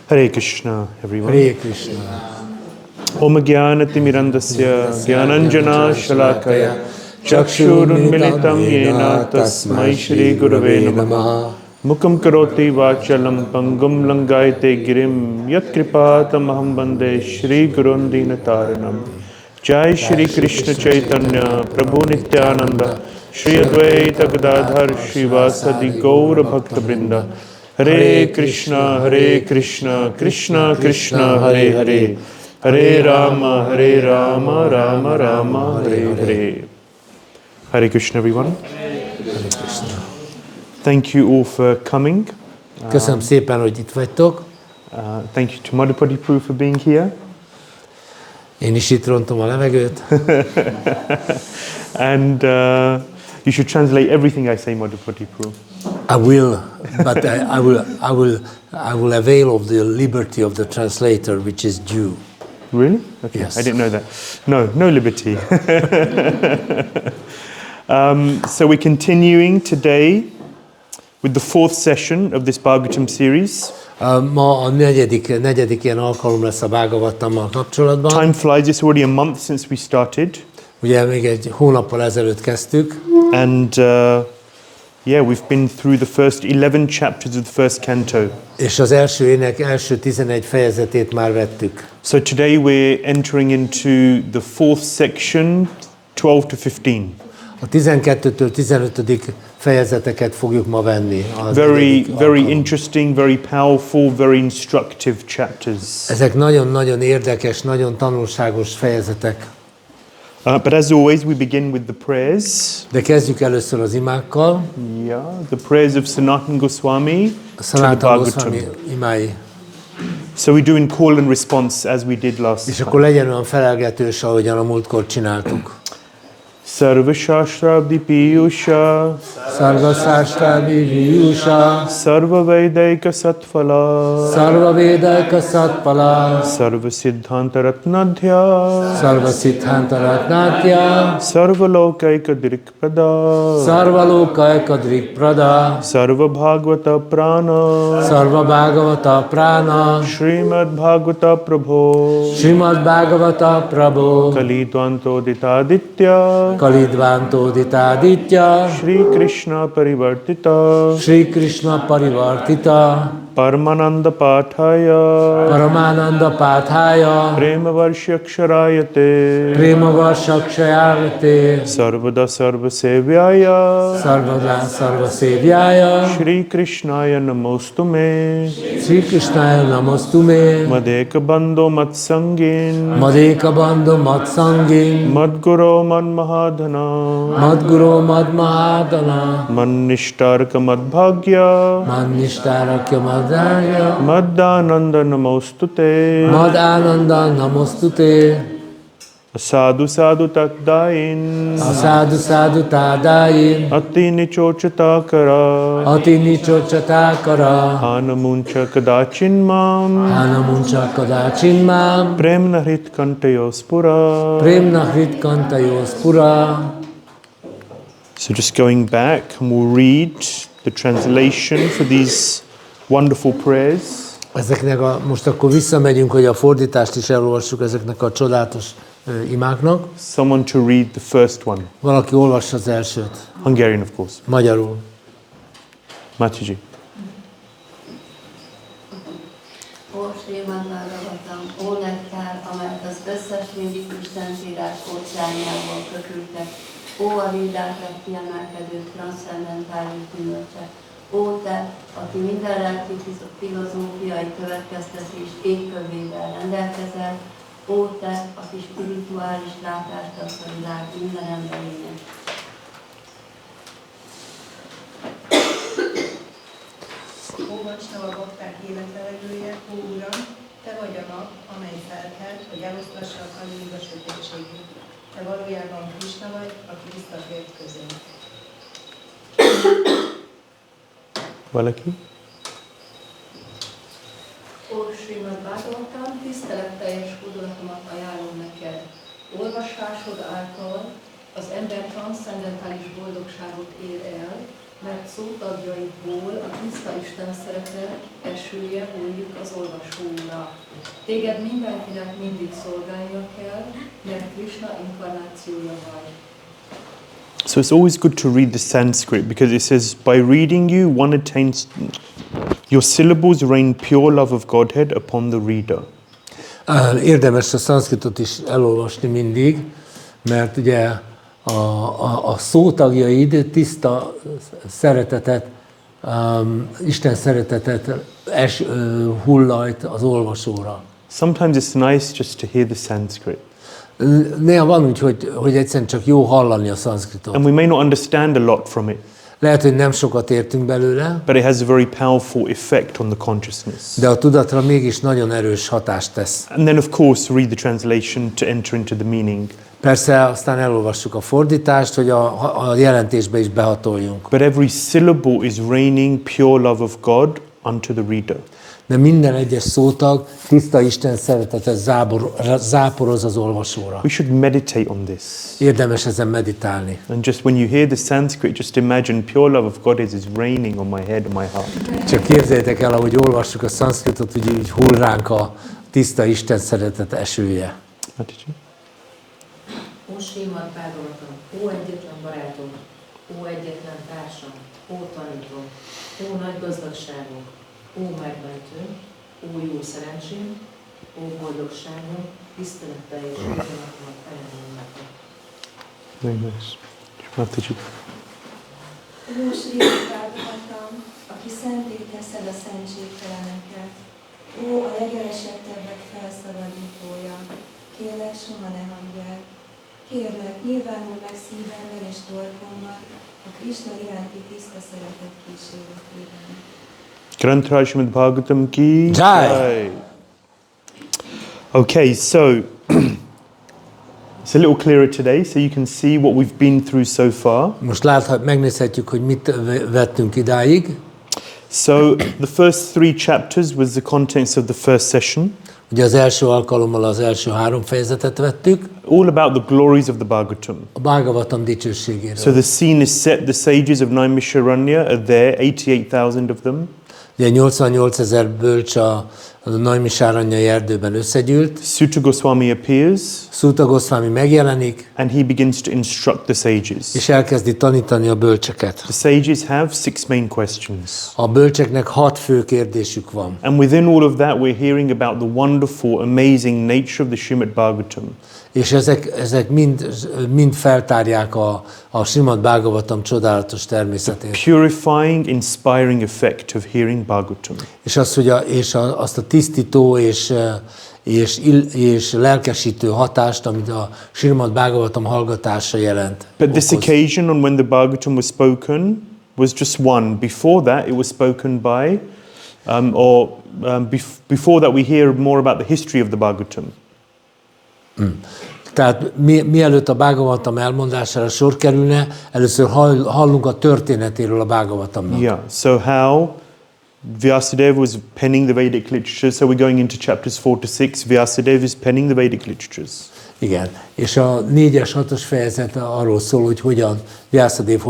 Hare Krishna, everyone. Hare Krishna. Om Jnanatimirandasya Jnananjana Shalakaya Chakshurunmilitam Yena Tasmai Shri Gurave Namaha Mukam Karoti Vachalam Pangum Langayate Girim Yat Kripatam Aham Bande Shri Gurun Dinataranam Jai Shri Krishna Chaitanya Prabhu Nityananda Shri Advaita Gadadhar Shivasadi Gaura Bhakta Brinda Hare Krishna, Krishna Krishna, Hare Hare, Hare Rama, Rama Rama, Hare Hare. Hare Krishna, everyone. Hare Krishna. Thank you all for coming. Köszönöm szépen, hogy itt vagytok. Thank you to Madhupati Prabhu for being here. Én is itt rontom a levegőt. And you should translate everything I say, Madhupati Prabhu. I will, but I will avail of the liberty of the translator, which is due. Really? Okay, yes. I didn't know that. No liberty. So we're continuing today with the fourth session of this Bhagavatam series. Ma a negyedik ilyen alkalom lesz a Bhagavatammal kapcsolatban. Time flies, it's already a month since we started. Ugye még egy hónappal ezelőtt kezdtük. And we've been through the first 11 chapters of the first canto. És az első ének első 11 fejezetét már vettük. So today we're entering into the fourth section, 12 to 15. A 12-től 15. fejezeteket fogjuk ma venni. Very interesting, very powerful, very instructive chapters. Ezek nagyon-nagyon érdekes, nagyon tanulságos fejezetek. But as always, we begin with the prayers. De kezdjük először az imákkal. Yeah, the prayers of Sanatana Goswami to the Sanatana Goswami Bhagavatam. imái. So we do in call and response as we did last És time. akkor legyen olyan felelgetős, ahogyan a múltkor csináltuk. Sarva Shastrabdi Piyusha Sarva Sástrabdi Piyusha Sarva Vedaika Satphala Sarva Vedaika Satphala Sarva Siddhanta Ratnadhya Sarva Siddhanta Ratnatya Sarva Lokaika Dirikpada Sarva Lokaika Drikprada Sarva Bhagavata Prana Sarva Bhagavata Prana Śrīmad-Bhāgavata Prabho Śrīmad-Bhāgavata Prabho Kalidvantoditaditya Kalidvantoditaditya Shri Krishna Parivartita Shri Krishna Parivartita Paramananda Pathaya Paramananda Pathaya Prema Varshaksharayate Prema Varshakshayate Sarvada Sarva Sevyaya Sarvada Sarva Sevyaya Shri Krishnaya Namostume Shri Krishnaya Namastume Madeka Bandho Matsangin Madeka Bandho Matsangin Madguru Madmahadhana Madguru Madmahadana Mannishtarka Madbhagya Mannishtarakya Madhaya Maddananda Namostute Madananda Namostute Sadhu Sadhu Tatdain Asadu Sadhu Tadain Ati Nichochatakara Ati Nichochatakara Anamuncha Kadachinmam Anamuncha Kadachinmam Premna Hrit Kantayospura. Premna Hrit Kantayospura. So just going back, and we'll read the translation for these wonderful prayers. Most akkor visszamegyünk, hogy a fordítást is elolvassuk ezeknek a csodálatos imáknak. Someone to read the first one. Valaki olvassa az elsőt. Hungarian, of course. Magyarul. Mataji. Ó Śrīmad-Bhāgavatam, ó nektár, amelyet az összes védikus szentírás óceánjából köpültek, ó a védákra kiemelkedő transzcendentális gyümölcsek, ó te, aki minden lelki filozófiai következtetés égkövével rendelkezel, ó te, aki spirituális látást adsz a világ minden emberének. Ó Vacsnava bakták életelegője, ó Uram, te vagy a nap, amely felkelt, hogy eloszlassa a kaliuga sötétségét. Te valójában Krisna vagy, aki visszatért közénk. Valaki? Ó Śrīmad-Bhāgavatam, tiszteletteljes hódolatomat ajánlom neked. Olvasásod által az ember transzcendentális boldogságot ér el, mert szótagjaidból a tiszta Isten szeretet esője hullik az olvasó Téged mindenkinek mindig szolgálnia kell, mert Krishna inkarnációja vagy. So it's always good to read the Sanskrit because it says, by reading you, one attains, your syllables rain pure love of Godhead upon the reader. Érdemes a szanszkritot is elolvasni mindig, mert ugye a szótagjaid tiszta szeretetet, Isten szeretetet hullajt az olvasóra. Sometimes it's nice just to hear the Sanskrit. Néha van úgy, hogy egyszerűen csak jó hallani a szanszkritot. And we may not understand a lot from it, Lehet, hogy nem sokat értünk belőle, but it has a very powerful effect on the consciousness. de a tudatra mégis nagyon erős hatást tesz. And then of course read the translation to enter into the meaning. Persze aztán elolvassuk a fordítást, hogy a jelentésbe is behatoljunk. But every syllable is raining pure love of God unto the reader. De minden egyes szótag tiszta Isten szeretetet záporoz az olvasóra. We should meditate on this. Érdemes ezen meditálni. And just when you hear the Sanskrit, just imagine pure love of God is raining on my head and my heart. Csak képzeljétek el, ahogy olvassuk a szanszkritot, hogy így hull ránk a tiszta Isten szeretet esője. What did you? Ó Śrīmad-Bhāgavatam, ó egyetlen barátom, ó egyetlen társam, ó tanítom, ó nagy gazdagságom, ó megmentő, ó jó szerencsém, ó boldogságom, tisztelettel és üzenetemet ajánlom neked. Very nice. What did you? Ó Śrīmad-Bhāgavatam, aki szenté teszed a szentségteleneket, ó a legelesettebbek felszabadítója, kérlek soha ne hagyj el. Kérlek, nyilvánul meg szívemben és torkomban a Krishna iránti tiszta szeretet kíséretében. Granth Śrīmad-Bhāgavatam ki Jai. jai. Okay, so it's a little clearer today, so you can see what we've been through so far. Most megnézhetjük, hogy mit vettünk idáig. So the first 3 chapters was the contents of the first session, Ugye az első alkalommal az első 3 fejezetet vettük, all about the glories of the Bhagavatam. a Bhāgavatam dicsőségéről. So the scene is set, the sages of Naimisharanya are there, 88,000 of them. Ugye 88 000 bölcs a Naimisáranyai erdőben összegyűlt, Sutta Goswami appears Sutta Goswami megjelenik, and he begins to instruct the sages. és elkezdi tanítani a bölcseket. The sages have 6 main questions. A bölcseknek 6 fő kérdésük van. And within all of that, we're hearing about the wonderful, amazing nature of the Śrīmad-Bhāgavatam. És ezek mind feltárják a Śrīmad-Bhāgavatam csodálatos természetét. Purifying, inspiring effect of hearing Bhagavatam. És azt a tisztító és lelkesítő hatást, amit a Śrīmad-Bhāgavatam hallgatása jelent. But this occasion on when the Bhagavatam was spoken was just one. Before that, it was spoken by, before that we hear more about the history of the Bhagavatam. Tehát mielőtt a Bhāgavatam elmondására sor kerülne, először hallunk a történetéről a Bhāgavatamnak. Yeah, so how Vyasadeva was penning the Vedic literature, so we're going into chapters 4 to 6. Vyasadeva is penning the Vedic literatures. Igen, és a 4-es, 6-os fejezet arról szól, hogy Vyasadeva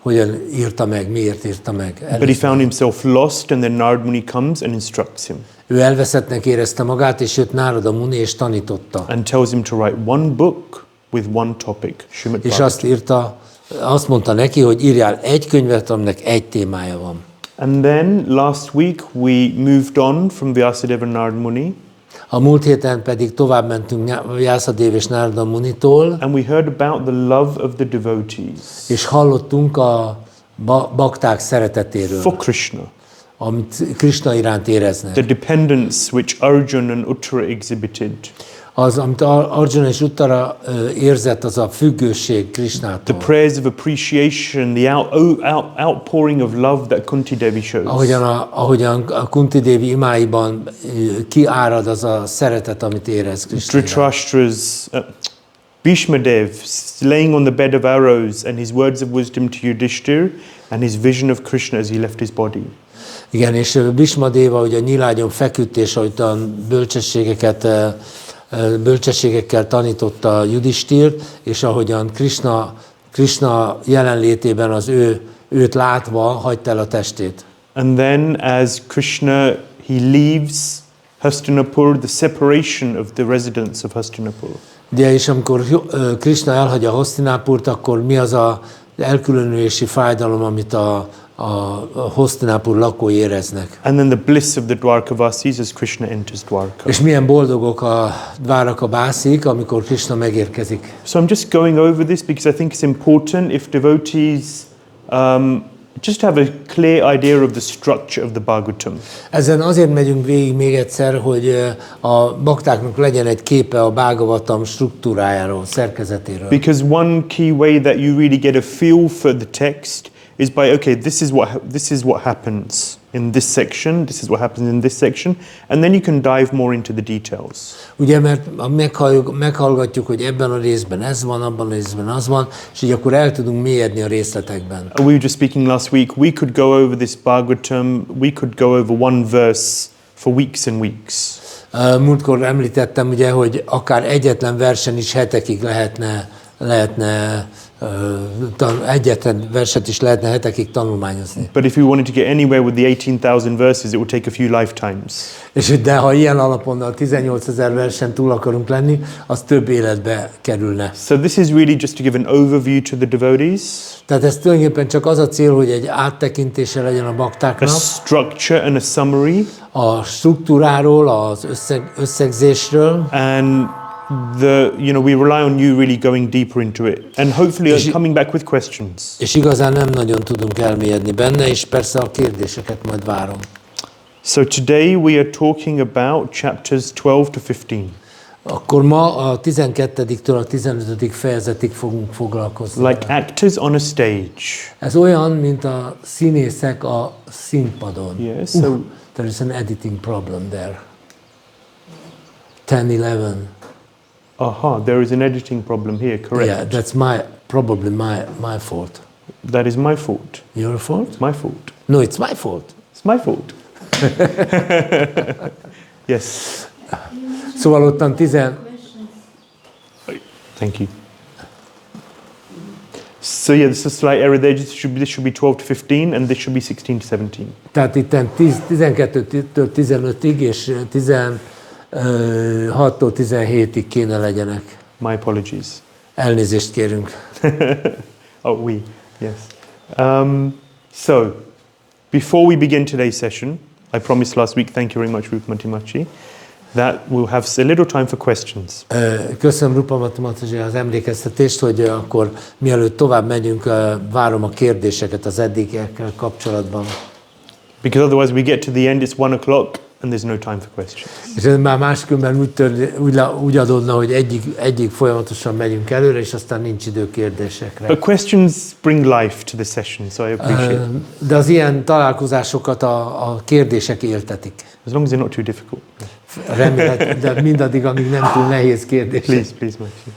hogyan írta meg, miért írta meg. But he found himself lost, and then Narad Muni comes and instructs him Ő elveszettnek érezte magát, és jött Nárada Muni, és tanította. and tells him to write one book with one topic, És Śrīmad-Bhāgavatam. azt mondta neki, hogy írjál egy könyvet, aminek egy témája van. And then last week we moved on from Vyasadeva and Narad Muni, A múlt héten pedig tovább mentünk Vyasadeva és Nárada Munitól, and we heard about the love of the devotees és hallottunk a bakták szeretetéről, for Krishna, amit Krishna iránt éreznek. the dependence which Arjuna and Uttara exhibited, Az, amit Arjuna és Uttara érzett, az a függőség the Krishnától. prayers of appreciation, the outpouring of love that Kunti Devi shows. Ahogyan a Kunti Devi imáiban kiárad az a szeretet, amit érez Krishna iránt. Dhritarashtra's Bhishma Dev laying on the bed of arrows, and his words of wisdom to Yudhishthir, and his vision of Krishna as he left his body. Igen, és Bhishma Deva, hogy a nyilágyon feküdt, és ahogyan bölcsességekkel tanította Yudhishthir, és ahogyan Krishna jelenlétében őt látva hagyta el a testét. And then as Krishna, he leaves Hastinapur, the separation of the residents of Hastinapur. Ugye, és amikor Krishna elhagyja Hasztinapurt, akkor mi az a elkülönülési fájdalom, amit a Hasztinapur lakói éreznek? And then the bliss of the Dwarkavasis as Krishna enters Dwarka. És milyen boldogok a Dvárakabászik, amikor Krishna megérkezik. So I'm just going over this because I think it's important if devotees just have a clear idea of the structure of the Bhagavatam. Ezen azért megyünk végig még egyszer, hogy a baktáknak legyen egy képe a Bhagavatam struktúrájáról, szerkezetéről. Because one key way that you really get a feel for the text is by, okay, this is what happens in this section, this is what happens in this section, and then you can dive more into the details. Ugye, mert meghallgatjuk, hogy ebben a részben ez van, abban a részben az van, és így akkor el tudunk mélyedni a részletekben. We were just speaking last week, we could go over this Bhagavatam, we could go over one verse for weeks and weeks. Múltkor említettem, ugye, hogy akár egyetlen versen is hetekig lehetne egyetlen verset is lehetne hetekig tanulmányozni. But if we wanted to get anywhere with the 18,000 verses, it would take a few lifetimes. De ha ilyen alapon a 18,000 versen túl akarunk lenni, az több életbe kerülne. So this is really just to give an overview to the devotees. Tehát ez tulajdonképpen csak az a cél, hogy egy áttekintése legyen a A baktáknak. structure and a summary. A struktúráról, az összegzésről. And we rely on you really going deeper into it. And hopefully coming back with questions. És igazán nem nagyon tudunk elmélyedni benne, és persze a kérdéseket majd várom. So today we are talking about chapters 12 to 15. Akkor ma a 12-től a 15. fejezetig fogunk foglalkozni. Like actors on a stage. Ez olyan, mint a színészek a színpadon. Yes, so there is an editing problem there. 10-11. Aha, there is an editing problem here, correct? Yeah, that's probably my fault. That is my fault. Your fault? It's my fault. No, it's my fault. It's my fault. Yes. Szóval ottan Thank you. So yeah, this is a slight error there. This should be 12 to 15, and this should be 16 to 17. Tehát itt 12-től 15-ig és 16-tól 17-ig kéne legyenek. My apologies. Elnézést kérünk. Oh, yes. So, before we begin today's session, I promised last week, thank you very much, Rupa Matimachi, that we'll have a little time for questions. Köszönöm Rupa Matimachi az emlékeztetést, hogy akkor mielőtt tovább megyünk, várom a kérdéseket az eddigiekkel kapcsolatban. Because otherwise we get to the end, it's 1 o'clock, and there's no time for questions. És ez már máskülönben úgy adódna, hogy egyik folyamatosan megyünk előre, és aztán nincs idő kérdésekre. But questions bring life to the session, so I appreciate it. De az ilyen találkozásokat a kérdések éltetik. As long as they're not too difficult. Remélem, de mindaddig, amíg nem túl nehéz kérdés. Please, Machi.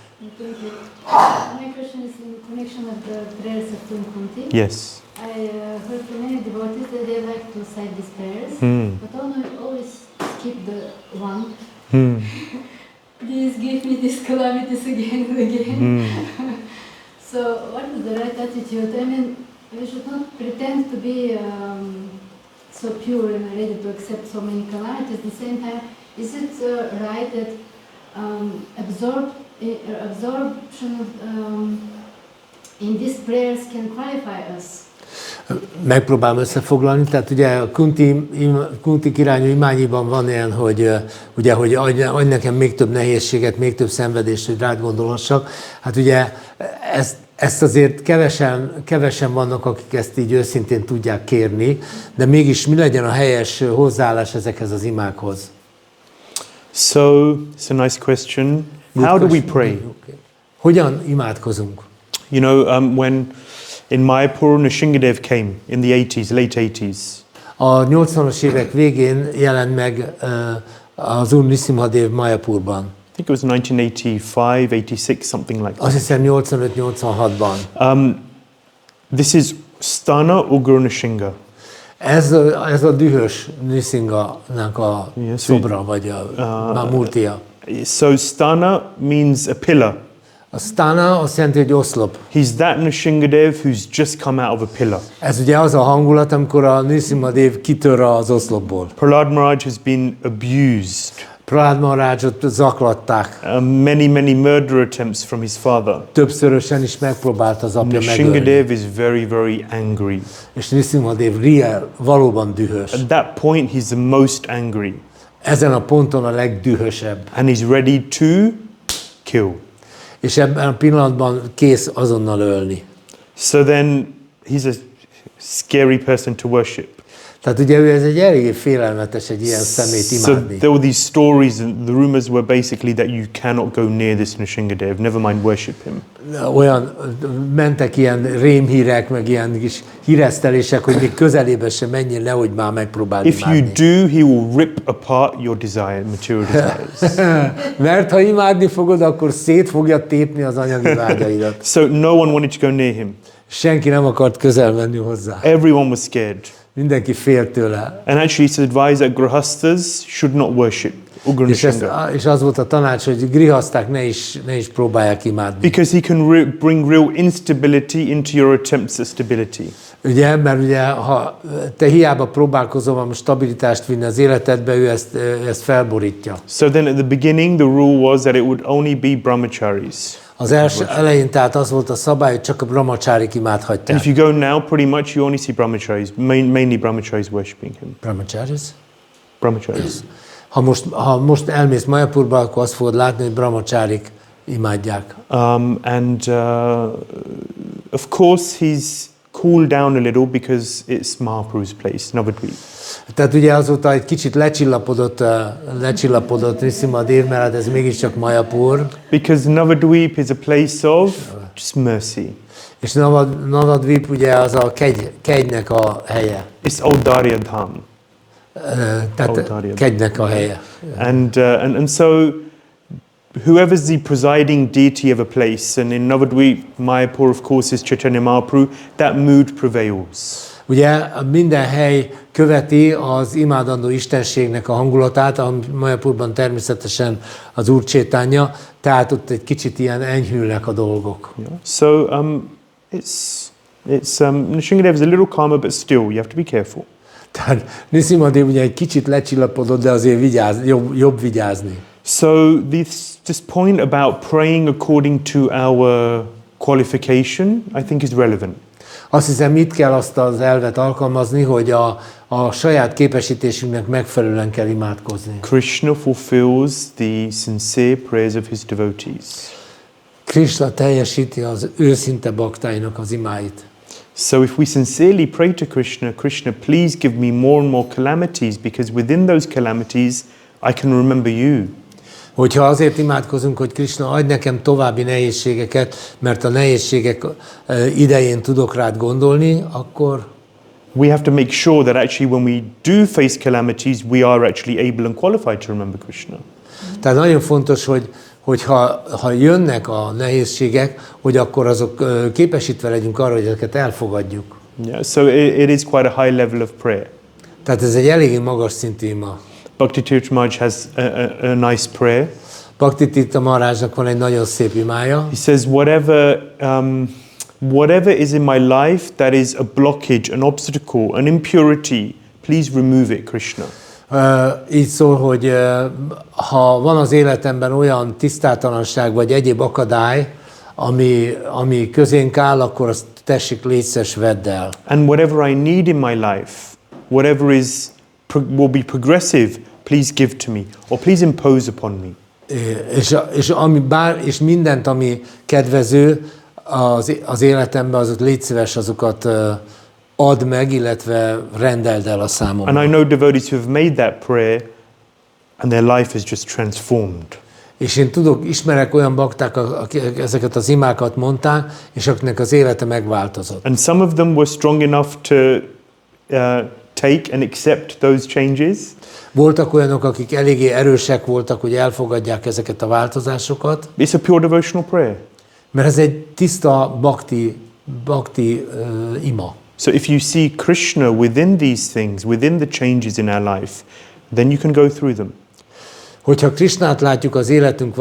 My question is in connection with the prayers of Kunti. Yes. I heard from many devotees that they like to recite these prayers, but always skip the one. Please give me these calamities again and again. So what is the right attitude? I mean, we should not pretend to be so pure and ready to accept so many calamities. At the same time, is it right that absorption in these prayers can qualify us? Megpróbálom összefoglalni, tehát ugye a Kunti királynő imányiban van ilyen, hogy adj nekem még több nehézséget, még több szenvedést, hogy rád gondolhassak. Hát ugye ezt azért kevesen vannak, akik ezt így őszintén tudják kérni, de mégis mi legyen a helyes hozzáállás ezekhez az imákhoz? So, it's a nice question. How do we pray? Hogyan imádkozunk? You know, when in Mayapur, Nrsingadev came in the 80s, late 80s. A 80-as évek végén jelent meg az Úr Nrsimhadev Mayapurban. I think it was 1985, 86, something like that. Azt hiszem 85-86-ban. This is Sthana Ugra Nrsinga. Ez a dühös Nrsinga-nak a szobra, vagy a múltja. So Sthana means a pillar. A sthana azt jelenti, hogy oszlop. He's that Nrsingadev who's just come out of a pillar. Ez ugye az a hangulat, amikor a Nrisimhadev kitör az oszlopból. Prahlad Maharaj has been abused. Prahlad Maharajot zaklatták. Many murder attempts from his father. Többszörösen is megpróbált az apja megölni. Nrsingadev is very angry. És Nrisimhadev valóban dühös. At that point he's the most angry. Ezen a ponton a legdühösebb. And he's ready to kill. És ebben a pillanatban kész azonnal ölni. So then he's a scary person to worship. Tehát ugye ez egy eléggé félelmetes egy ilyen szemét imádni. So there were these stories and the rumors were basically that you cannot go near this Nrsingadev, never mind worship him. Olyan mentek ilyen rémhírek, meg ilyen kis híresztelések, hogy még közelébe sem menjél, nehogy már megpróbálj If you imádni. do, he will rip apart your material desires. Mert ha imádni fogod, akkor szét fogja tépni az anyagi vágyaidat. So no one wanted to go near him. Senki nem akart közel menni hozzá. Everyone was scared. Mindenki félt tőle. And actually it's advised that grihasthas should not worship Ugra Nrsinga. És az volt a tanács, hogy grihaszták ne is próbálják imádni. Because he can bring real instability into your attempts at stability. Ugye, mert ugye, ha te hiába próbálkozol a stabilitást vinni az életedbe, ő ezt felborítja. So then at the beginning the rule was that it would only be brahmacharis. Az elején tehát az volt a szabály, hogy csak a brahmacharik imádhatják. And if you go now, pretty much you only see brahmacharis, mainly brahmacharis worshipping him. Brahmacharis? Brahmacharis. Ha most elmész Mayapurba, akkor azt fogod látni, hogy brahmacharik imádják. And of course he's cooled down a little because it's Mahaprabhu's place, Navadvip. Tehát ugye azóta egy kicsit lecsillapodott Nrisimhadev, mert hát ez mégiscsak Mayapur. Because Navadvip is a place of just mercy. És Navadvip ugye az a kegynek a helye. It's Audarya Dham. Tehát kegynek a helye. And so whoever's the presiding deity of a place, and in Navadvip, Mayapur of course is Chaitanya Mahaprabhu, that mood prevails. Ugye minden hely követi az imádandó istenségnek a hangulatát, a Mayapurban természetesen az Úr Chaitanya, tehát ott egy kicsit ilyen enyhülnek a dolgok. Yeah. So Nrsingadev is a little calmer, but still you have to be careful. Tehát Nrisimhadev ugye egy kicsit lecsillapodott, de azért jobb vigyázni. So this point about praying according to our qualification, I think is relevant. Azt hiszem, itt kell azt az elvet alkalmazni, hogy a saját képesítésünknek megfelelően kell imádkozni. Krishna fulfills the sincere prayers of his devotees. Krishna teljesíti az őszinte baktáinak az imáit. So if we sincerely pray to Krishna, Krishna, please give me more and more calamities, because within those calamities I can remember you. Hogyha azért imádkozunk, hogy Krishna adj nekem további nehézségeket, mert a nehézségek idején tudok rád gondolni, akkor we have to make sure that actually when we do face calamities, we are actually able and qualified to remember Krishna. Tehát nagyon fontos, hogy ha jönnek a nehézségek, hogy akkor azok képesítve legyünk arra, hogy ezeket elfogadjuk. Yeah, so it is quite a high level of prayer. Tehát ez egy eléggé magas szintű ima. Bhakti Tirtha Maharaj has a nice prayer. Bhakti Tirtha Maharajnak van egy nagyon szép imája. He says, whatever is in my life that is a blockage, an obstacle, an impurity, please remove it, Krishna. Így szól, hogy ha van az életemben olyan tisztátalanság vagy egyéb akadály, ami közénk áll, akkor azt tessék, létszes, vedd el. And whatever I need in my life, whatever will be progressive, please give to me, or please impose upon me. És mindent, ami kedvező az életemben, azok légy szíves, azokat add meg, illetve rendeld el a számomra. And I know devotees who have made that prayer, and their life is just transformed. És én ismerek olyan bakták, akik ezeket az imákat mondták, és akiknek az élete megváltozott. And some of them were strong enough to take and accept those changes. Voltak olyanok, akik eléggé erősek voltak, hogy elfogadják ezeket a változásokat. It's a pure devotional prayer. Mert ez egy tiszta bhakti ima. So if you see Krishna within these things, within the changes in our life, then you can go through them. Hogyha Krisnát látjuk az életünk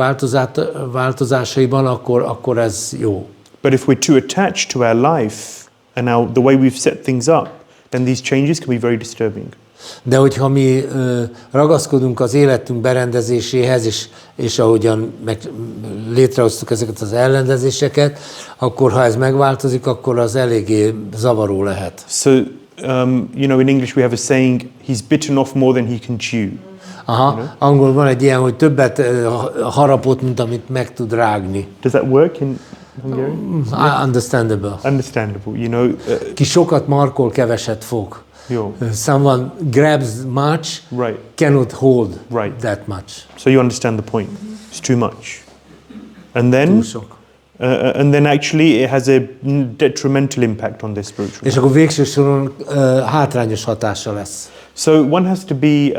változásaiban, akkor ez jó. But if we're too attached to our life and now the way we've set things up, then these changes can be very disturbing. De hogyha mi ragaszkodunk az életünk berendezéséhez, és ahogyan létrehoztuk ezeket az elrendezéseket, akkor ha ez megváltozik, akkor az eléggé zavaró lehet. So, in English we have a saying, he's bitten off more than he can chew. Aha, angolul van egy ilyen, hogy többet harapott, mint amit meg tud rágni. Does that work in Hungarian? Understandable. Understandable, Ki sokat markol, keveset fog. Jó. Someone grabs much, Right. cannot hold Right. that much. So you understand the point. It's too much. And Túl then, sok. and then actually it has a detrimental impact on their spiritual És life. akkor végső soron hátrányos hatása lesz. So one has to be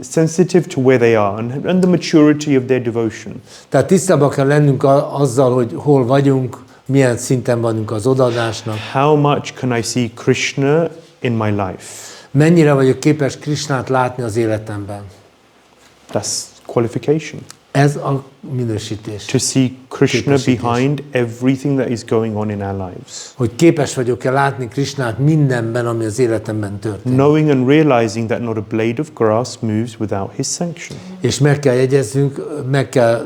sensitive to where they are and the maturity of their devotion. Tehát tisztában kell lennünk azzal, hogy hol vagyunk, milyen szinten vagyunk az odaadásnak. How much can I see Krishna in my life? Mennyire vagyok képes Krisnát látni az életemben. That's qualification. Ez a minősítés. To see Krishna Képesítés. behind everything that is going on in our lives. Hogy képes vagyok-e látni Krisnát mindenben, ami az életemben történik. Knowing and realizing that not a blade of grass moves without his sanction. És meg kell jegyezzünk,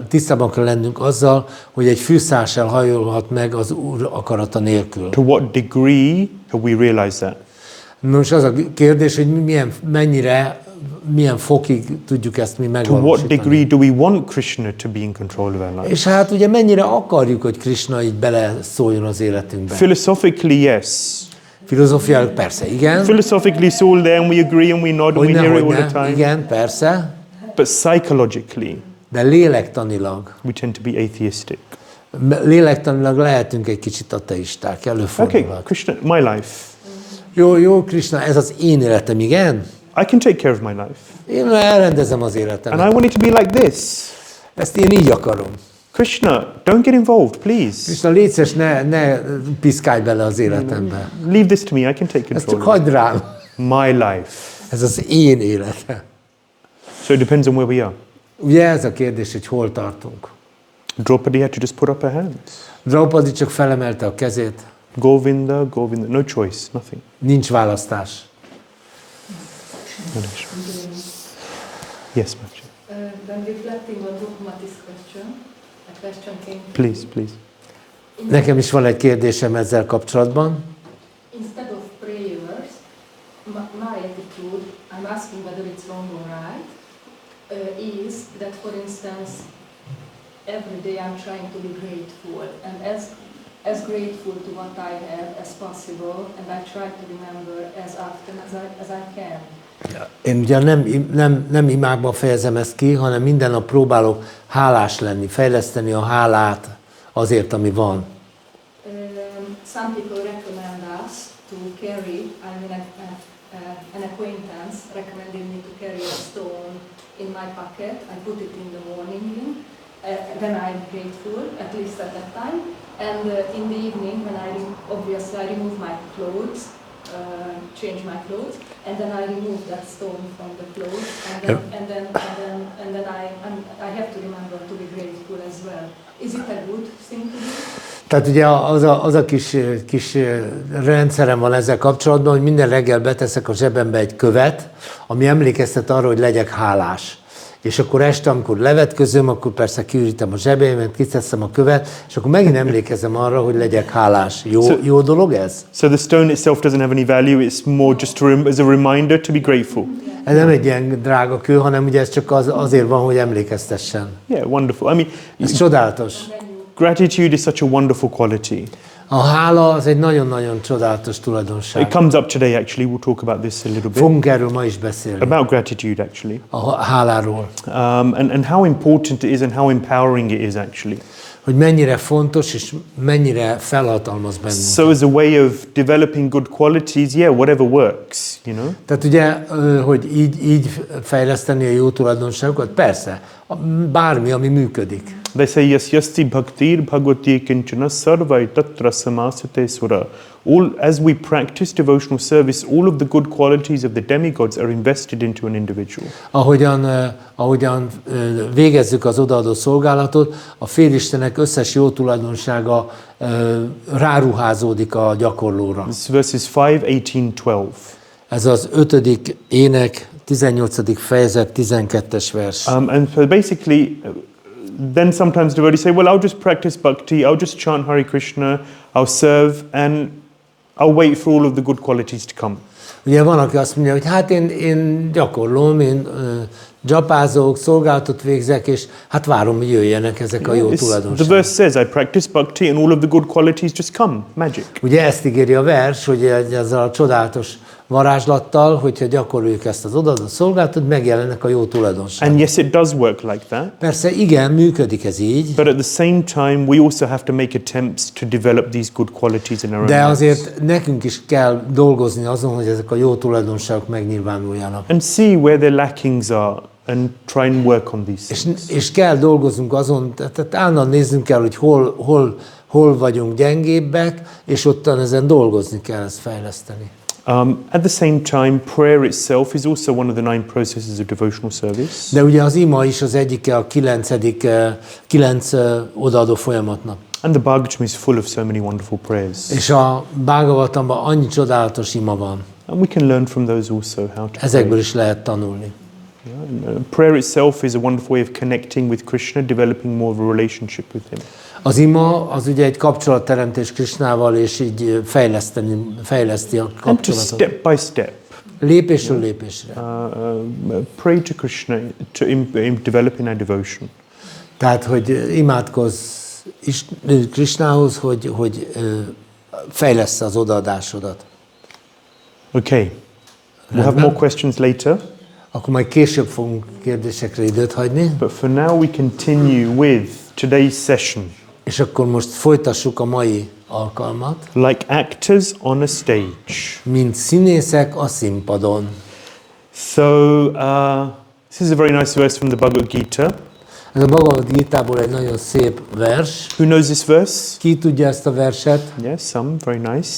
tisztában kell lennünk azzal, hogy egy fűszál sem hajolhat meg az Úr akarata nélkül. To what degree have we realized that? Most az a kérdés, hogy milyen fokig tudjuk ezt mi To what megvalósítani. degree do we want Krishna to be in control of our lives? És hát ugye mennyire akarjuk, hogy Krishna így beleszóljon az életünkbe. Philosophically, yes. Filozófiailag persze, igen. Philosophically, it's all there and we agree and we nod and we Hogyne, hear it all the hogyne, time. igen, persze. But psychologically, De lélektanilag, we tend to be atheistic. lélektanilag lehetünk egy kicsit ateisták, Okay, előfordulhat. Krishna, my life. Jó, Krishna, ez az én életem, igen? I can take care of my life. Én elrendezem az And életemet. I want it to be like this. Ezt én így akarom. Krishna, don't get involved, please. Krishna, légy szíves, ne piszkálj bele az életembe. Leave this to me, I can take Ezt control csak of it. hagyd rám. My life. Ez az én életem. So it depends on where we are. Ugye ez a kérdés, hogy hol tartunk. Draupadi had to just put up her hands. Draupadi csak felemelte a kezét. Govinda, no choice, nothing. Nincs választás. Yes, Machi. When reflecting on Rukmati's question, a question came to Please, please. Nekem is van egy kérdésem ezzel kapcsolatban. Instead of prayers, my attitude, I'm asking whether it's wrong or right, is that, for instance, every day I'm trying to be grateful and as grateful to what I have as possible, and I try to remember as often as I can. Én ugye nem imákban fejezem ezt ki, hanem minden nap próbálok hálás lenni, fejleszteni a hálát azért, ami van. Some people recommend us to carry, an acquaintance recommended me to carry a stone in my pocket. I put it in the morning, then I'm grateful, at least at that time. And in the evening, when obviously I remove my clothes, change my clothes, and then I remove that stone from the clothes, and then I have to remember to be grateful as well. Is it a good thing to do? Tehát ugye az a kis rendszerem van ezzel kapcsolatban, hogy minden reggel beteszek a zsebembe egy követ, ami emlékeztet arra, hogy legyek hálás. És akkor este, amikor levetközöm, akkor persze kiürítem a zsebeimet, kiteszem a követ, és akkor megint emlékezem arra, hogy legyek hálás. Jó dolog ez? So the stone itself doesn't have any value, it's more just as a reminder to be grateful. Ez nem egy ilyen drága kő, hanem ugye ez csak azért van, hogy emlékeztessen. Yeah, wonderful. I mean, Ez csodálatos. gratitude is such a wonderful quality. A hála az egy nagyon-nagyon csodálatos tulajdonság. It comes up today, actually. We'll talk about this a little bit. Fogunk erről ma is beszélni. About gratitude, actually. A háláról. And how important it is and how empowering it is, actually. Hogy mennyire fontos és mennyire felhatalmaz bennünket. So as a way of developing good qualities, yeah, whatever works, you know. Tehát ugye, hogy így fejleszteni a jó tulajdonságokat, persze, bármi, ami működik. They say yes yasti bhaktir bhagavati kinchana sarvai tatra samasate sura. All as we practice devotional service, all of the good qualities of the demigods are invested into an individual. Ahogyan végezzük az odaadó szolgálatot, a félistenek összes jó tulajdonsága ráruházódik a gyakorlóra. This is verses 5, 18, 12. Ez az 5. ének 18. fejezet 12-es vers. And so basically, then sometimes devotees say, well, I'll just practice bhakti, I'll just chant Hare Krishna, I'll serve, and I'll wait for all of the good qualities to come. Ugye van, aki azt mondja, hogy hát én gyakorlom, én dzsapázok, szolgálatot végzek, és hát várom, hogy jöjjenek ezek a jó The tulajdonságok. verse says, I practice bhakti and all of the good qualities just come, magic. Ugye ezt ígéri a vers, hogy ezzel a csodálatos varázslattal, hogyha gyakoroljuk ezt az odaadó szolgálatot, megjelennek a jó tulajdonságok. And yes, it does work like that. Persze igen, működik ez így, But at the same time, we also have to make attempts to develop these good qualities in our own de lives. azért nekünk is kell dolgozni azon, hogy ezek a jó tulajdonságok megnyilvánuljanak. And see where their lackings are and try and work on these things. És kell dolgoznunk azon, tehát állandóan néznünk kell, hogy hol vagyunk gyengébbek, és ottan ezen dolgozni kell, ezt fejleszteni. At the same time, prayer itself is also one of the 9 processes of devotional service. De ugye az ima is az egyike a 9 odaadó folyamatnak. And the Bhagavatam is full of so many wonderful prayers. És a Bhagavatamban annyi csodálatos ima van. And we can learn from those also how to Ezekből pray. is lehet tanulni. Yeah, and, prayer itself is a wonderful way of connecting with Krishna, developing more of a relationship with him. Az ima az ugye egy kapcsolatteremtés Krishnával, és így fejleszti a And to kapcsolatot. step by step, Lépésről lépésre. pray to Krishna to develop in our devotion. Tehát, hogy imádkozz Krishnához, hogy fejlessze az odaadásodat. Okay, we'll have more questions later, Akkor majd később fogunk kérdésekre időt hagyni. but for now we continue with today's session. És akkor most folytassuk a mai alkalmat. Like actors on a stage. Mint színészek a színpadon. So, this is a very nice verse from the Bhagavad Gita. Ez a Bhagavad Gita-ból egy nagyon szép vers. Who knows this verse? Ki tudja ezt a verset? Yes, some, very nice.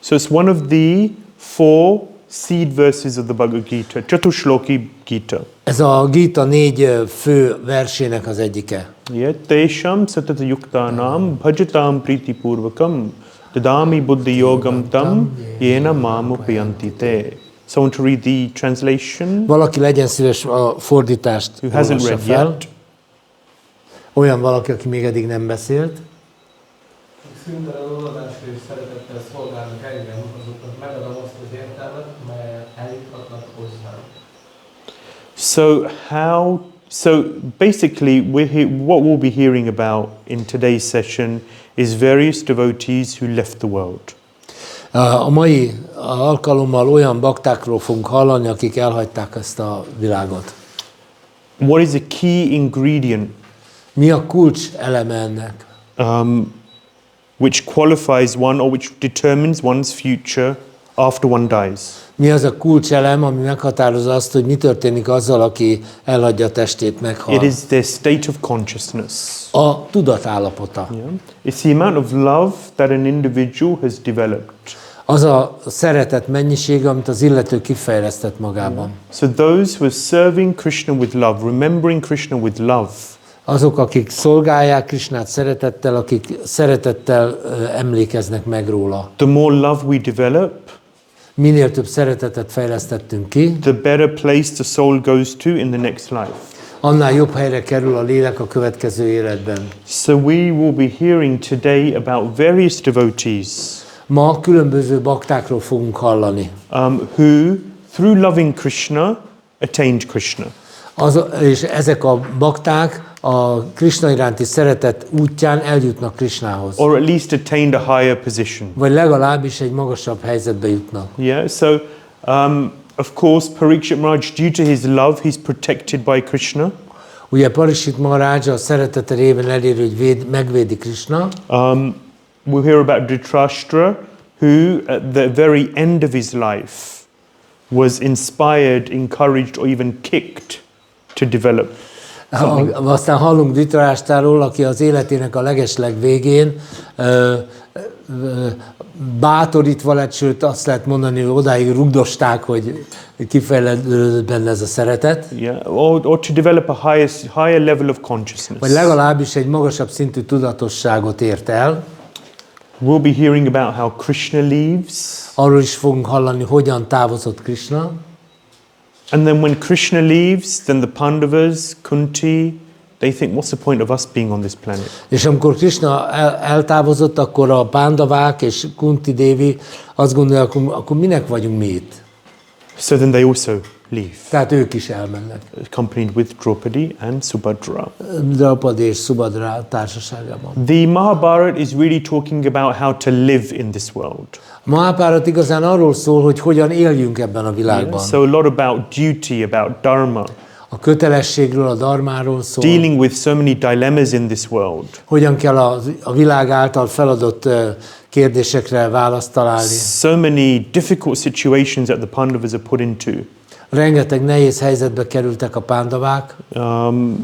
So it's one of the 4 seed verses of the Bhagavad Gita, Chatushloki Gita. Ez a Gita 4 fő versének az egyike. Yeah, Tesham satata yuktanam bhajatam priti purvakam dadami buddhi yogam tam yena mamupayanti te. Someone to read the translation Valaki legyen szíves a fordítást who hasn't olvassa read fel. yet. Olyan valaki, aki még eddig nem beszélt. Szüntelen oldalásra és szeretettel szolgálnak engem, azoknak megadom azt az értelmet, melyet eljuthatnak hozzám. So basically, what we'll be hearing about in today's session is various devotees who left the world. A mai alkalommal olyan baktákról fogunk hallani, akik elhagyták ezt a világot. What is a key ingredient Mi a kulcs eleme ennek? which qualifies one or which determines one's future after one dies? Mi az a kulcselem, ami meghatározza azt, hogy mi történik azzal, aki elhagyja a testét, meghal? It is their state of consciousness. A tudatállapota. Yeah? It's the amount of love that an individual has developed. Az a szeretet mennyisége, amit az illető kifejlesztett magában. So those who are serving Krishna with love, remembering Krishna with love, Azok, akik szolgálják Krisnát szeretettel, akik szeretettel emlékeznek meg róla. the more love we develop, Minél több szeretetet fejlesztettünk ki, the better place the soul goes to in the next life. annál jobb helyre kerül a lélek a következő életben. So we will be hearing today about various devotees Ma különböző baktákról fogunk hallani, who, through loving Krishna, attained Krishna. és ezek a bakták a Krishna iránti szeretet útján eljutnak Krishnához. Or at least attained a higher position. Vagy legalábbis egy magasabb helyzetbe jutnak. Yeah, so of course Parikshit Maharaj, due to his love, he's protected by Krishna. Ugye Parikshit Maharaj a szeretete révén eléri, hogy megvédi Krishna. We'll hear about Dhritarashtra, who at the very end of his life was inspired, encouraged, or even kicked to develop. Aztán hallunk Dhritarashtáról, aki az életének a legesleg végén bátorítva lett, sőt azt lehet mondani, hogy odáig rugdosták, hogy kifejlődött benne ez a szeretet. Yeah, or to develop a higher level of consciousness. Vagy legalábbis egy magasabb szintű tudatosságot ért el. We'll be hearing about how Krishna leaves. Arról is fogunk hallani, hogyan távozott Krishna. And then when Krishna leaves, then the Pandavas, Kunti, they think, what's the point of us being on this planet? És amikor Krishna eltávozott, akkor a Pándavák és Kunti Devi azt gondolják, akkor minek vagyunk mi itt? So then they also leave, Tehát ők is elmennek. accompanied with Draupadi and Subhadra. Draupadi és Subhadra társaságában. The Mahabharata is really talking about how to live in this world. A Mahabharata igazán arról szól, hogy hogyan éljünk ebben a világban. So a lot about duty, about dharma, A kötelességről, a dharmáról szól. dealing with so many dilemmas in this world. Hogyan kell a világ által feladott kérdésekre választ találni. So many difficult situations that the Pandavas are put into. Rengeteg nehéz helyzetbe kerültek a Pándavák.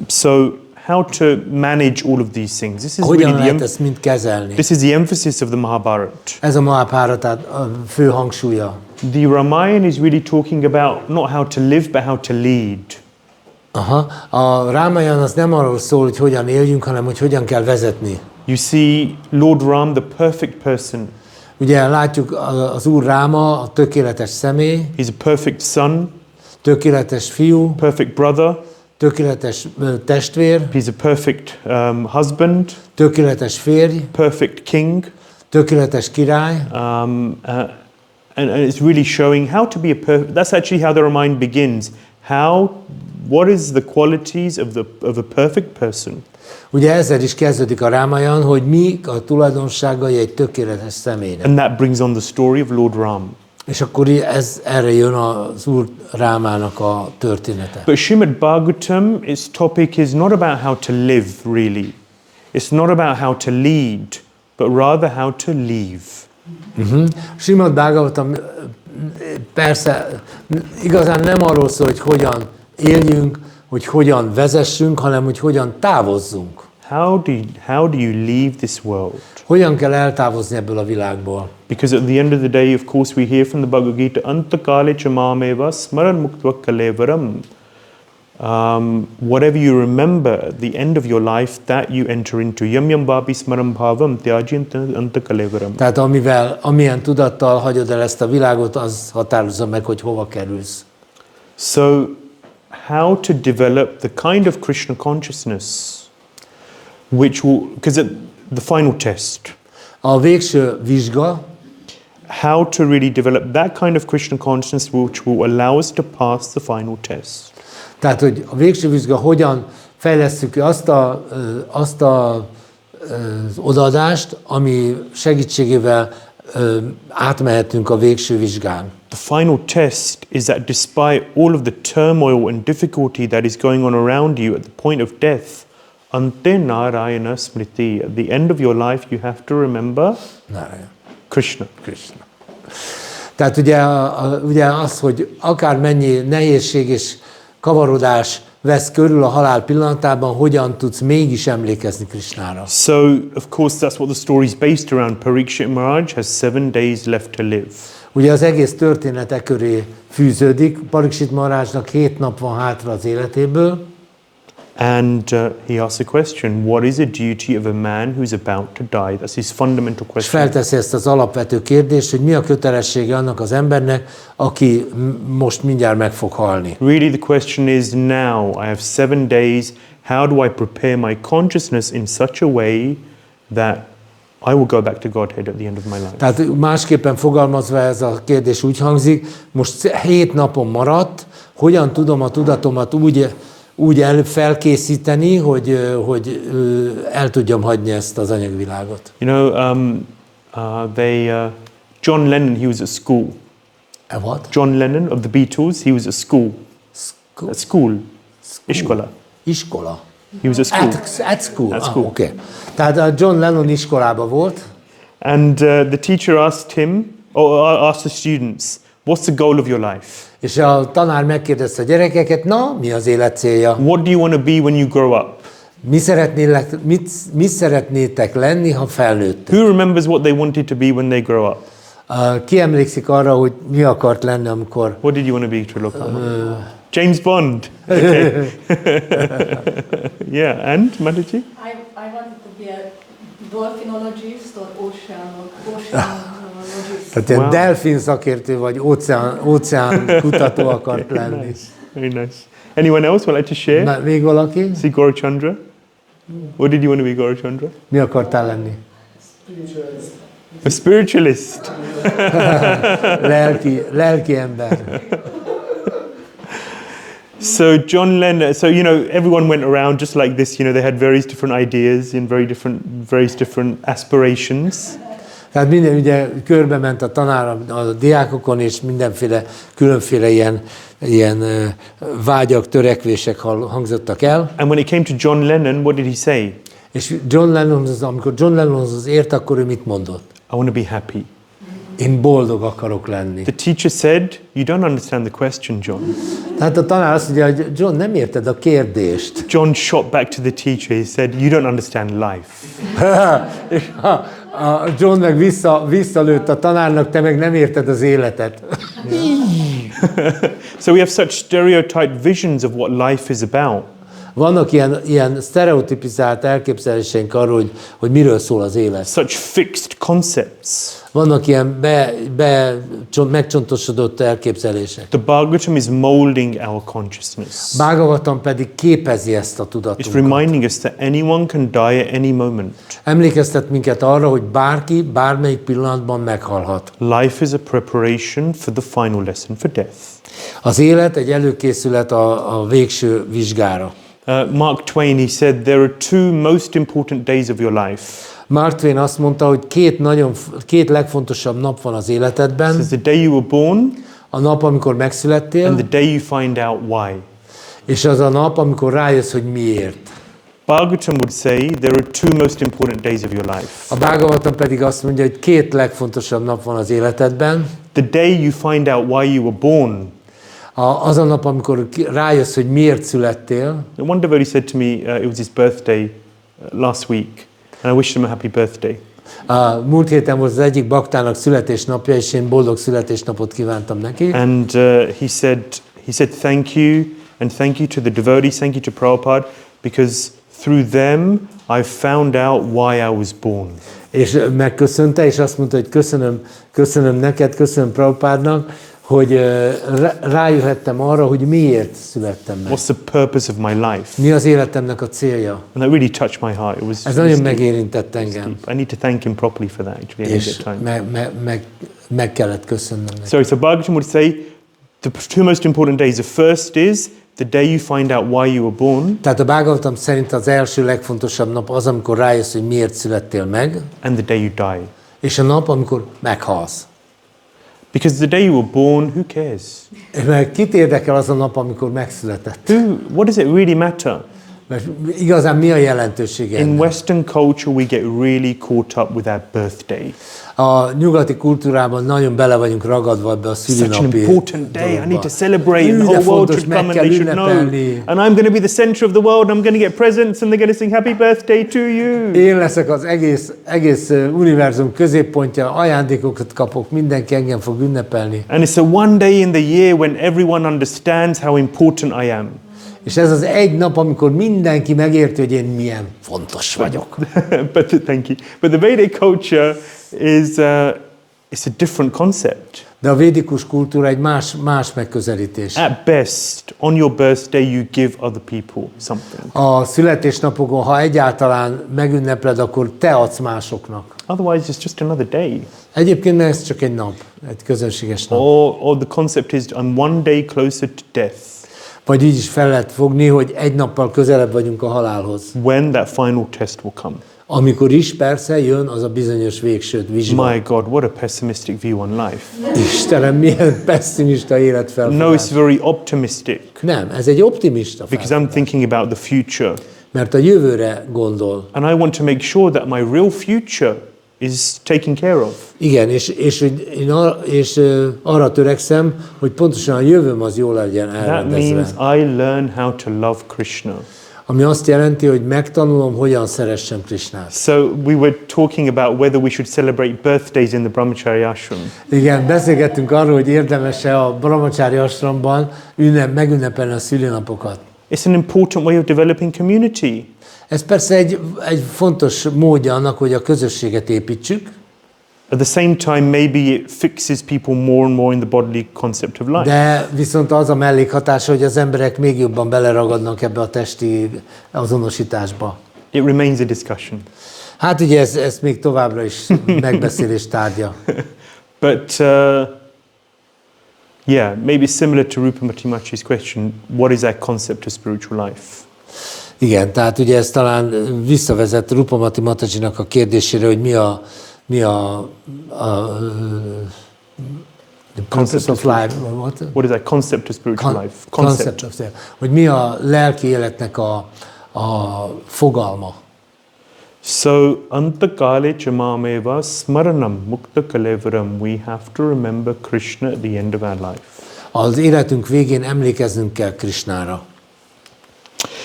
So how to manage all of these things. This is Hogyan really lehet ezt mind kezelni? this is the emphasis of the Mahabharata. Ez a Mahabharata a fő hangsúlya. The Ramayana is really talking about not how to live, but how to lead. Aha. A Rámajan az nem arról szól, hogy hogyan éljünk, hanem hogy hogyan kell vezetni. You see Lord Ram, the perfect person. Ugye látjuk az Úr Ráma, a tökéletes személy, He's a perfect son, tökéletes fiú, perfect brother. tökéletes testvér, He's a perfect husband, tökéletes férj, perfect king. tökéletes király. And it's really showing how to be a perfect. That's actually how the Ramayana begins. What is the qualities of a perfect person? Ugye ezzel is kezdődik a Rámajan, hogy mi a tulajdonságai egy tökéletes személynek. And that brings on the story of Lord Ram. És akkor erre jön az Úr Rámának a története. But Śrīmad-Bhāgavatam, its topic is not about how to live, really. It's not about how to lead, but rather how to leave. Śrīmad-Bhāgavatam persze igazán nem arról szól, hogy hogyan éljünk, hogy hogyan vezessünk, hanem hogy hogyan távozzunk. How do you leave this world? Hogyan kell eltávozni ebből a világból? Because at the end of the day, of course, we hear from the Bhagavad Gita, Antakale chamameva smaran muktva kalevaram. Whatever you remember at the end of your life, that you enter into. Yam yam babi smaram bhavam tyajint antakalevaram. Tehát amilyen tudattal hagyod el ezt a világot, az határozza meg, hogy hova kerülsz. So, how to develop the kind of Krishna consciousness, which will, because the final test, A végső vizsga, how to really develop that kind of Krishna consciousness which will allow us to pass the final test. tehát hogy a végső vizsga hogyan fejlesztjük ki azt az odaadást, ami segítségével átmehetünk a végső vizsgán. The final test is that despite all of the turmoil and difficulty that is going on around you at the point of death, ante narayana smriti, at the end of your life you have to remember Krishna. Tehát ugye az, hogy akármennyi nehézség és kavarodás vesz körül a halál pillanatában, hogyan tudsz mégis emlékezni Krishnára. So, of course, that's what the story is based around. Parikshit Maharaj has 7 days left to live. Ugye az egész történet e köré fűződik. Parikshit Maharajnak 7 nap van hátra az életéből. And he asks a question, what is a duty of a man who's about to die? That's his fundamental És question. felteszi ezt az alapvető kérdést, hogy mi a kötelessége annak az embernek, aki most mindjárt meg fog halni. Really the question is now, I have 7 days, how do I prepare my consciousness in such a way that I will go back to Godhead at the end of my life? Tehát másképpen fogalmazva ez a kérdés úgy hangzik, most 7 napon maradt, hogyan tudom a tudatomat úgy felkészíteni, hogy el tudjam hagyni ezt az anyagvilágot. You know, John Lennon, he was at school. What? John Lennon of the Beatles, he was at school. At school. Iskola. Iskola. He was at school. At school. At school. Okay. Tehát a John Lennon iskolában volt. And the teacher asked him, or asked the students, What's the goal of your life? És a tanár megkérdezte a gyerekeket, na, mi az élet célja? What do you want to be when you grow up? Mi szeretnétek lenni, ha felnőttek? Who remembers what they wanted to be when they grow up? Ki emlékszik arra, hogy mi akart lenni, amikor... What did you want to be to look up? James Bond. Okay. Yeah, and Mataji? I wanted to be a dolphinologist or oceanologist. Tehát ilyen delfin szakértő vagy óceán kutató akart lenni. Nice. Very nice. Anyone else would like to share? Még valaki? See Gaurachandra? What did you want to be, Gaurachandra? Mi akartál lenni? A spiritualist. lelki ember. So John Lennon, so everyone went around just like this, they had various different ideas and various different aspirations. Tehát minden ugye körbe ment a tanár a diákokon, és különféle ilyen vágyak, törekvések hangzottak el. And when it came to John Lennon, what did he say? És amikor John Lennonhoz ért, akkor ő mit mondott? I want to be happy. Én boldog akarok lenni. The teacher said, you don't understand the question, John. Tehát a tanár azt mondja, hogy John, nem érted a kérdést. John shot back to the teacher, he said, you don't understand life. És a John meg visszalőtt a tanárnak, te meg nem érted az életet. So we have such stereotyped visions of what life is about. Vannak ilyen sztereotipizált elképzeléseink arról, hogy miről szól az élet. Such fixed concepts. Vannak ilyen megcsontosodott elképzelések. The Bhagavatam is molding our consciousness. Bhagavatam pedig képezi ezt a It's tudatunkat. reminding us that anyone can die at any moment. Emlékeztet minket arra, hogy bárki bármelyik pillanatban meghalhat. Life is a preparation for the final lesson for death. Az élet egy előkészület a végső vizsgára. Mark Twain, he said, there are two most important days of your life. Mark Twain azt mondta, hogy két legfontosabb nap van az életedben. This is the day you were born, a nap, amikor megszülettél, and the day you find out why. És az a nap, amikor rájössz, hogy miért. Bhagavatam would say there are two most important days of your life. A Bhagavatam pedig azt mondja, hogy két legfontosabb nap van az életedben. The day you find out why you were born. Az a nap, amikor rájössz, hogy miért születtél. One devotee said to me, it was his birthday last week, and I wished him a happy birthday. Múlt héten volt az egyik baktának születésnapja, és én boldog születésnapot kívántam neki. And he said thank you, and thank you to the devotees, thank you to Prabhupada, because through them I found out why I was born. És megköszönte, és azt mondta, hogy köszönöm neked, köszönöm Prabhupádnak, hogy rájöhettem arra, hogy miért születtem meg. What's the purpose of my life? Mi az életemnek a célja? And that really touched my heart. Ez nagyon megérintett engem. I need to thank him properly for that, actually. És meg kellett köszönnöm neki. So Bhagavatam would say, the two most important days. The first is the day you find out why you were born. Tehát a Bhagavatam szerint az első legfontosabb nap az, amikor rájössz, hogy miért születtél meg. And the day you die. És a nap, amikor meghalsz. Because the day you were born, who cares? Mert kit érdekel az a nap, amikor megszületett? What does it really matter? Mert igazán mi a jelentősége In ennek? Western culture, we get really caught up with our birthday. A nyugati kultúrában nagyon bele vagyunk ragadva ebbe a Such an szülinapi important day. I dologba. need to celebrate, and the whole world should come and they should know. And I'm going to be the center of the world. I'm going to get presents, and they're going to sing happy birthday to you. Én leszek az egész univerzum középpontja, ajándékokat kapok, mindenki engem fog ünnepelni. And it's the one day in the year when everyone understands how important I am. És ez az egy nap, amikor mindenki megérti, hogy én milyen fontos vagyok. Thank you. But the Vedic culture is it's a different concept. De a védikus kultúra egy más megközelítés. At best, on your birthday, you give other people something. A születésnapokon, ha egyáltalán megünnepled, akkor te adsz másoknak. Otherwise, it's just another day. Egyébként ez csak egy nap, egy közönséges nap. Or the concept is I'm one day closer to death. Vagy így is fel lehet fogni, hogy egy nappal közelebb vagyunk a halálhoz. When that final test will come. Amikor is persze jön az a bizonyos végső vizsga. My God, what a pessimistic view on life. Istenem, milyen pessimista életfelfogás. No, it's very optimistic. Nem, ez egy optimista Because I'm thinking about the future. Mert a jövőre gondol. And I want to make sure that my real future is taken care of. Igen, és arra törekszem, hogy pontosan a jövőm az jól legyen That elrendezve. means I learn how to love Krishna. Ami azt jelenti, hogy megtanulom, hogyan szeressem Krishnát. So we were talking about whether we should celebrate birthdays in the Brahmachari ashram. Igen, beszélgettünk arról, hogy érdemes-e a Brahmachari ashramban megünnepelni a szülinapokat. It's an important way of developing community. Ez persze egy fontos módja annak, hogy a közösséget építsük, At the same time, maybe it fixes people more and more in the bodily concept of life. de viszont az a mellékhatása, hogy az emberek még jobban beleragadnak ebbe a testi azonosításba. It remains a discussion. Hát ugye ez még továbbra is megbeszélés tárgya. But yeah, maybe similar to Rupa Matimachi's question, what is that concept of spiritual life? Igen, tehát ugye ez talán visszavezet Rupamati Matajinak a kérdésére, hogy mi a the concept of life, what? What is that concept of spiritual life? Concept of life. Hogy mi a lelki életnek a fogalma. So, antakale chamameva smaranam mukta kalevaram, we have to remember Krishna at the end of our life. Az életünk végén emlékeznünk kell Krishnára.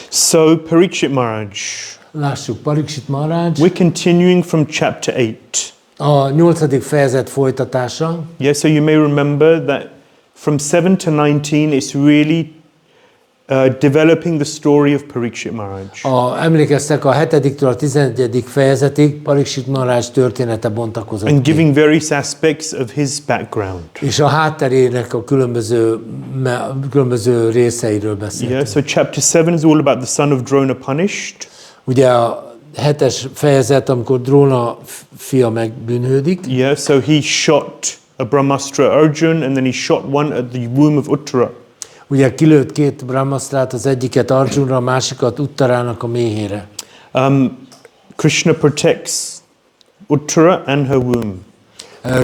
So, Parikshit Maharaj, Lássuk, Parikshit Maharaj, we're continuing from chapter 8. a 8. fejezet folytatása. Yeah, so you may remember that from 7 to 19, it's really developing the story of Parikshit Maharaj. Emlékeztek, a 7-től a 11. fejezetig Parikshit Maharaj története bontakozott And ki. giving various aspects of his background. És a hátterének a különböző részeiről beszéltünk. Yeah, so chapter 7 is all about the son of Drona punished. Ugye a 7. fejezet, amikor Dróna fia megbűnhődik. Yeah, so he shot a Brahmastra Arjun and then he shot one at the womb of Uttara. Ugye kilőtt 2 brahmastrát, az egyiket Arjunra, a másikat Uttarának a méhére. Krishna protects Uttara and her womb.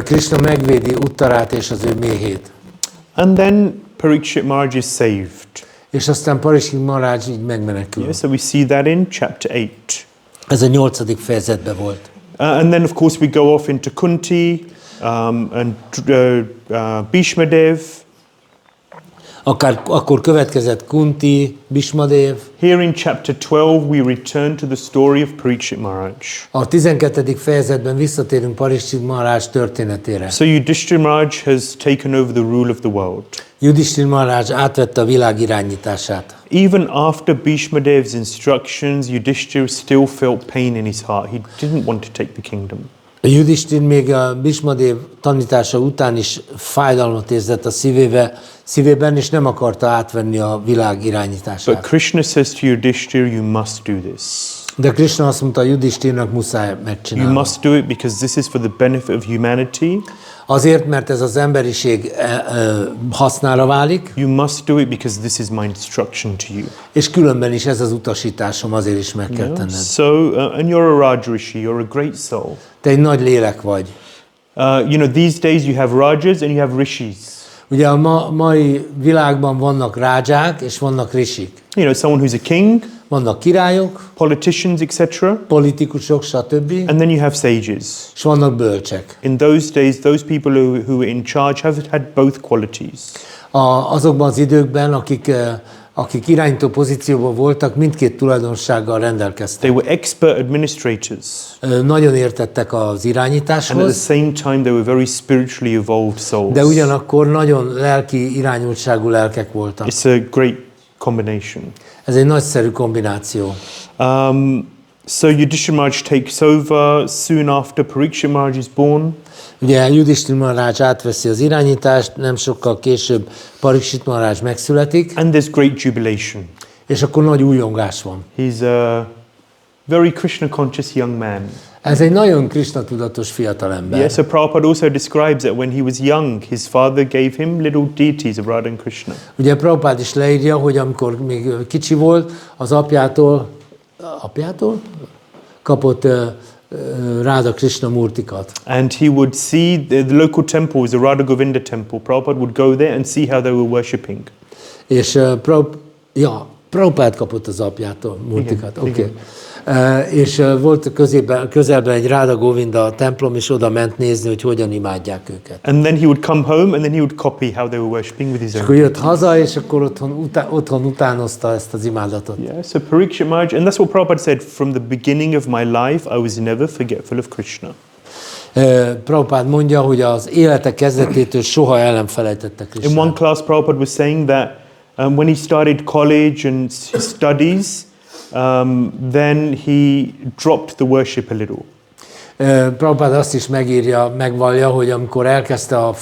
Krishna megvédi Uttarát és az ő méhét. And then Parikshit Maharaj is saved. És aztán Parikshit Maharaj így megmenekül. Yeah, so we see that in chapter 8. Ez a 8. fejezetben volt. And then of course we go off into Kunti and Bhishmadev. Akkor következett Kunti, Bhishmadev. Here in chapter 12 we return to the story of Parikshit Maharaj. A 12. fejezetben visszatérünk Parikshit Maharaj történetére. So Yudhishthira Maharaj has taken over the rule of the world. Yudhishthira Maharaj átvette a világ irányítását. Even after Bhishmadev's instructions, Yudhishthira still felt pain in his heart. He didn't want to take the kingdom. Yudhishthira még a Bhishmadev tanítása után is fájdalmat érzett a szívében, és nem akarta átvenni a világ irányítását. But Krishna says to Yudhishthira, you must do this. De Krishna azt mondta, Yudhishthirnak muszáj You megcsinálni. must do it because this is for the benefit of humanity. Azért, mert ez az emberiség hasznára válik, You must do it because this is my instruction to you. és különben is ez az utasításom, azért is meg kell tenned. So, and you're a Rajrishi, you're a great soul. Te egy nagy lélek vagy. These days you have Rajas and you have Rishis. Ugye a mai világban vannak rádzsák, és vannak risik. Someone who's a king, Vannak királyok, politicians, etc. politikusok, stb. And then you have sages. És vannak bölcsek. In those days, those people who were in charge have had both qualities. Azokban az időkben, akik irányító pozícióban voltak, mindkét tulajdonsággal rendelkeztek. They were expert administrators. Nagyon értettek az And at the irányításhoz, same time, they were very spiritually evolved souls. de ugyanakkor nagyon lelki irányultságú lelkek voltak. It's a great combination. Ez egy nagyszerű kombináció. So Yudhishthira Maharaj takes over soon after Parikshit Maharaj is born. Ugye Yudhishthira Maharaj átveszi az irányítást, nem sokkal később Parikshit Maharaj megszületik, And there's great jubilation. és akkor nagy újongás van. He's a very Krishna-conscious young man. Ez egy nagyon Krishna tudatos fiatalember. Yeah, so Prabhupada also describes that when he was young, his father gave him little deities of Radha and Krishna. Ugye Prabhupád is leírja, hogy amikor még kicsi volt, az apjától kapott Radha Krishna murtikat. And he would see the local temple was a Radha Govinda temple. Prabhupada would go there and see how they were worshipping. És Prabhupád kapott az apjától multikat. Igen, Oké. És volt közelben egy Ráda Govinda templom, és oda ment nézni, hogy hogyan imádják őket. And then he would come home and then he would copy how they were worshipping with his És own. akkor jött haza, és akkor otthon utánozta ezt az imádatot. Yeah, so Parikshit Maharaj, and that's what Prabhupada said, from the beginning of my life, I was never forgetful of Krishna. Prabhupád mondja, hogy az élete kezdetétől soha el nem felejtette In one Krishnát. class, Prabhupada was saying that when he started college and his studies, then he dropped the worship a little. Prabhupád azt is megvallja, hogy amikor elkezdte a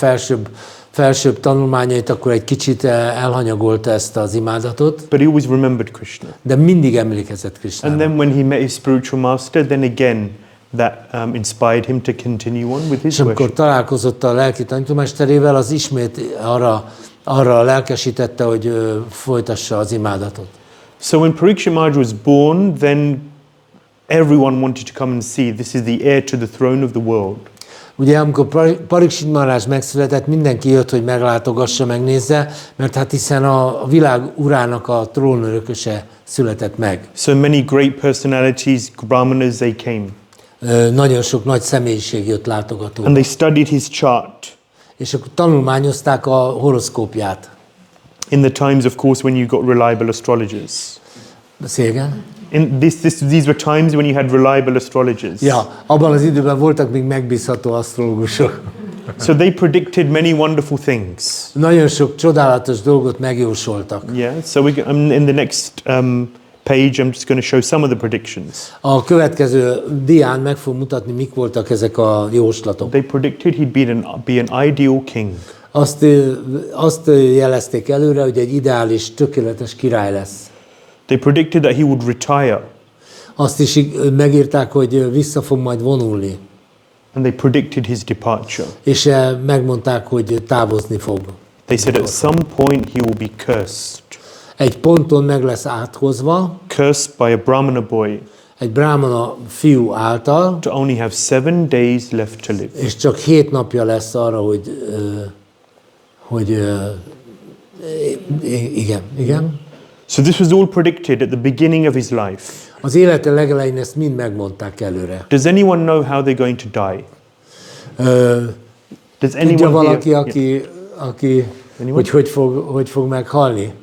felsőbb tanulmányait, akkor egy kicsit elhanyagolta ezt az imádatot, But he always remembered Krishna. de mindig emlékezett And Krishnára. then when he met his spiritual master, then again that inspired him to continue on with his És amikor worship. találkozott a lelki tanítómesterével, az ismét arra lelkesítette, hogy folytassa az imádatot. So when Parikshit Maharaj was born, then everyone wanted to come and see. This is the heir to the throne of the world. Ugye amikor Parikshit Maharaj megszületett, mindenki jött, hogy meglátogassa, megnézze, mert hát hiszen a világ urának a trónörököse született meg. So many great personalities, brahmanas, they came. Nagyon sok nagy személyiség jött látogató. And they studied his chart. És akkor tanulmányozták a horoszkópját. In the times, of course, when you got reliable astrologers. Szégen? These were times when you had reliable astrologers. Ja, abban az időben voltak még megbízható asztrológusok. So they predicted many wonderful things. Nagyon sok csodálatos dolgot megjósoltak. Yeah. So in the next page, I'm just going to show some of the predictions. A következő dián meg fog mutatni, mik voltak ezek a jóslatok. They predicted he'd be an ideal king. Azt jelezték előre, hogy egy ideális, tökéletes király lesz. They predicted that he would retire. Azt is megírták, hogy vissza fog majd vonulni. And they predicted his departure. És megmondták, hogy távozni fog. They said at some point he will be cursed. Egy ponton meg lesz áthozva, Cursed by a brahmana boy egy brámana fiú által, to only have 7 days left to live. és csak 7 napja lesz arra, igen. So this was all predicted at the beginning of his life. Az élete legelején ezt mind megmondták előre. Does anyone know how they're going to die? Does Tudja anyone valaki, here? aki Anyone? hogy fog meghalni?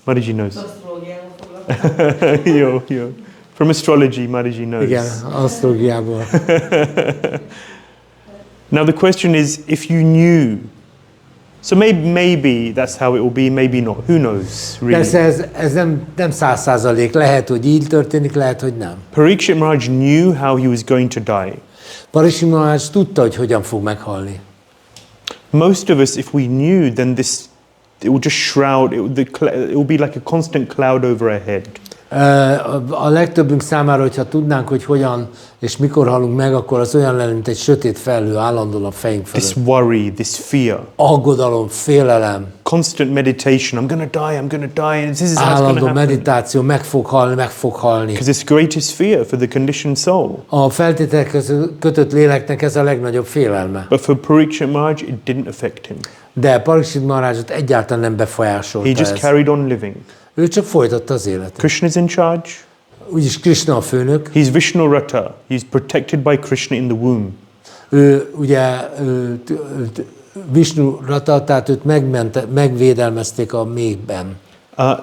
Mariji knows. Asztrológiával foglalkozik. Yo. From astrology, Mariji knows. Igen, asztrológiából. Now the question is, if you knew, so maybe that's how it will be, maybe not. Who knows, really? Persze ez nem 100%, lehet, hogy így történik, lehet, hogy nem. Parikshit Maharaj knew how he was going to die. Parikshit Maharaj tudta, hogy hogyan fog meghalni. Most of us, if we knew, then it will just shroud, it will be like a constant cloud over our head. A legtöbbünk számára, hogyha tudnánk, hogy hogyan és mikor halunk meg, akkor az olyan lenne, mint egy sötét felhő állandóan a fejünk This fölött. worry, this fear, Aggodalom, félelem, constant meditation, I'm going to die, and this is how it's going to állandó happen. meditáció, meg fog halni. Because it's greatest fear for the conditioned soul. A feltételekhez kötött léleknek ez a legnagyobb félelme. But for Parikshit Maharaj, it didn't affect him. De Parikshit Maharajot egyáltalán nem befolyásolta He just ez. carried on living. Ő csak folytatta az életet. Krishna is in charge. Úgyis Krishna a főnök. He's Vishnu Rata. He's protected by Krishna in the womb. Ő ugye Vishnu Rata, tehát őt megvédelmezték a méhben.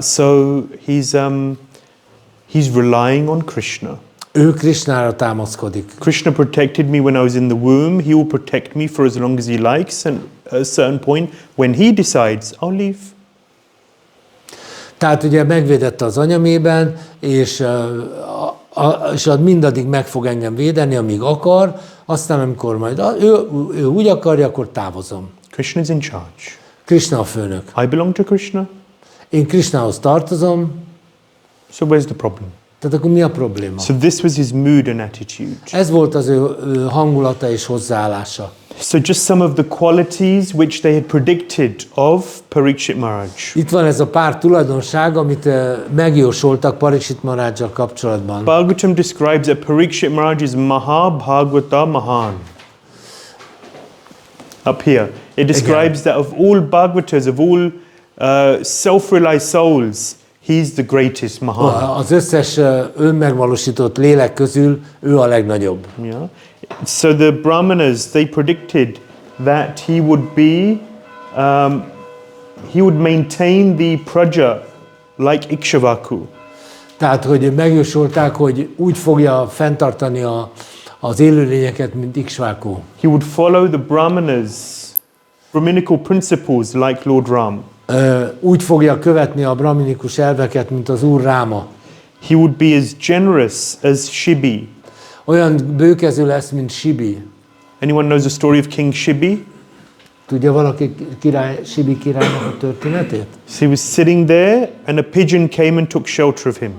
So he's relying on Krishna. Ő Krishnára támaszkodik. Krishna protected me when I was in the womb. He will protect me for as long as he likes. And at a certain point, when he decides, I'll leave. Tehát ugye megvédette az anyamében, és mindaddig meg fog engem védeni, amíg akar, aztán amikor majd ő úgy akarja, akkor távozom. Krishna is in charge. Krishna a főnök. I belong to Krishna. Én Krishnához tartozom, So where's the problem? tehát akkor mi a probléma? So this was his mood and attitude. Ez volt az ő hangulata és hozzáállása. So just some of the qualities which they had predicted of Parikshit Maharaj. Itt van ez a pár tulajdonság, amit megjósoltak Parikshit Maharajjal kapcsolatban. Bhagavatam describes that Parikshit Maharaj is Maha-Bhagavata Mahan. Up here. It describes that of all Bhagavatas, of all self-realized souls, he's the greatest Mahan. Az összes önmegvalósított lélek közül ő a legnagyobb. Yeah. So the Brahmanas, they predicted that he would maintain the praja like Ikshvaku. Tehát, hogy megjósolták, hogy úgy fogja fenntartani az élőlényeket, mint Ikshvaku. He would follow the Brahminical principles like Lord Ram. Úgy fogja követni a brahminikus elveket, mint az Úr Ráma. He would be as generous as Shibi. Olyan bőkező lesz, mint Sibi. Anyone knows the story of King Shibi? Tudja valaki Sibi királynak a történetét? So he was sitting there and a pigeon came and took shelter of him.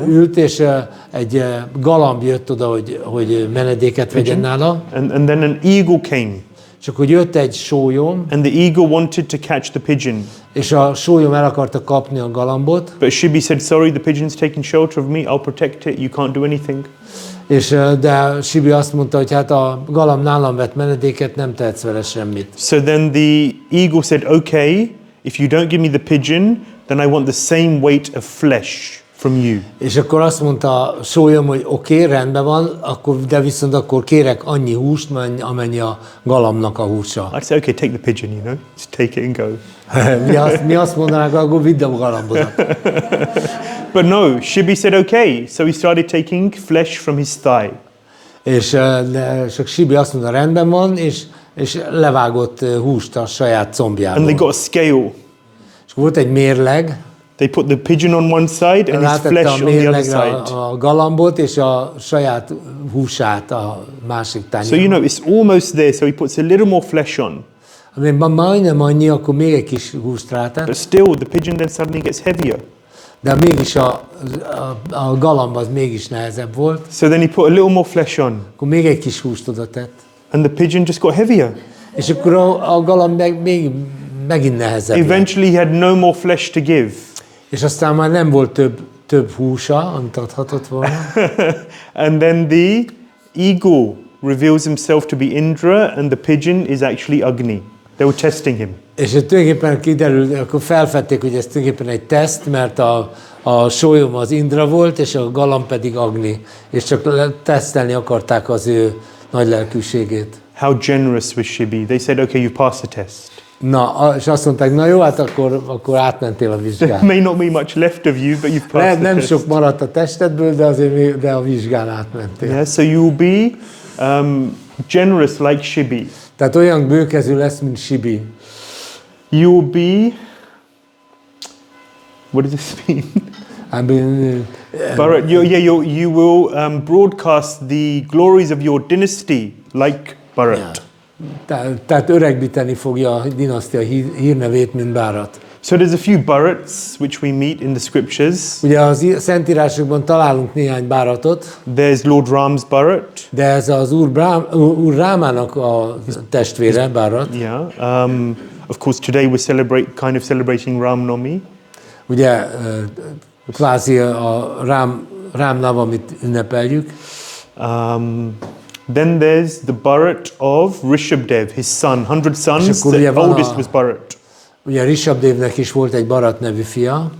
Ült, és egy galamb jött oda, hogy menedéket vegyen nála. And then an eagle came. És akkor jött egy sólyom, And the eagle wanted to catch the pigeon. és a sólyom el akarta kapni a galambot. But Shibi said, sorry, the pigeon's taking shelter of me, I'll protect it, you can't do anything. De Sibi azt mondta, hogy hát a galamb nálam vett menedéket, nem tehetsz vele semmit. So then the eagle said, okay, if you don't give me the pigeon, then I want the same weight of flesh from you. És akkor azt mondta a sólyom, hogy oké, rendben van, de viszont akkor kérek annyi húst, amennyi a galambnak a húsa. I'd say, okay, take the pigeon, you know, just take it and go. mi azt mondanánk, akkor vidd a galambodat. But no, Shibi said, okay, so he started taking flesh from his thigh. És Sibi azt mondta, rendben van, és levágott húst a saját combjából. And they got a scale. És volt egy mérleg. They put the pigeon on one side and his flesh on the other side. A galambot és a saját húsát a másik tányéron. So you know, it's almost there, so he puts a little more flesh on. Amiben majdnem annyi, akkor még egy kis húst rátett. But still, the pigeon then suddenly gets heavier. De mégis a galamb az mégis nehezebb volt. So then he put a little more flesh on. Akkor még egy kis húst oda tett. And the pigeon just got heavier. És akkor a galamb megint nehezebb. Eventually he had no more flesh to give. És aztán már nem volt több húsa, amit adhatott volna. And then the eagle reveals himself to be Indra and the pigeon is actually Agni. They were testing him. És tulajdonképpen kiderült, akkor felfedték, hogy ez tulajdonképpen egy teszt, mert a sólyom az Indra volt, és a galamb pedig Agni. És csak tesztelni akarták az ő nagy lelkűségét. How generous was Shibi? They said, okay, you passed the test. Na, és azt mondták, na jó, hát akkor átmentél a vizsgán. There may not be much left of you, but you've passed the Nem test. sok maradt a testedből, de a vizsgán átmentél. Yeah, so you will be generous like Shibi. Tehát olyan bőkezű lesz, mint Sibi. You will be, what does this mean? Bharat, you will broadcast the glories of your dynasty like Bharat. Tehát öregbíteni fogja a dinasztia hírnevét, mint Bharat. So there's a few Bharats which we meet in the scriptures. Ugye az Szentírásokban találunk néhány Bharatot. There's Lord Ram's Bharat. De ez az Úr Rámának a testvére, Bharat. Yeah. Of course, today we're celebrating Ram Navami. Ugye kvázi a Rám Nav, amit ünnepeljük. Then there's the Bharat of Rishabdev, his son, 100 sons. The oldest was Bharat. Ugye Rishabdevnek is volt egy Bharat nevű fia.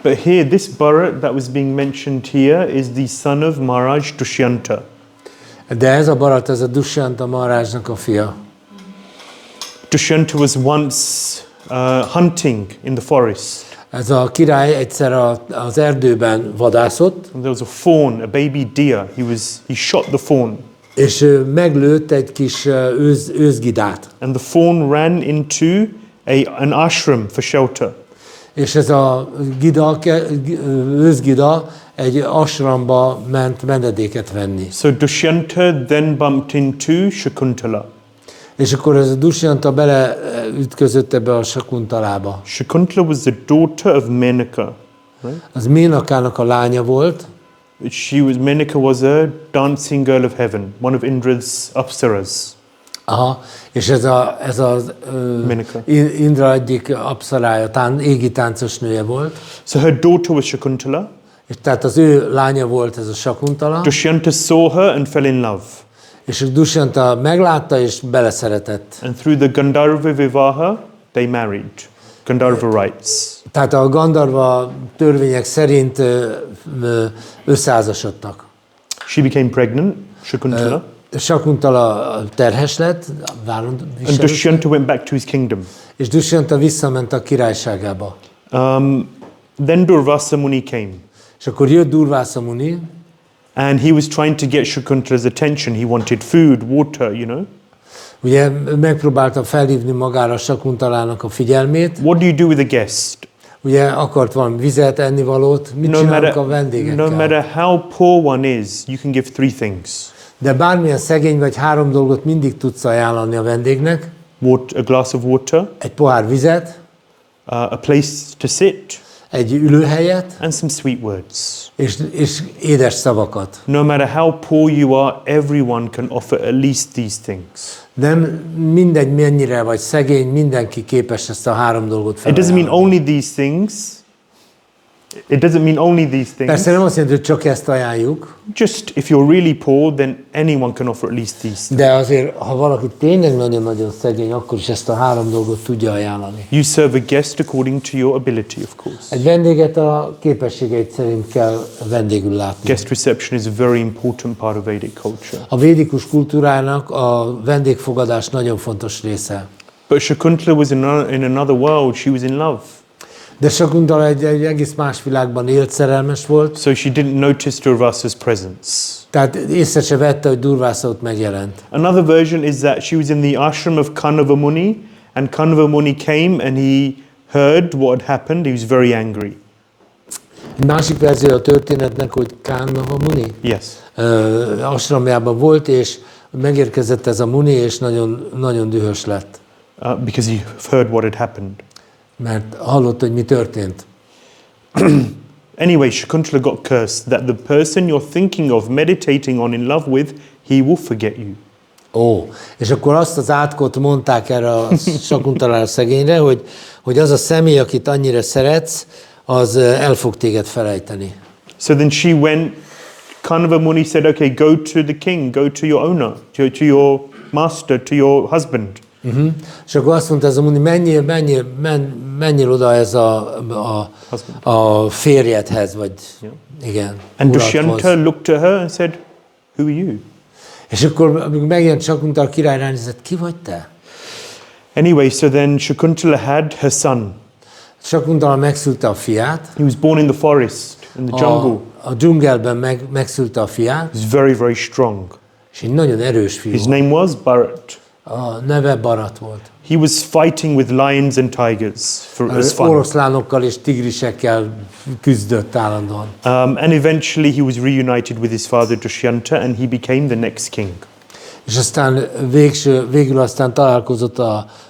But here, this Bharat that was being mentioned here is the son of Maharaj Dushyanta. De ez a Bharat, ez a Dushyanta Maharajnak a fia. Dushyanta was once hunting in the forest. Ez a király egyszer az erdőben vadászott. And there was a fawn, a baby deer. He shot the fawn. És meglőtt egy kis őzgidát. And the fawn ran into an ashram for shelter. És ez a őzgida egy ashramba ment menedéket venni. So Dushyanta then bumped into Shakuntala. És akkor ez a Dushyanta beleütközött ebbe a Shakuntalába. Shakuntala was the daughter of Menaka. Right? Az Ménakának a lánya volt. Menaka was a dancing girl of heaven, one of Indra's apsaras. Aha, és ez az Indra egyik apszarája, égi táncos nője volt. So her daughter was Shakuntala. És tehát az ő lánya volt ez a Shakuntala. Dushyanta saw her and fell in love. És Dushyanta meglátta és beleszeretett. And through the Gandharva Vivaha, they married. Gandharva rights. Tehát a Gandharva törvények szerint összeházasodtak. She became pregnant, Shakuntala, Sakuntala terhes lett, vállon and viselőt, Dushyanta went back to his kingdom. és Dusyanta visszament a királyságába. Then Durvasa Muni came, És akkor jött Durvasa Muni, and he was trying to get Shakuntala's attention. He wanted food, water, you know. ugye megpróbálta felhívni magára Sakuntalának a figyelmét, What do you do with a guest? ugye akart valami vizet, ennivalót, mit csinálunk a vendégekkel? no matter how poor one is, you can give 3 things. De bármilyen szegény vagy, 3 dolgot mindig tudsz ajánlani a vendégnek. A glass of water, Egy pohár vizet, a place to sit, egy ülőhelyet, and some sweet words. és édes szavakat. No matter how poor you are, everyone can offer at least these things. Nem mindegy, mennyire vagy szegény, mindenki képes ezt a 3 dolgot It doesn't mean felajánlani. only these things. It doesn't mean only these things. Persze nem azt jelenti, hogy csak ezt ajánljuk, Just if you're really poor, then anyone can offer at least these things. de azért, ha valaki tényleg nagyon-nagyon szegény, akkor is ezt a 3 dolgot tudja ajánlani. You serve a guest according to your ability, of course. Egy vendéget a képességeit szerint kell vendégül látni. Guest reception is a very important part of Vedic culture. A védikus kultúrának a vendégfogadás nagyon fontos része. But Shakuntala was in another world. She was in love. De Sakuntala egy egész más világban élt, szerelmes volt, So she didn't notice Durvasa's presence. tehát észre se vette, hogy Durvasa ott megjelent. Another version is that she was in the ashram of Kanava Muni, and Kanava Muni came and he heard what had happened. He was very angry. Egy másik verzió a történetnek, hogy Kanava Muni Yes. asramjában volt, és megérkezett ez a Muni, és nagyon, nagyon dühös lett, Because he heard what had happened. mert hallott, hogy mi történt. Anyway, Shakuntala got cursed that the person you're thinking of meditating on in love with, he will forget you. Ó, és akkor azt az átkot mondták erre a Sakuntalára szegényre, hogy az a személy, akit annyira szeretsz, az el fog téged felejteni. So then she went, Kanava Muni said, okay, go to the king, go to your owner, to your master, to your husband. És akkor azt mondta ez a Muni, menjél oda ez a férjedhez, vagy igen, And uradhoz. Dushyanta looked at her and said, who are you? És akkor, amikor megjött Sakuntala király ránézett, ki vagy te? Anyway, so then Shakuntala had her son. Sakuntala megszülte a fiát, He was born in the forest, in the jungle. a dzsungelben megszülte a fiát, He was very, very strong. és egy nagyon erős fiú. His name was Bharat. A neve Bharat volt. He was fighting with lions and tigers as fun. Oroszlánokkal és tigrisekkel küzdött állandóan. And eventually he was reunited with his father Dushyanta, and he became the next king. És aztán végül aztán találkozott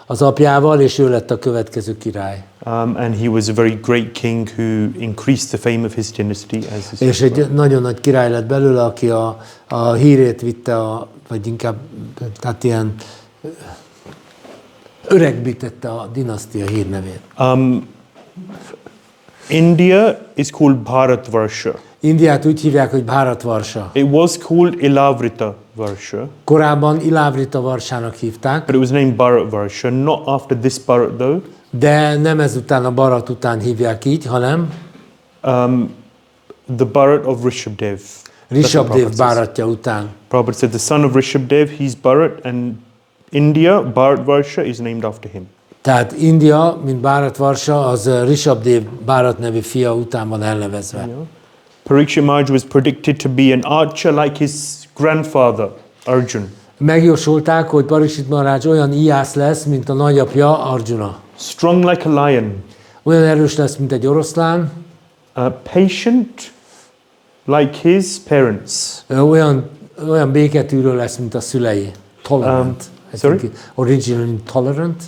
az apjával, és ő lett a következő király. And he was a very great king who increased the fame of his dynasty as his És egy nagyon nagy király lett belőle, aki a hírét vitte, vagy inkább, tehát ilyen öregbítette a dinasztia hírnevét. India is called Bharatvarsha. Indiát úgy hívják, hogy Bharatvarsha. It was called Ilavrita Varsha, Korábban Ilavrita Varsának hívták, but it was named Bharatvarsha, not after this Bharat though. de nem ezután a Bharat után hívják így, hanem The Bharat of Rishabdev. Rishabdev Bharatja után. Prabhupada said the son of Rishabdev, he's Bharat, and India, Bharatvarsha, is named after him. Tehát India, mint Bharatvarsha, az Rishabdev Bharat nevű fia után van elnevezve. Yeah. Parikshit Maharaj was predicted to be an archer like his grandfather, Arjun. Megjósolták, hogy Parikshit Maharaj olyan íjász lesz, mint a nagyapja Arjuna. Strong like a lion. Olyan erős lesz, mint egy oroszlán. Patient like his parents. Olyan béketűrő lesz, mint a szülei. Tolerant. Sorry? Originally tolerant.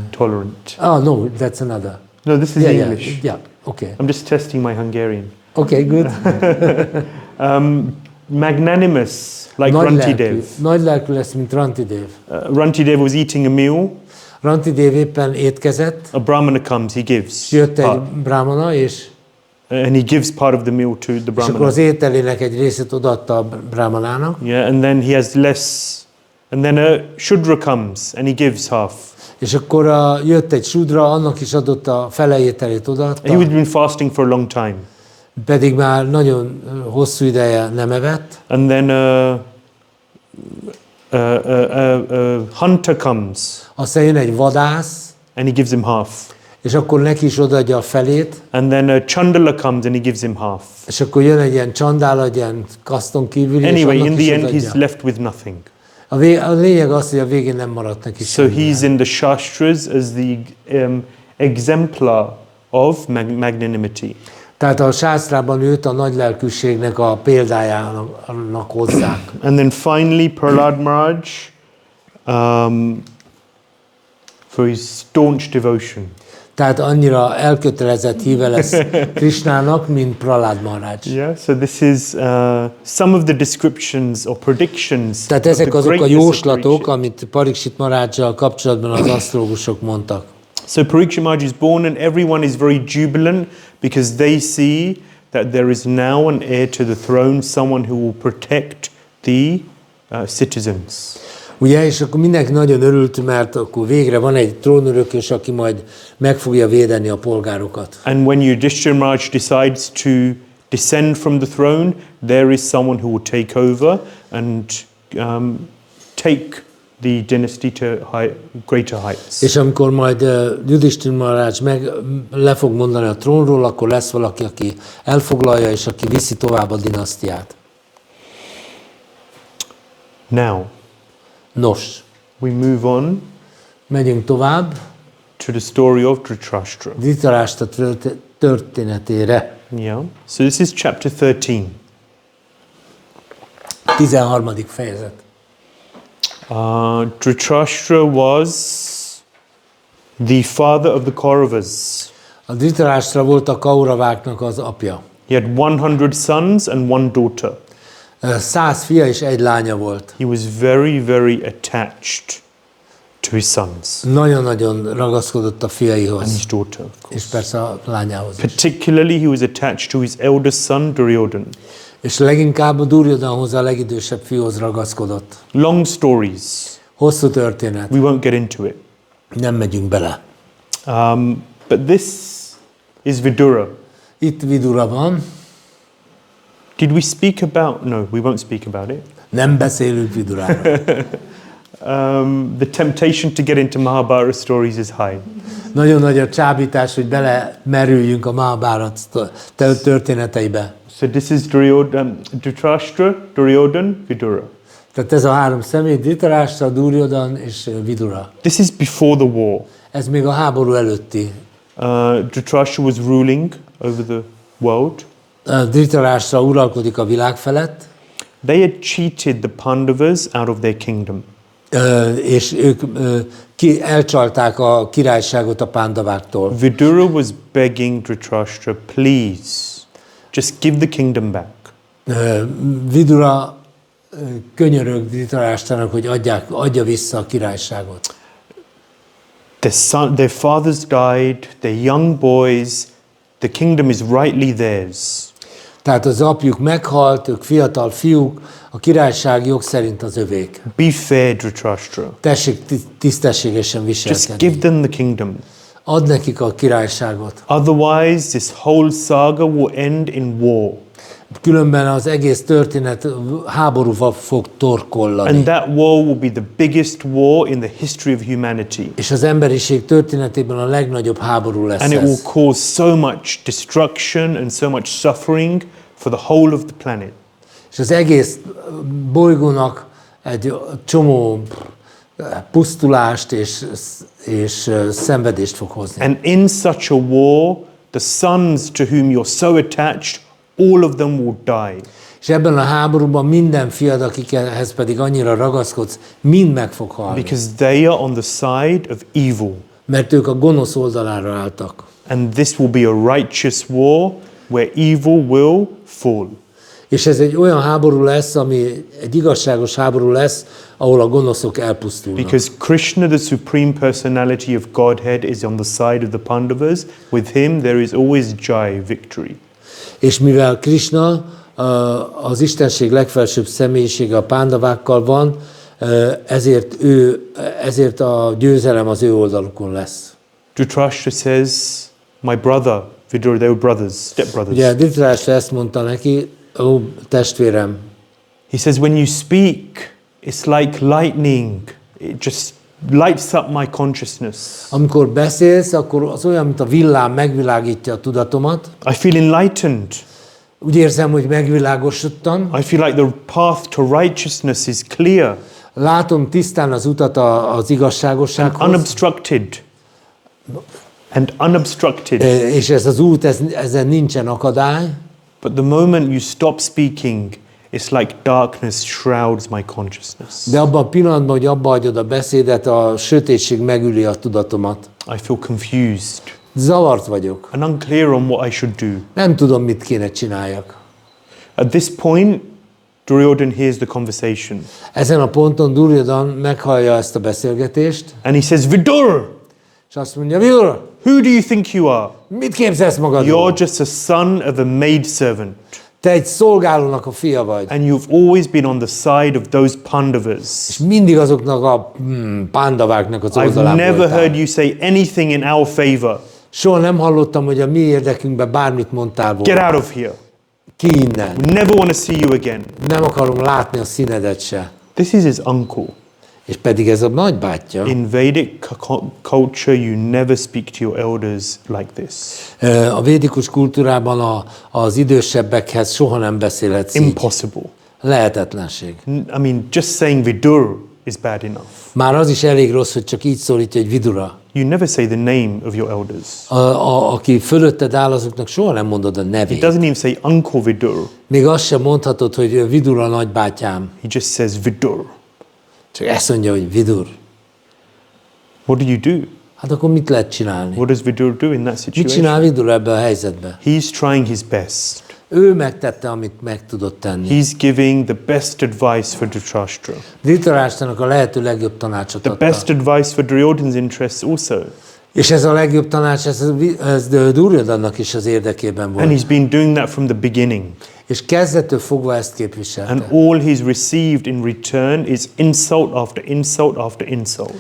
Tolerant. Oh, no, that's another. No, this is English. Yeah, okay. I'm just testing my Hungarian. Okay, good. Magnanimous like Rantidev. Nagy lelkű lesz, mint Rantidev. Rantidev was eating a meal. Rantidev éppen étkezett, A brahmana comes, he gives. jött egy part. brahmana, és And he gives part of the meal to the akkor brahmana. az ételének egy részét odaadta a brahmanának, Yeah, and then he has less. And then a shudra comes and he gives half. És akkor jött egy Shudra, annak is adott a fele ételét odaadta. He had been fasting for a long time. Pedig már nagyon hosszú ideje nem evett. And then hunter comes Aztán jön egy vadász, and he gives him half. és akkor neki is odaadja a felét, And then a chandala comes and he gives him half. és akkor jön egy ilyen csandála, egy ilyen kaszton kívüli, és Anyway, annak in is the end, odaadja. he's left with nothing. A lényeg az, hogy a végén nem maradt neki So semmi. he's in the Shastras as the exemplar of magnanimity. Tehát a sásztrában őt a nagy lelkűségnek a példájának hozzák. And then finally, Prahlad Maharaj, for his staunch devotion. Tehát annyira elkötelezett híve lesz Krishnának, mint Prahlad Maharaj. Yeah, so this is some of the descriptions or predictions. Tehát of ezek the azok a greatness of jóslatok, Parikshit. amit Parikshit Maharajjal kapcsolatban az asztrológusok mondtak. So Parikshit Maharaj is born and everyone is very jubilant because they see that there is now an heir to the throne, someone who will protect the citizens. Ugye, és akkor mindenki nagyon örült, mert akkor végre van egy trónörökös, aki majd meg fogja védeni a polgárokat. And when Yudhishthira Maharaj decides to descend from the throne, there is someone who will take over and take the dynasty to greater heights. És amikor majd Yudhishthira Maharaj le fog mondani a trónról, akkor lesz valaki, aki elfoglalja, és aki viszi tovább a dinasztiát. Now, Nos, we move on megyünk tovább to the story of Dhritarashtra. Dhritarashtra történetére. Yeah. So this is chapter 13. 13. fejezet. Dhritarashtra was the father of the Kauravas. A Dhritarashtra volt a Kauraváknak az apja. He had 100 sons and 1 daughter. 100 fia és egy lánya volt. He was very, very attached to his sons Nagyon-nagyon ragaszkodott a and fiaihoz, his daughter, of és course. persze a lányához is. Particularly, he was attached to his eldest son, Duryodhan. És leginkább a Duryodhanhoz, a legidősebb fiúhoz ragaszkodott. Long stories. Hosszú történet, We won't get into it. nem megyünk bele. But this is Vidura. Itt Vidura van, Did we speak about? No, we won't speak about it. nem beszélünk Viduráról. The temptation to get into Mahabharata stories is high. Nagyon nagy a csábítás, hogy belemerüljünk a Mahabharata történeteibe. So this is Dhritarashtra, Duryodhan, Vidura. Tehát ez a 3 személy, Dhritarashtra, Duryodhan és Vidura. This is before the war. Ez még a háború előtti. Dhritarashtra was ruling over the world. Dhritarashtra uralkodik a világ felett, They had cheated the Pandavas out of their kingdom. és ők elcsalták a királyságot a pándaváktól. Vidura was begging Dhritarashtra, please, just give the kingdom back. Vidura könyörög Dhritarashtranak, hogy adja vissza a királyságot. Their fathers died, they're young boys, the kingdom is rightly theirs. Tehát az apjuk meghalt, ők fiatal fiúk, a királyság jog szerint az övék. Be fair, Dhritarashtra. Tessék tisztességesen Just viselkedni. give them the kingdom. Add nekik a királyságot. Otherwise, this whole saga will end in war. Különben az egész történet háborúval fog torkollani. And that war will be the biggest war in the history of humanity. És az emberiség történetében a legnagyobb háború lesz And it will ez. cause so much destruction and so much suffering for the whole of the planet. És az egész bolygónak egy csomó pusztulást és szenvedést fog hozni. And in such a war, the sons to whom you're so attached, all of them will die. És ebben a háborúban minden fiad, akikhez pedig annyira ragaszkodsz, mind meg fog halni. Because they are on the side of evil. Mert ők a gonosz oldalára álltak. And this will be a righteous war where evil will fall. És ez egy olyan háború lesz, ami egy igazságos háború lesz, ahol a gonoszok elpusztulnak. Because Krishna, the supreme personality of Godhead, is on the side of the Pandavas. With him there is always Jai, victory. És mivel Krishna az Istenség legfelsőbb személyisége a pándavákkal van, ezért a győzelem az ő oldalukon lesz. Dhritarashtra says, my brother, Vidura, they were brothers, stepbrothers. Ugye Dhritarashtra ezt mondta neki, ó, testvérem. He says, when you speak, it's like lightning. It just lights up my consciousness. Amikor beszélsz, akkor az olyan, mint a villám megvilágítja a tudatomat. I feel enlightened. Úgy érzem, hogy megvilágosodtam. I feel like the path to righteousness is clear Látom tisztán az utat az and igazságossághoz. unobstructed. And unobstructed. És ez az út, ezen nincsen akadály. But the moment you stop speaking, it's like darkness shrouds my consciousness. De abban a pillanatban, hogy abba hagyod a beszédet, a sötétség megüli a tudatomat. I feel confused Zavart vagyok. and unclear on what I should do. Nem tudom, mit kéne csináljak. At this point, Duryodhana hears the conversation Ezen a ponton Duryodhana meghallja ezt a beszélgetést, and he says, Vidura, és azt mondja, Vidura, who do you think you are? mit képzelsz magadról? You're just a son of a maidservant. Te egy szolgálónak a fia vagy. And you've always been on the side of those Pandavas. És mindig azoknak a pándaváknak az I've oldalán never voltál. heard you say anything in our favor. Soha nem hallottam, hogy a mi érdekünkben bármit mondtál Get volna. out of here. Ki innen. We never want to see you again. Nem akarom látni a színedet se. This is his uncle. És pedig ez a nagybátyja. In Vedic culture, you never speak to your elders like this. A védikus kultúrában az idősebbekhez soha nem beszélhetsz így. Impossible. Lehetetlenség. I mean, just saying Vidur is bad enough. Már az is elég rossz, hogy csak így szólítja, hogy Vidura. You never say the name of your elders. Aki fölötted áll, azoknak soha nem mondod a He nevét. doesn't even say Uncle Vidur. Még azt sem mondhatod, hogy Vidura nagybátyám. He just says Vidur. Csak ezt mondja, hogy Vidur. What do you do? Hát akkor mit lehet csinálni? What does Vidur do in that Mit situation? csinál Vidur ebben a helyzetben? He's trying his best. Ő megtette, amit meg tudott tenni. He's giving the best advice for Dhritarashtra. Dhritarashtranak a lehető legjobb tanácsot The adta. best advice for Duryodhana's interests also. És ez a legjobb tanács, ez Duryodhannak is az érdekében And volt. he's been doing that from the beginning. És kezdettől fogva ezt And képviselte. all he's received in return is insult after insult after insult.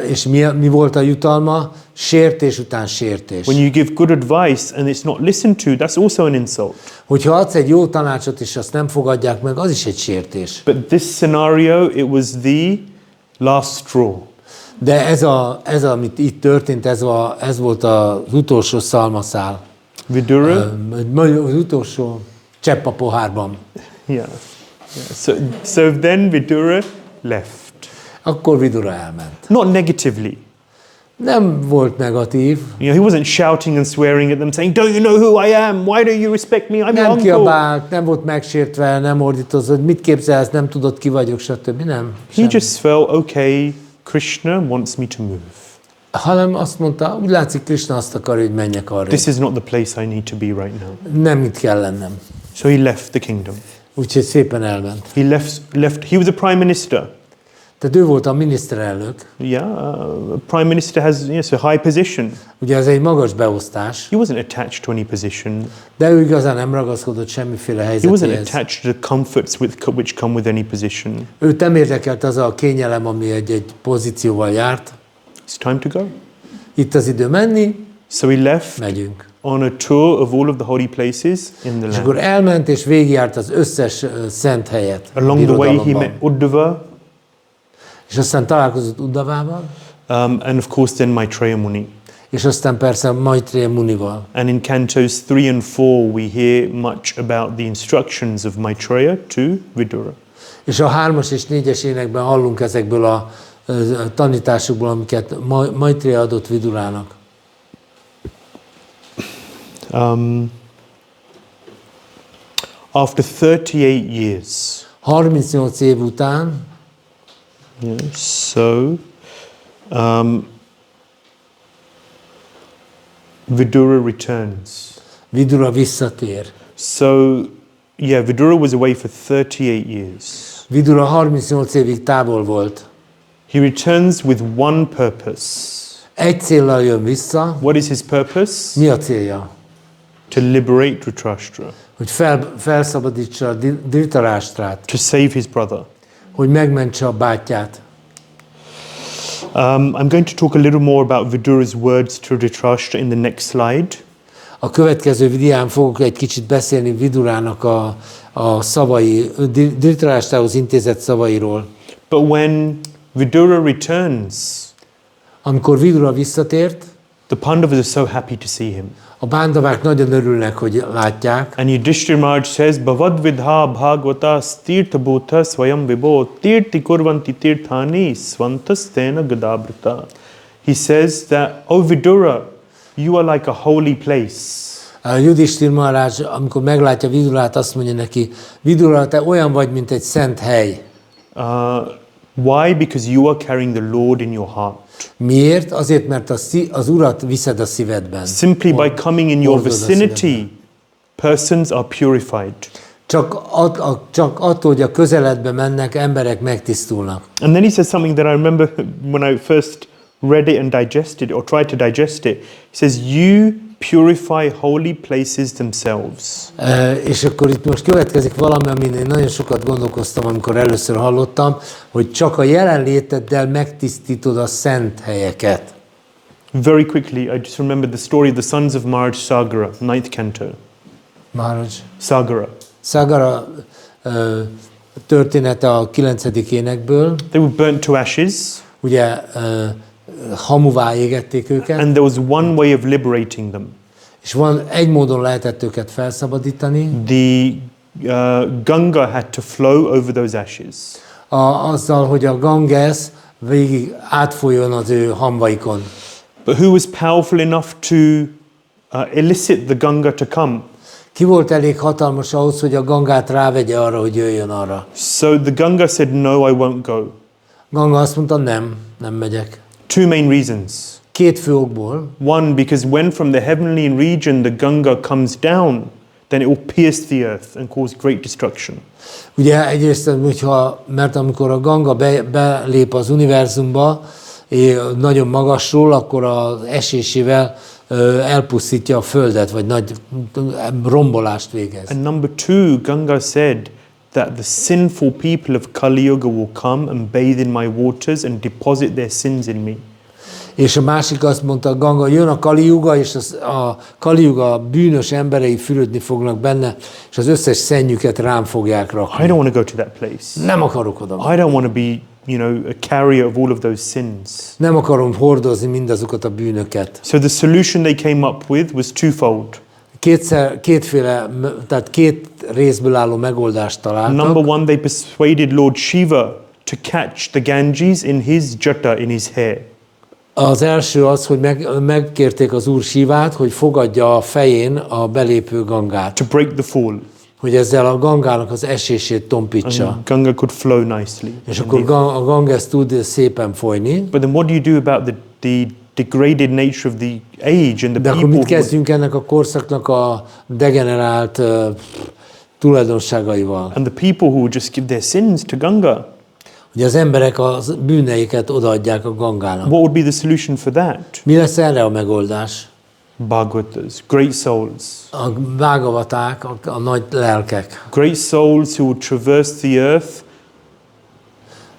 És mi volt a jutalma? Sértés után sértés. When you give good advice and it's not listened to, that's also an insult. Hogyha adsz egy jó tanácsot, és azt nem fogadják meg, az is egy sértés. But this scenario, it was the last straw. De ez amit itt történt, ez volt az utolsó szalmaszál. Vidura? Az utolsó csepp a pohárban. Yeah. So then Vidura left. Akkor Vidura elment. Not negatively. Nem volt negatív. You know, he wasn't shouting and swearing at them, saying, "Don't you know who I am? Why don't you respect me? I'm your Nem uncle." kiabált, nem volt megsértve, nem ordítozott, hogy mit képzelsz, nem tudod ki vagyok, stb. Nem. He Semmi. just felt, okay, Krishna wants me to move. Hanem azt mondta, úgy látszik, Krishna azt akarja, hogy menjek arra. This is not the place I need to be right now. Nem itt kell lennem. So he left the kingdom. Úgyhogy szépen elment. He left. He was a prime minister. Tehát ő volt a miniszterelnök. Yeah, a prime minister has a high position. Ugye ez egy magas beosztás, He wasn't attached to any position. de ő igazán nem ragaszkodott semmiféle He wasn't helyzetéhez. attached to the comforts which come with any position. Őt nem érdekelt az a kényelem, ami egy pozícióval járt. It's time to go. Itt az idő menni, So he left megyünk. on a tour of all of the holy places in the És land. akkor elment és végigjárt az összes szent helyet. Along the way, he birodalomban. met Uddhava, És aztán találkozott Uddhavával, and of course then Maitreya Muni. és aztán persze Maitreya Munival. And in cantos 3 and 4, we hear much about the instructions of Maitreya to Vidura. És a 3-as és 4-es énekben hallunk ezekből a tanításokból, amiket Maitreya adott Vidurának. After 38 years, 38 év után, Vidura returns. Vidura visszatér. So, Vidura was away for 38 years. Vidura 38 évig távol volt. He returns with one purpose. Egy céllal jön vissza. What is his purpose? Mi a célja? To liberate Dhritarashtra, Hogy felszabadítsa Dhritarashtrát. to save his brother. hogy megmentse a bátyját. I'm going to talk a little more about Vidura's words to Dhritarashtra in the next slide. A következő videón fogok egy kicsit beszélni Vidurának a szavai, Dhritarashtrahoz intézett szavairól. But when Vidura returns, amikor Vidura visszatért, the Pandavas are so happy to see him. a Pándavák nagyon örülnek, hogy látják. And Yudhishthira Maharaj says, Bhavad vidha bhagavata stirtha bhutha swayam vibho tirti kurvanti tirthani svantas tena gadabrata. He says that, O Vidura, you are like a holy place. Yudhishthira Maharaj, amikor meglátja Vidurát, azt mondja neki, Vidura, te olyan vagy, mint egy szent hely. Why? Because you are carrying the Lord in your heart. Miért? Azért, mert az Urat viszed a szívedben. Simply by coming in your vicinity, persons are purified. Csak attól, hogy a közeledbe mennek, emberek megtisztulnak. And then he says something that I remember when I first read it and digested or tried to digest it. He says, you purify holy places themselves. És akkor itt most következik valami, amin én nagyon sokat gondolkoztam, amikor először hallottam, hogy csak a jelenléteddel megtisztítod a szent helyeket. Very quickly, I just remembered the story of the sons of Maharaj Sagara, 9th canto. Maharaj Sagara. Sagara története a 9. énekből. They were burnt to ashes. Ugye hamuvá égették őket. And there was one way of liberating them. És egy módon lehetett őket felszabadítani. The Ganga had to flow over those ashes. Azzal, hogy a Ganges végig átfolyjon az ő hamvaikon. But who was powerful enough to elicit the Ganga to come? Ki volt elég hatalmas ahhoz, hogy a Gangát rávegye arra, hogy jöjjön arra? So the Ganga said, no, I won't go. Ganga azt mondta, nem megyek. Two main reasons. Két fő okból. One, because when from the heavenly region the Ganga comes down, then it will pierce the earth and cause great destruction. Ugye egyrészt, mert amikor a Ganga belép az univerzumba, nagyon magasról, akkor az esésével elpusztítja a földet, vagy nagy rombolást végez. And number two, Ganga said that the sinful people of Kali Yuga will come and bathe in my waters and deposit their sins in me. És a másik azt mondta, Ganga, jön a Kali Yuga, és a Kali Yuga bűnös emberei fürödni fognak benne, és az összes szennyüket rám fogják rakni. I don't want to go to that place. Nem akarok oda. I don't want to be, a carrier of all of those sins. Nem akarom hordozni mindazokat a bűnöket. So the solution they came up with was twofold. Tehát két részből álló megoldást találtak. Number one, they persuaded Lord Shiva to catch the Ganges in his jata, in his hair. Az első az, hogy megkérték az Úr Shivát, hogy fogadja a fején a belépő Gangát. To break the fall. Hogy ezzel a Gangának az esését tompítsa. And Ganga could flow nicely. És akkor a Ganges tud szépen folyni. But then what do you do about the degraded nature of the age and the De akkor mit kezdjünk ennek a korszaknak a degenerált tulajdonságaival? And the people who just give their sins to Ganga. Hogy az emberek a bűneiket odaadják a Gangának. What would be the solution for that? Mi lesz erre a megoldás? Bhagavatas, great souls. A Bhagavaták, a nagy lelkek. Great souls who would traverse the earth.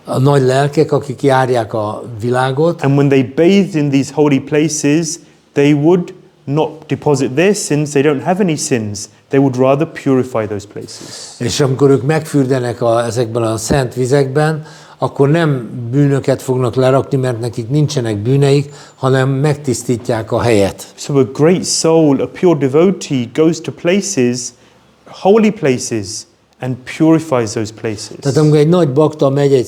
A nagy lelkek, akik járják a világot. And when they bathed in these holy places, they would not deposit their sins. They don't have any sins. They would rather purify those places. És amikor ők megfürdenek ezekben a szent vizekben, akkor nem bűnöket fognak lerakni, mert nekik nincsenek bűneik, hanem megtisztítják a helyet. So a great soul, a pure devotee goes to places, holy places, and purifies those places. Tehát amikor egy nagy bakta megy egy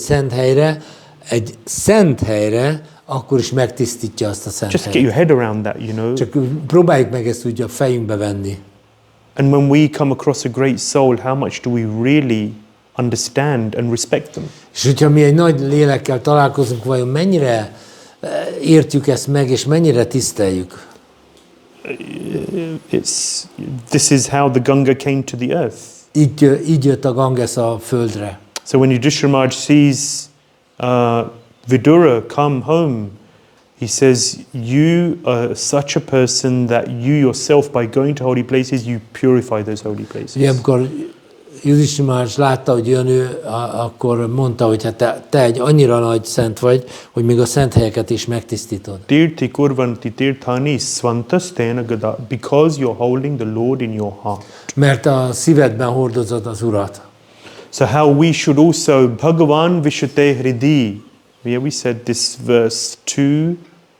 szent helyre, akkor is megtisztítja azt a szent Just get helyet. your head around that, Csak próbáljuk meg ezt úgy a fejünkbe venni. And when we come across a great soul, how much do we really understand and respect them? És hogyha mi egy nagy lélekkel találkozunk, vajon mennyire értjük ezt meg, és mennyire tiszteljük? This is how the Ganga came to the earth. Így jött a Ganges a földre. So when Yudhishthira Maharaj sees Vidura come home, he says, you are such a person that you yourself, by going to holy places, you purify those holy places. Ugye, amikor Yudhishthira Maharaj látta, hogy jön ő, akkor mondta, hogy hát te egy annyira nagy szent vagy, hogy még a szent helyeket is megtisztítod. Tirthi kurvanti tirthani svantastena gada, because you're holding the Lord in your heart. Mert a szívedben hordozod az Urat. So how we should also, Bhagavan Vishate Hridi. Yeah, we said this verse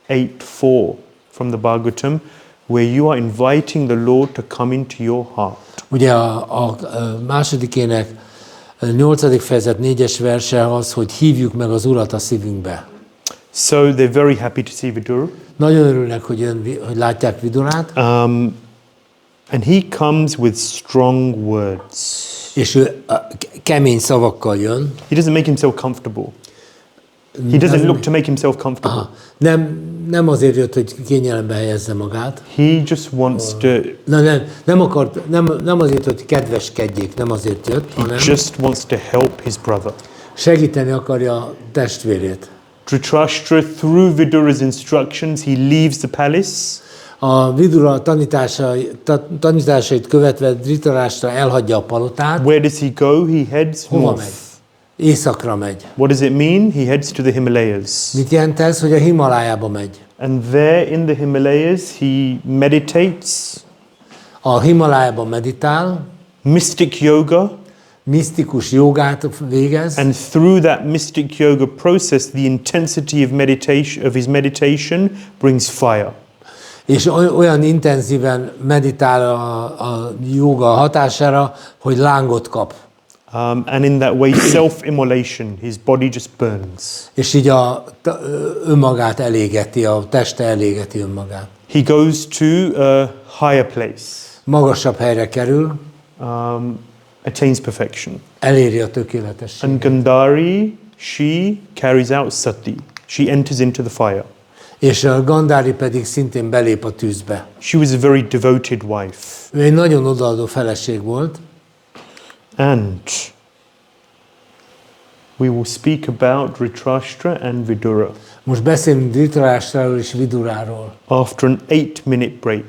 2:8-4 from the Bhagavatam, where you are inviting the Lord to come into your heart. Ugye a második ének 8. fejezet 4-es verse az, hogy hívjuk meg az Urat a szívünkbe. So they're very happy to see Vidura. Nagyon örülnek, hogy látják Vidurát. And he comes with strong words. És ő kemény szavakkal jön. He doesn't make himself comfortable. He doesn't look to make himself comfortable. Nem azért jött, hogy kényelembe helyezze magát. He just wants to. Nem azért, hogy kedveskedjék, nem azért jött, hanem Just wants to help his brother. segíteni akarja a testvérét. Dhritarashtra, through Vidura's instructions, he leaves the palace. A Vidura tanításait követve Dhritarashtra elhagyja a palotát. Where does he go? He heads Hova north. megy? Északra megy. What does it mean? He heads to the Himalayas. Mit jelent ez, hogy a Himalájába megy? And there in the Himalayas, he meditates, A Himalájában meditál, mystic yoga, misztikus jogát végez, and through that mystic yoga process, the intensity of his meditation brings fire. és olyan intenzíven meditál a joga hatására, hogy lángot kap. And in that way, self-immolation, his body just burns. És így önmagát elégeti, a teste elégeti önmagát. He goes to a higher place, Magasabb helyre kerül, attains perfection. eléri a tökéletességet. And Gandhari, she carries out sati. She enters into the fire. És a Gandhari pedig szintén belép a tűzbe. She was a very devoted wife. Ő egy nagyon odaadó feleség volt. And we will speak about Dhritarashtra and Vidura Most beszélünk Dhritarashtraról és Viduráról, after an 8-minute break.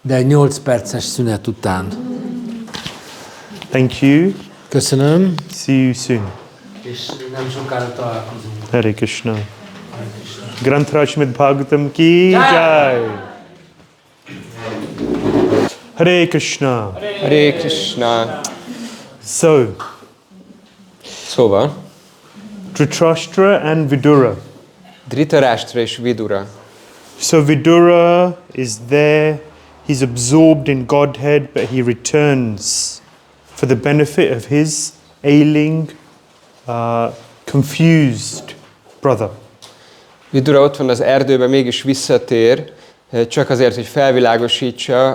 de egy 8 perces szünet után. Thank you. Köszönöm. See you soon. És nem sokára találkozunk. Hare Krishna. Granth Śrīmad-Bhāgavatam ki jai. Hare Krishna. Hare Krishna. Szóval, Dhritarashtra and Vidura. Dhritarashtra és Vidura. So Vidura is there, he's absorbed in Godhead, but he returns for the benefit of his ailing, confused brother. Vidura ott van az erdőben, mégis visszatér, csak azért, hogy felvilágosítsa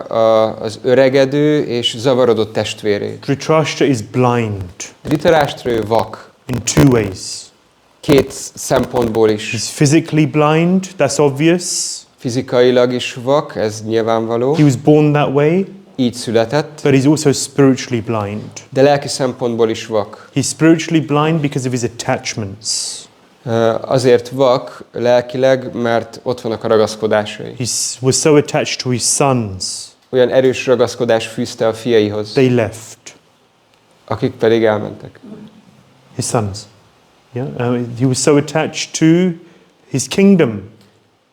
az öregedő és zavarodott testvérét. Dhritarashtra is blind Dhritarashtra ő vak. in two ways. Két szempontból is. He's physically blind, that's obvious. Fizikailag is vak, ez nyilvánvaló. He was born that way, Így született. but he's also spiritually blind. De lelki szempontból is vak. He's spiritually blind because of his attachments. Azért vak lelkileg, mert ott vannak a ragaszkodásai. He was so attached to his sons, Olyan erős ragaszkodás fűzte a fiaihoz, they left. akik pedig elmentek. His sons. Yeah? He was so attached to his kingdom,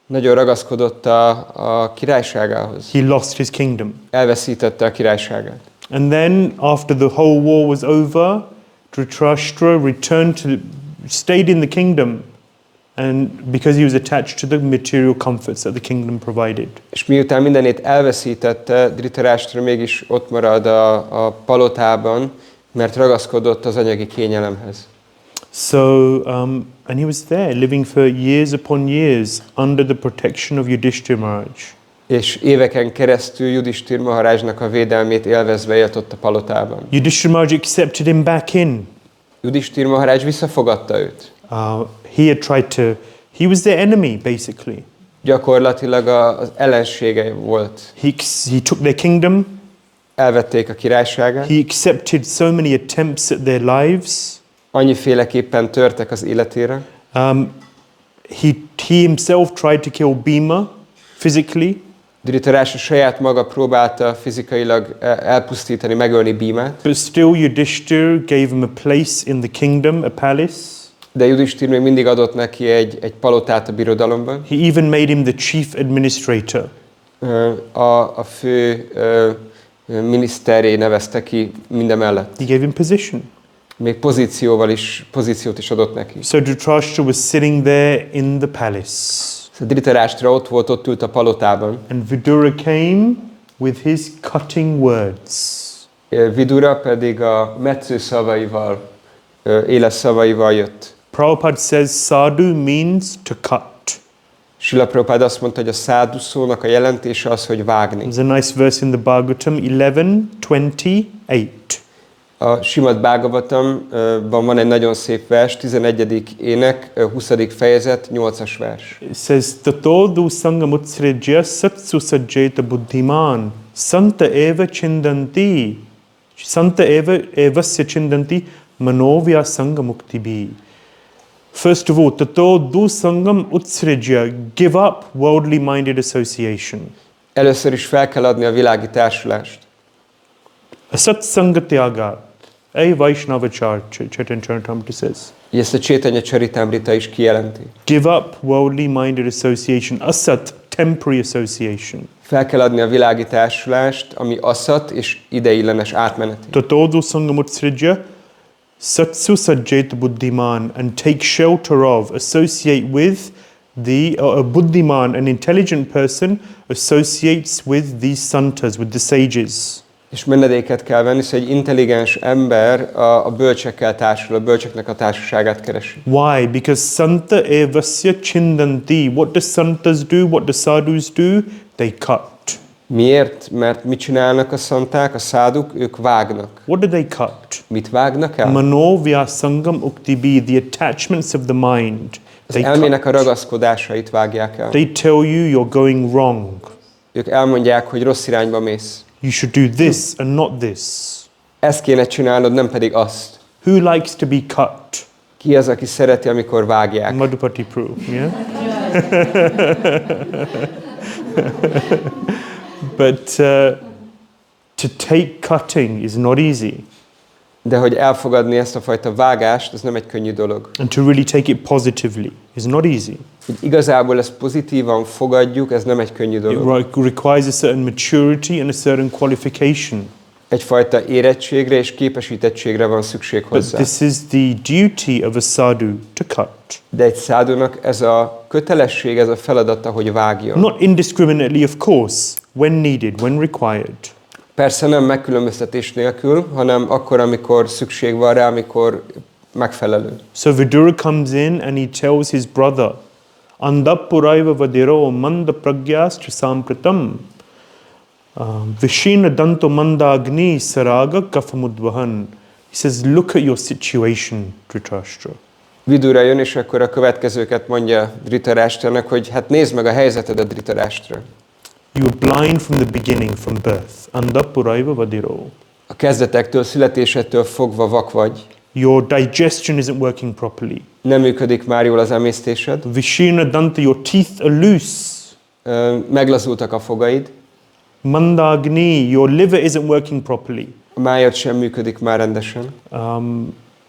Nagyon ragaszkodott a királyságához. he lost his kingdom. Elveszítette a királyságát. And then, after the whole war was over, Dhritarashtra stayed in the kingdom, and because he was attached to the material comforts that the kingdom provided. És miután mindenét elveszítette, Dhritarashtra mégis ott marad a palotában, mert ragaszkodott az anyagi kényelemhez. So, and he was there, living for years upon years under the protection of Yudhishthira Maharaj. És éveken keresztül Yudhishthira Maharajnak a védelmét élvezve élt ott a palotában. Yudhishthira Maharaj accepted him back in. Yudhishthira Maharaj visszafogadta őt. He was their enemy, basically. Gyakorlatilag az ellensége volt. He took their kingdom. Elvették a királyságát. He accepted so many attempts at their lives. Annyiféleképpen törtek az életére. He himself tried to kill Bhima physically. Dhritarashtra saját maga próbálta fizikailag elpusztítani, megölni Bhímát, but still Yudhishthira gave him a place in the kingdom, a palace. de Yudhishthira még mindig adott neki egy palotát a birodalomban. He even made him the chief administrator. A fő miniszterré nevezte ki mindemellett. He gave him position. Még pozíciót is adott neki. So Dhritarashtra was sitting there in the palace. Dhritarashtra ott ült a palotában. And Vidura came with his cutting words. Vidura pedig a metsző szavaival, éles szavaival jött. Prabhupada says sadhu means to cut. Srila Prabhupada azt mondta, hogy a szádu szónak a jelentése az, hogy vágni. There's a nice verse in the Bhagavatam 11:28. A Śrīmad-Bhāgavatamban van egy nagyon szép vers, 11. ének, 20. fejezet, 8-as vers. It says Tato sangam utsrejya satsu sajjeta buddhiman santa eva chindanti evasya chindanti manovya sangamuktibi. First of all, Tato sangam utsrejya, give up worldly minded association. Először is fel kell adni a világi társulást. Asat sangatyagat. A Vaishnavachar, Chaitanya Charitamrita says. Ezt a Chaitanya Charitamrita is kijelenti. Give up worldly minded association. Asat, temporary association. Fel kell adni a világi társulást, ami aszat és ideiglenes átmeneti. Tatodu sangamutsrija satsu sajjeta buddhiman, and take shelter of, associate with a buddhiman, an intelligent person, associates with these santas, with the sages. És menedéket kell venni, szóval egy intelligens ember a bölcsekkel társul, a bölcseknek a társaságát keresi. Why? Because santa evasya chindanti. What do santas do? What do sadhus do? They cut. Miért? Mert mit csinálnak a szanták, a száduk? Ők vágnak. What do they cut? Mit vágnak el? Manovya sangam uktibi, the attachments of the mind. Az elmének a ragaszkodásait vágják el. They tell you you're going wrong. Ők elmondják, hogy rossz irányba mész. You should do this and not this. Ezt kéne csinálnod, nem pedig azt. Who likes to be cut? Ki az, aki szereti, amikor vágják? Madhupati Prabhu, yeah? But to take cutting is not easy. De hogy elfogadni ezt a fajta vágást, ez nem egy könnyű dolog. And to really take it positively is not easy. Hogy igazából ezt pozitívan fogadjuk, ez nem egy könnyű dolog. It requires a certain maturity and a certain qualification. Egyfajta érettségre és képesítettségre van szükség But hozzá. this is the duty of a sadhu to cut. De egy szádónak ez a kötelesség, ez a feladata, hogy vágjon. Not indiscriminately, of course, when needed, when required. Persze nem megkülönböztetés nélkül, hanem akkor, amikor szükség van rá, amikor megfelelő. So Vidura comes in and he tells his brother, Andapuraiva vadiro manda pragyastra sampratam vishina danto mandagni saraga kafamudvahan. He says, look at your situation, Dhritarashtra. Vidura jön, és akkor a következőket mondja Dhritarashtranak, hogy hát nézd meg a helyzetedet, Dhritarashtra. You were blind from the beginning, from birth. Andapuraiva vadiro. A kezdetektől, születésettől fogva vak vagy. Your digestion isn't working properly. Nem működik már jól az emésztésed. Vishina danta, your teeth are loose. Meglazultak a fogaid. Mandagni, your liver isn't working properly. A májad sem működik már rendesen.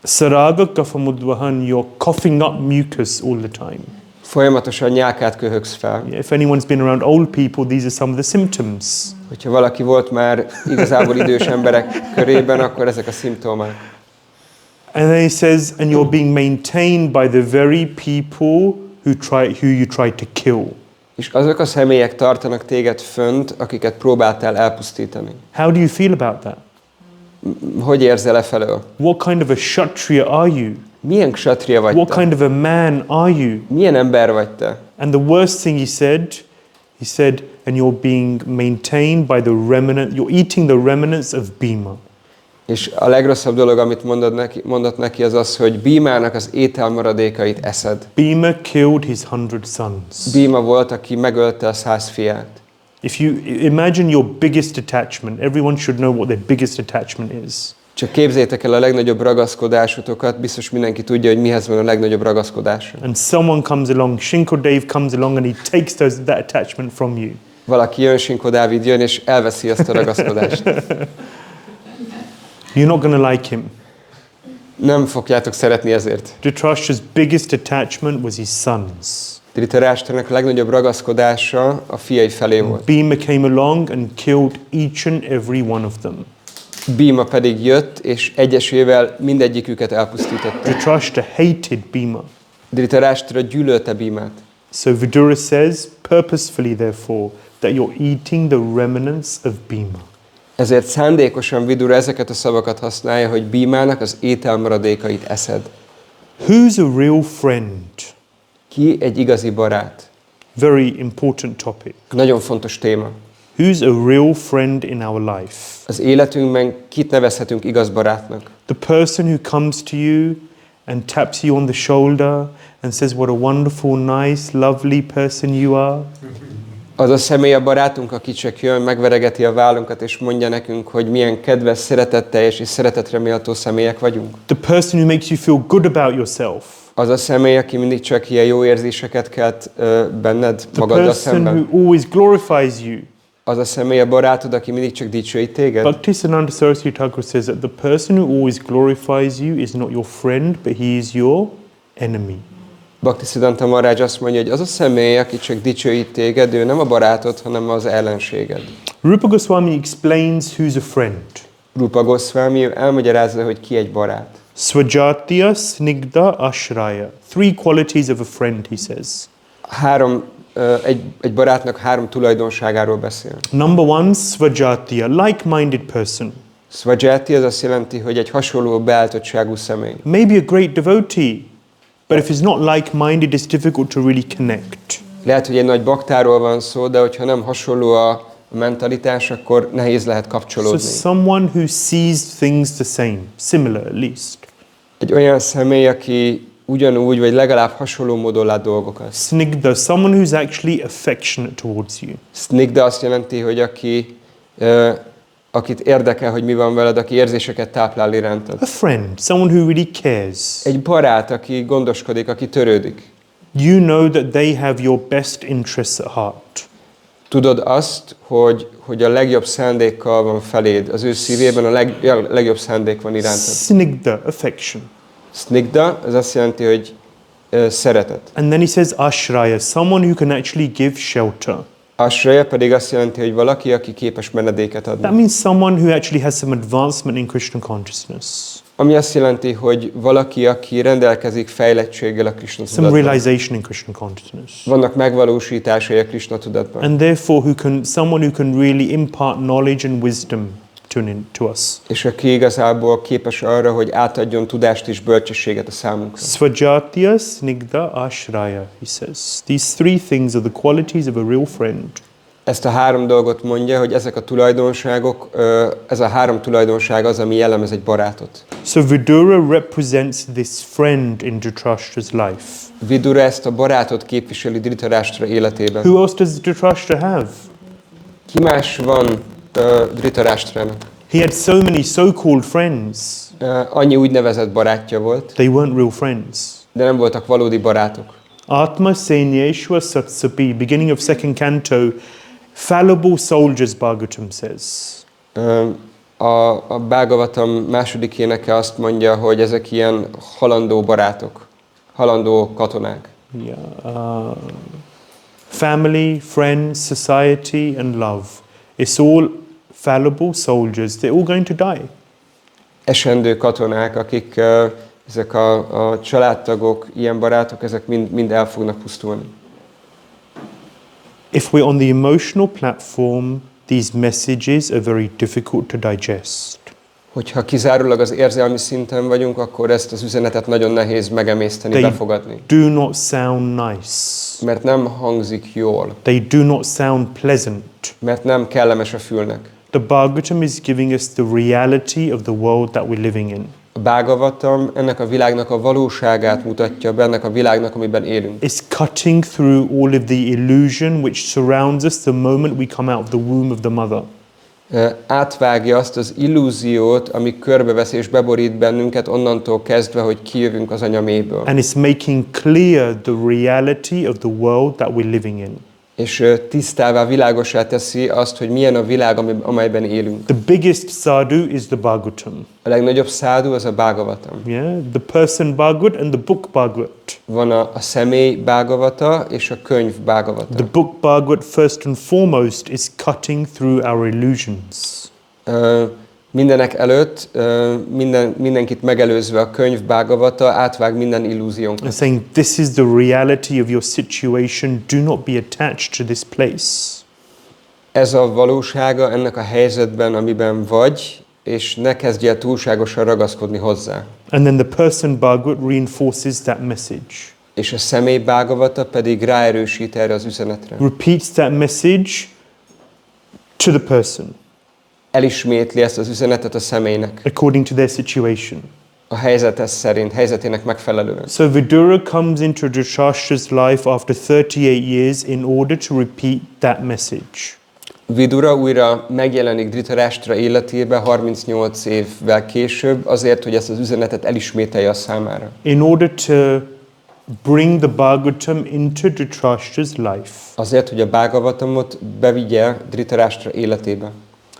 Saraga kafamudvahan, you're coughing up mucus all the time. Folyamatosan nyálkát köhögsz fel. If anyone's been around old people, these are some of the symptoms. Hogyha valaki volt már igazából idős emberek körében, akkor ezek a szimptomák. And then he says, and you're being maintained by the very people who you try to kill. És azok a személyek tartanak téged fönt, akiket próbáltál elpusztítani. How do you feel about that? Hogy érzel felől? What kind of a kshatriya are you? Milyen kshatriya vagy What te? kind of a man are you? Milyen ember vagy te? And the worst thing he said, and you're being maintained by the remnant, you're eating the remnants of Bhima. És a legrosszabb dolog, amit mondott neki, az az, hogy Bhímának az ételmaradékait eszed. Bhima killed his 100 sons. Bhima volt, aki megölte a 100 fiát. If you imagine your biggest attachment, everyone should know what their biggest attachment is. Csak képzeljétek el a legnagyobb ragaszkodásotokat, biztos mindenki tudja, hogy mihez van a legnagyobb ragaszkodása. And someone comes along, Shinko Dave comes along and he takes that attachment from you. valaki jön, Sinkó Dávid jön, és elveszi azt a ragaszkodást. You're not going to like him. Nem fogjátok szeretni ezért. Dhritarashtra's biggest attachment was his sons. Dhritarashtranak a legnagyobb ragaszkodása a fiai felé volt. Bhima came along and killed each and every one of them. Bhima pedig jött, és egyesével mindegyiküket elpusztította. Dhritarashtra hated Bhima. Dhritarashtra gyűlölte Bhimát. So Vidura says, purposefully therefore, that you're eating the remnants of Bhima. Ezért szándékosan Vidura ezeket a szavakat használja, hogy Bhimának az ételmaradékait eszed. Who's a real friend? Ki egy igazi barát? Very important topic. Nagyon fontos téma. Who's a real friend in our life? Az életünkben kit nevezhetünk igaz barátnak? The person who comes to you and taps you on the shoulder and says, what a wonderful, nice, lovely person you are. Az a személy a barátunk, aki csak jön, megveregeti a vállunkat, és mondja nekünk, hogy milyen kedves, szeretetteljes és szeretetre méltó személyek vagyunk. The person who makes you feel good about yourself. Az a személy, aki mindig csak ilyen jó érzéseket kelt benned The magaddal person szemben. who always glorifies you. Az a személy a barátod, aki mindig csak dicsőít téged. Bhaktisiddhanta Saraswati Thakur says that the person who always glorifies you is not your friend, but he is your enemy. Bhaktisiddhanta Maharaj azt mondja, hogy az a személy, aki csak dicsőít téged, ő nem a barátod, hanem az ellenséged. Rupa Goswami explains who's a friend. Rupa Goswami elmagyarázza, hogy ki egy barát. Svajatya, snigdha, ashraya. Three qualities of a friend, he says. Egy barátnak 3 tulajdonságáról beszél. Number one, svajatya, like-minded person. Svajati az azt jelenti, hogy egy hasonló beálltottságú személy. Maybe a great devotee, but if it's not like-minded, it's difficult to really connect. Lehet, hogy egy nagy baktáról van szó, de hogyha nem hasonló a mentalitás, akkor nehéz lehet So kapcsolódni. someone who sees things the same, similar at least. Egy olyan személy, aki ugyanúgy, vagy legalább hasonló módon lát dolgokat. Snigdha, someone who's actually affectionate towards you. Snigdha azt jelenti, hogy akit érdekel, hogy mi van veled, aki érzéseket táplál irántad. A friend, someone who really cares. Egy barát, aki gondoskodik, aki törődik. You know that they have your best interests at heart. Tudod azt, hogy a legjobb szándékkal van feléd, az ő szívében a legjobb szándék van irántad. Snigdha, affection. Snigdha, az azt jelenti, hogy szeretet. And then he says ashraya, someone who can actually give shelter. Ashraya pedig azt jelenti, hogy valaki, aki képes menedéket That adni. means someone who actually has some advancement in Krishna consciousness. Ami azt jelenti, hogy valaki, aki rendelkezik fejlettséggel a Krishna Some tudatban. realization in Krishna consciousness. Vannak megvalósításai a Krishna tudatban. And therefore someone who can really impart knowledge and wisdom to us. És aki igazából képes arra, hogy átadjon tudást és bölcsességet a számunkra. Svajatya, snigdha, ashraya, he says. These three things are the qualities of a real friend. Ezt a 3 dolgot mondja, hogy ezek a tulajdonságok, ez a 3 tulajdonság az, ami jellemez egy barátot. So Vidura represents this friend in Dhritarashtra's life. Vidura ezt a barátot képviseli Dhritarashtra életében. Who else does Dhritarashtra have? Ki más van Dhritarashtranak? He had so many so-called friends. Annyi úgynevezett barátja volt, They weren't real friends. de nem voltak valódi barátok. Atma Senyeshwa Satsapi, beginning of 2nd canto, fallible soldiers, Bhagavatam says. A Bhagavatam második éneke azt mondja, hogy ezek ilyen halandó barátok, halandó katonák. Yeah. Family, friends, society, and love. It's all fallible soldiers. They're all going to die. Esendő katonák, akik ezek a családtagok, ilyen barátok, ezek mind el fognak pusztulni. If we're on the emotional platform, these messages are very difficult to digest. Hogyha kizárólag az érzelmi szinten vagyunk, akkor ezt az üzenetet nagyon nehéz megemészteni, befogadni. They do not sound nice. Mert nem hangzik jól. They do not sound pleasant. Mert nem kellemes a fülnek. The Bhagavatam is giving us the reality of the world that we're living in. A Bhagavatam ennek a világnak a valóságát mutatja be, ennek a világnak, amiben élünk. It's cutting through all of the illusion which surrounds us the moment we come out of the womb of the mother. Átvágja azt az illúziót, ami körbevesz és beborít bennünket onnantól kezdve, hogy kijövünk az anya mélyből. And it's making clear the reality of the world that we're living in. És tisztává, világossá teszi azt, hogy milyen a világ, amelyben élünk. The biggest sadhu is the Bhagavatam. A legnagyobb szádu az a Bhāgavatam. Yeah, the person Bhagavat and the book Bhagavat. Van a személy Bhāgavata és a könyv Bhāgavata. The book Bhagavat first and foremost is cutting through our illusions. Mindenek előtt, mindenkit megelőzve a könyv Bhāgavata átvág minden illúziónkat. And saying this is the reality of your situation, do not be attached to this place. Ez a valósága ennek a helyzetben, amiben vagy, és ne kezdj el túlságosan ragaszkodni hozzá. And then the person Bhagavat reinforces that message. És a személy Bhāgavata pedig ráerősít erre az üzenetre. Repeats that message to the person. Elismétli ezt az üzenetet a személynek. According to their situation. A helyzetének megfelelően. So Vidura comes into Dhritarashtra's life after 38 years in order to repeat that message. Vidura újra megjelenik Dhritarashtra életébe 38 évvel később, azért, hogy ezt az üzenetet elismételje a számára. In order to bring the Bhagavatam into Dhritarashtra's life. Azért, hogy a Bhāgavatamot bevigye Dhritarashtra életébe.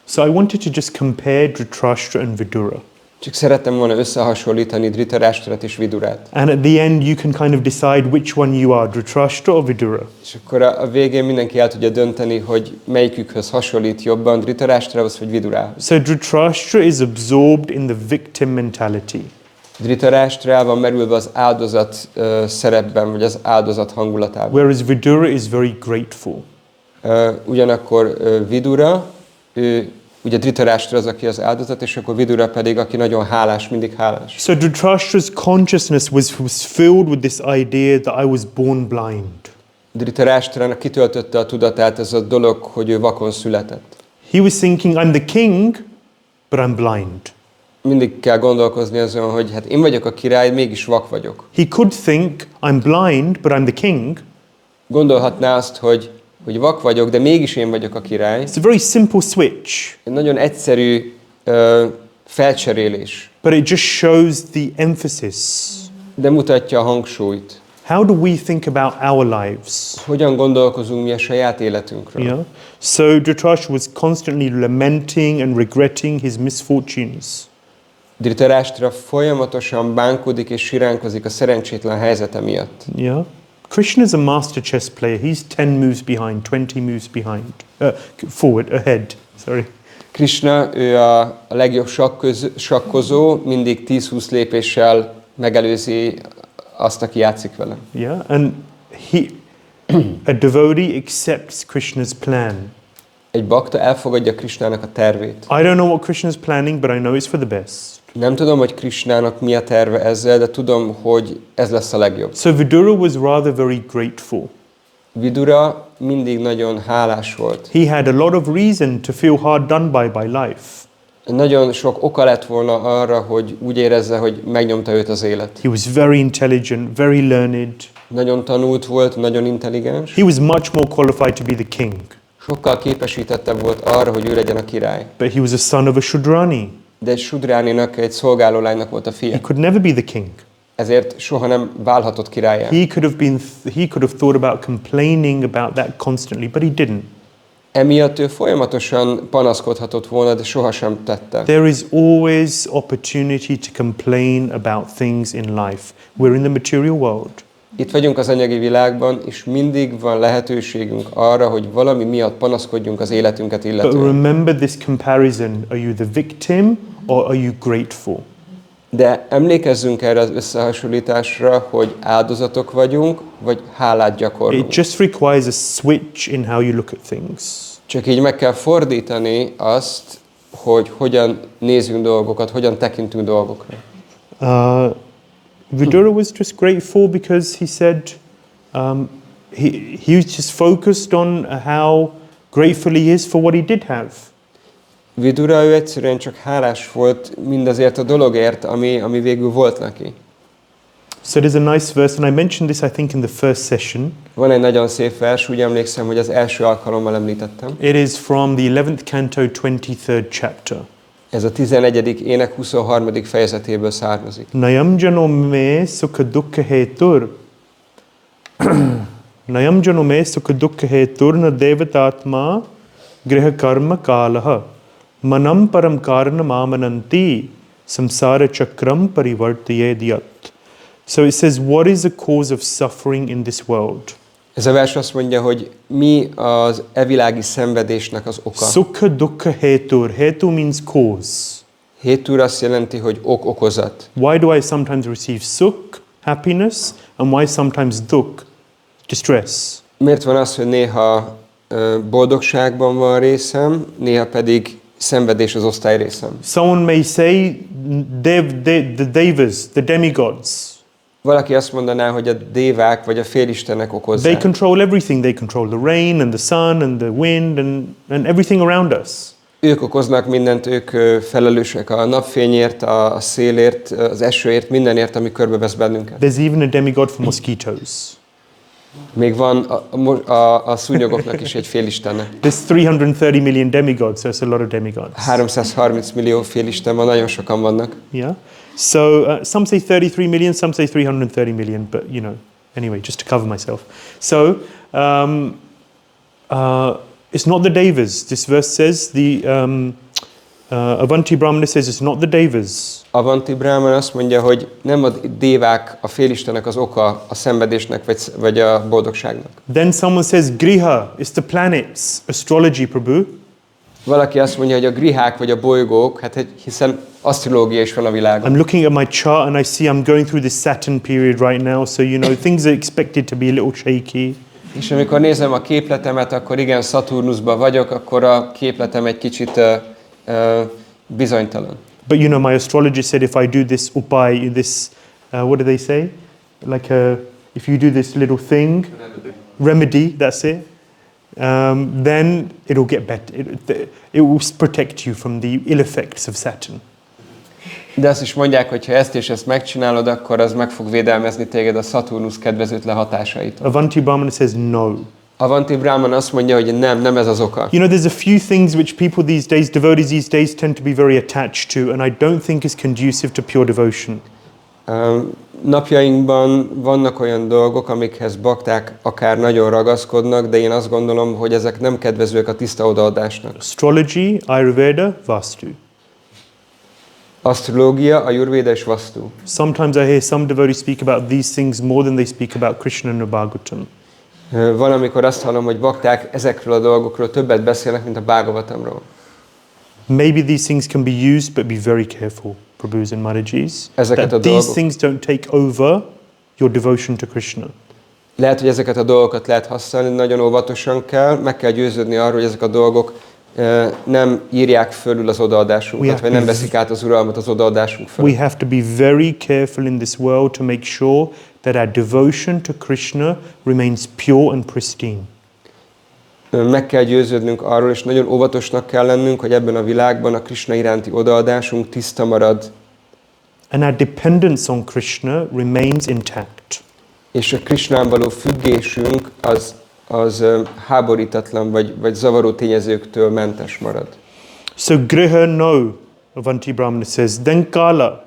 So I wanted to just compare Dhritarashtra and Vidura. Csak szerettem volna összehasonlítani Dhritarashtrat és Vidurát. And at the end you can kind of decide which one you are, Dhritarashtra or Vidura. És akkor a végén mindenki el tudja dönteni, hogy melyikükhöz hasonlít jobban, Dhritarashtrahoz vagy Vidurához. So Dhritarashtra is absorbed in the victim mentality. Dhritarashtra el van merülve az áldozat szerepben, vagy az áldozat hangulatában. Whereas Vidura is very grateful. Ugyanakkor Vidura, ugye Dhritarashtra az, aki az áldozat, és akkor Vidura pedig, aki nagyon hálás, mindig hálás. So Dhritarashtra's consciousness was filled with this idea that I was born blind. Dhritarashtranak kitöltötte a tudatát ez a dolog, hogy ő vakon született. He was thinking, I'm the king, but I'm blind. Mindig kell gondolkozni azon, hogy hát én vagyok a király, mégis vak vagyok. He could think, I'm blind, but I'm the king. Gondolhatná azt, hogy vak vagyok, de mégis én vagyok a király. It's a very simple switch. Egy nagyon egyszerű felcserélés. But it just shows the emphasis. De mutatja a hangsúlyt. How do we think about our lives? Hogyan gondolkozunk mi a saját életünkről? Yeah. So Dhritarashtra was constantly lamenting and regretting his misfortunes. Dhritarashtra folyamatosan bánkodik és siránkozik a szerencsétlen helyzete miatt. Yeah. Krishna is a master chess player. He's 10 moves behind, 20 moves behind. Forward, ahead. Sorry. Krishna, ő a legjobb sakkozó, mindig 10-20 lépéssel megelőzi azt, aki játszik vele. Yeah, and a devotee accepts Krishna's plan. Egy bakta elfogadja Krishnának a tervét. I don't know what Krishna is planning, but I know it's for the best. Nem tudom, hogy Krishnának mi a terve ezzel, de tudom, hogy ez lesz a legjobb. So Vidura was rather very grateful. Vidura mindig nagyon hálás volt. He had a lot of reason to feel hard done by life. Nagyon sok oka lett volna arra, hogy úgy érezze, hogy megnyomta őt az élet. He was very intelligent, very learned. Nagyon tanult volt, nagyon intelligens. He was much more qualified to be the king. Sokkal képesítettebb volt arra, hogy ő legyen a király. But he was a son of a Shudrani. De egy Sudráninak, egy szolgálólánynak volt a fia. He could never be the king. Ezért soha nem válhatott királyá. He could have thought about complaining about that constantly, but he didn't. Emiatt ő folyamatosan panaszkodhatott volna, de sohasem tette. There is always opportunity to complain about things in life. We're in the material world. Itt vagyunk az anyagi világban, és mindig van lehetőségünk arra, hogy valami miatt panaszkodjunk az életünket But illetően. remember this comparison. Are you the victim or are you grateful? De emlékezzünk erre az összehasonlításra, hogy áldozatok vagyunk, vagy hálát gyakorlunk. It just requires a switch in how you look at things. Csak így meg kell fordítani azt, hogy hogyan nézünk dolgokat, hogyan tekintünk dolgokra. Vidura was just grateful because he said he was just focused on how grateful he is for what he did have. Vidura, ő egyszerűen csak hálás volt mindazért a dologért, ami végül volt neki. So there's a nice verse, and I mentioned this I think in the first session. Van egy nagyon szép vers, úgy emlékszem, hogy az első alkalommal említettem. It is from the 11th canto, 23rd chapter. Ez a 11. ének 23. fejezetéből származik. Nayam jano me sukha dukkha hetur Nayam janome sukha dukkha heturna devatatma griha karma kalaha. Manam param karana mamananti samsara chakram parivartayediyat. So it says, what is the cause of suffering in this world? Ez a vers azt mondja, hogy mi az evilági szenvedésnek az oka. Sukha dukkha hetur. Hetu means cause. Hétur azt jelenti, hogy okozat. Why do I sometimes receive sukh, happiness, and why sometimes dukh, distress? Miért van az, hogy néha boldogságban van részem, néha pedig szenvedés az osztály részem? Someone may say the devas, the demigods. Valaki azt mondaná, hogy a dévák vagy a félistenek They okozzák. control everything. They control the rain and the sun and the wind and everything around us. Ők okoznak mindent, ők felelősek a napfényért, a szélért, az esőért, mindenért, ami körbevesz bennünket. There's even a demigod for mosquitoes. Még van a szúnyogoknak is egy félistene. There's 330 million demigods, so it's a lot of demigods. 330 millió félisten van, nagyon sokan vannak. Yeah. So some say 33 million, some say 330 million, but you know, anyway, just to cover myself. So it's not the devas. This verse says, Avanti Brahmana says it's not the devas. Avanti Brahman azt mondja, hogy nem a dévák, a félistenek az oka a szenvedésnek vagy a boldogságnak. Then someone says Griha, it's the planets, astrology, Prabhu. Valaki azt mondja, hogy a grihák vagy a bolygók, hiszen asztrológia is van a világon. I'm looking at my chart and I see I'm going through this Saturn period right now, so you know things are expected to be a little shaky. És amikor nézem a képletemet, akkor igen, Szaturnuszban vagyok, akkor a képletem egy kicsit bizonytalan. But you know, my astrologer said if I do this upai, this, what do they say? Like if you do this little thing, remedy, that's it, then it'll get better. It will protect you from the ill effects of Saturn. De azt is mondják, hogy ha ezt és ezt megcsinálod, akkor az meg fog védelmezni téged a Szaturnusz kedvezőtlen hatásaitól. Avanti Brahmana says no. Avanti Brahman azt mondja, hogy nem ez az oka. You know, there's a few things which people these days, devotees these days, tend to be very attached to, and I don't think is conducive to pure devotion. Napjainkban vannak olyan dolgok, amikhez bakták akár nagyon ragaszkodnak, de én azt gondolom, hogy ezek nem kedvezőek a tiszta odaadásnak. Astrology, Ayurveda, Vastu. Asztrológia, Ayurveda és Vastu. Sometimes I hear some devotees speak about these things more than they speak about Krishna and Bhāgavatam. Valamikor azt hallom, hogy bakták ezekről a dolgokról többet beszélnek, mint a Bhāgavatamról. Maybe these things can be used, but be very careful, Prabhus and Maharajas, that these things don't take over your devotion to Krishna. Lehet, hogy ezeket a dolgokat lehet használni, nagyon óvatosan kell, meg kell győződni arról, hogy ezek a dolgok nem írják fölül az odaadásunkat, vagy nem veszik át az uralmat az odaadásunk fölül. We have to be very careful in this world to make sure that our devotion to Krishna remains pure and pristine. Meg kell győződnünk arról, és nagyon óvatosnak kell lennünk, hogy ebben a világban a Krishna iránti odaadásunk tiszta marad. And our dependence on Krishna remains intact. És a Krishnán való függésünk az háborítatlan, vagy zavaró tényezőktől mentes marad. So griha no, Avanti Brahmana says, then kala,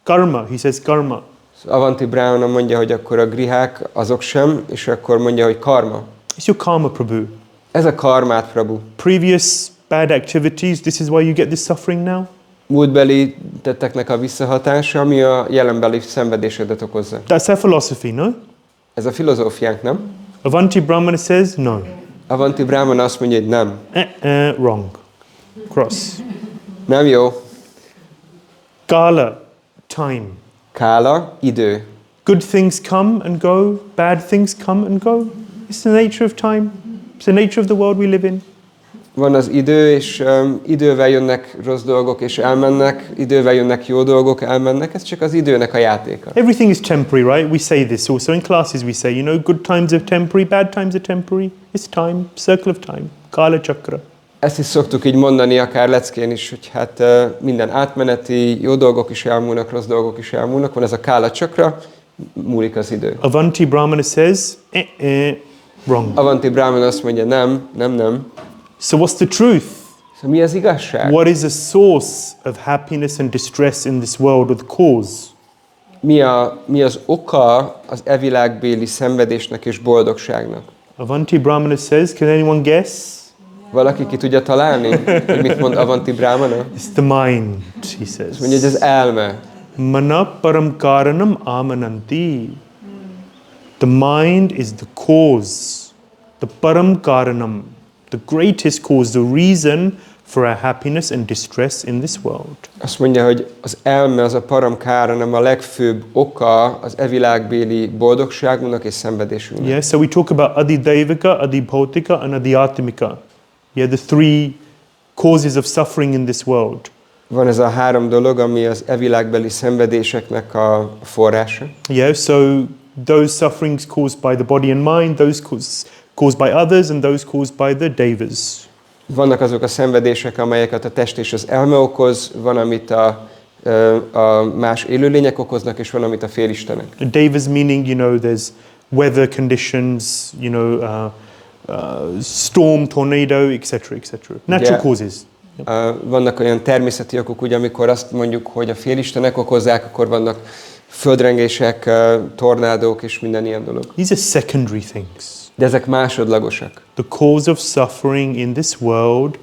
karma, he says karma. Avanti Brahmana mondja, hogy akkor a grihák azok sem, és akkor mondja, hogy karma. It's your karma, Prabhu. Ez a karmát, Prabhu. Previous bad activities, this is why you get this suffering now? Múltbeli tetteknek a visszahatása, ami a jelenbeli szenvedésedet okozza. That's our philosophy, no? Ez a filozófiánk, nem? Avanti Brahmana says no. Avanti Brahmana azt mondja, hogy nem. Wrong. Cross. Nem jó. Kala, time. Kála, idő. Good things come and go, bad things come and go. It's the nature of time. It's the nature of the world we live in. Van az idő, és idővel jönnek rossz dolgok, és elmennek, idővel jönnek jó dolgok, elmennek, ez csak az időnek a játéka. Everything is temporary, right? We say this also in classes, we say, you know, good times are temporary, bad times are temporary. It's time, circle of time, Kala Chakra. Ezt is szoktuk így mondani, akár leckén is, hogy hát minden átmeneti, jó dolgok is elmúlnak, rossz dolgok is elmúlnak, van ez a Kala Chakra, múlik az idő. Avanti Brahmana says, wrong. Avanti Brahmana azt mondja, nem. So what's the truth? So mi az igazság? What is the source of happiness and distress in this world, or the cause? mi az oka az evilágbéli szenvedésnek és boldogságnak? Avanti Brahmana says, can anyone guess? Valaki ki tudja találni, hogy mit mond Avanti Brahmana? It's the mind, he says. Azt mondja, hogy az elme. Mana param karanam amananti. The mind is the cause, the param karanam, the greatest cause, the reason for our happiness and distress in this world. Azt mondja, hogy az elme, az a param karanam a legfőbb oka az evilágbéli boldogságunknak és szenvedésünknek. Yeah, so we talk about adi daivika, adi bhautika, and adi atmika. Yeah, the three causes of suffering in this world. Van ez a három dolog, ami az evilágbeli szenvedéseknek a forrása. Yeah, so those sufferings caused by the body and mind, those caused by others, and those caused by the devas. Vannak azok a szenvedések, amelyeket a test és az elme okoz, van, amit a más élőlények okoznak, és van, amit a félistenek. Devas meaning, you know, there's weather conditions, you know, storm, tornado, etc., etc. Natural causes. Vannak olyan természeti okok, ugye, amikor azt mondjuk, hogy a félistenek okozzák, akkor vannak földrengések, tornádók és minden ilyen dolog. These are secondary things. De ezek másodlagosak. The cause of suffering in this world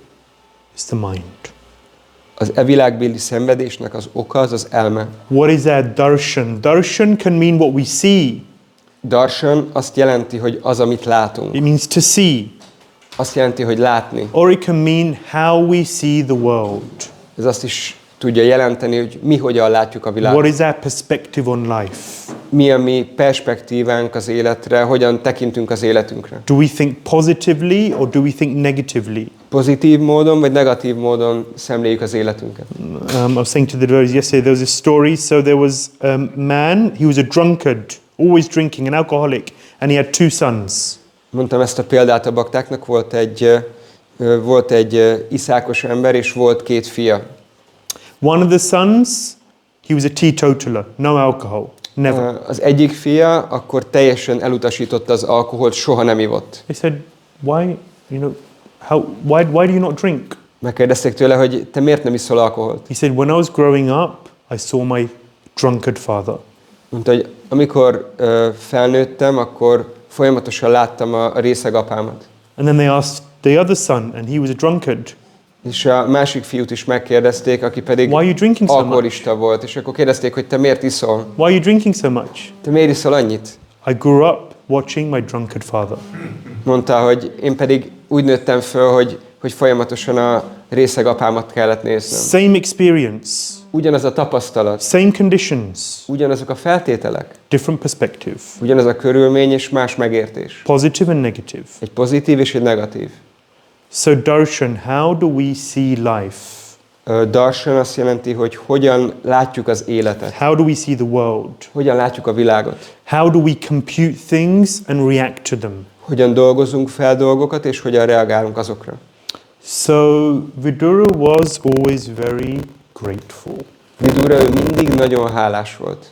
is the mind. Az evilágbéli szenvedésnek az oka az elme. What is that darshan? Darshan can mean what we see. Darshan azt jelenti, hogy az, amit látunk. It means to see. Azt jelenti, hogy látni. Or it can mean how we see the world. Ez azt is tudja jelenteni, hogy mi hogyan látjuk a világot. What is our perspective on life? Mi a mi perspektívánk az életre, hogyan tekintünk az életünkre. Do we think positively or do we think negatively? Pozitív módon vagy negatív módon szemléljük az életünket. I was saying to the devotees yesterday, there was a story. So there was a man, he was a drunkard, always drinking, an alcoholic, and he had two sons. Mondtam ezt a példát a baktáknak, volt egy iszákos ember, és volt két fia. One of the sons, he was a teetotaler, no alcohol, never. Az egyik fia akkor teljesen elutasította az alkoholt, soha nem ivott. They said, why, you know, why do you not drink? Megkérdezték tőle, hogy te miért nem iszol alkoholt? He said, when I was growing up, I saw my drunkard father. Mondta, hogy amikor felnőttem, akkor folyamatosan láttam a részeg apámat. And then they asked the other son, and he was a drunkard. És a másik fiút is megkérdezték, aki pedig Why are you drinking so much? alkoholista volt, és akkor kérdezték, hogy te miért iszol? Why are you drinking so much? Te miért iszol annyit? I grew up watching my drunkard father. Mondta, hogy én pedig úgy nőttem föl, hogy folyamatosan a részeg apámat kellett néznem. Same experience, Ugyanaz a tapasztalat, same conditions, ugyanazok a feltételek, different perspective, ugyanaz a körülmény és más megértés. positive and negative. Egy pozitív és egy negatív. So darshan, how do we see life? Darshan azt jelenti, hogy hogyan látjuk az életet, How do we see the world? hogyan látjuk a világot, How do we compute things and react to them? hogyan dolgozunk fel dolgokat, és hogyan reagálunk azokra. So Vidura was always very grateful. Vidura, ő mindig nagyon hálás volt.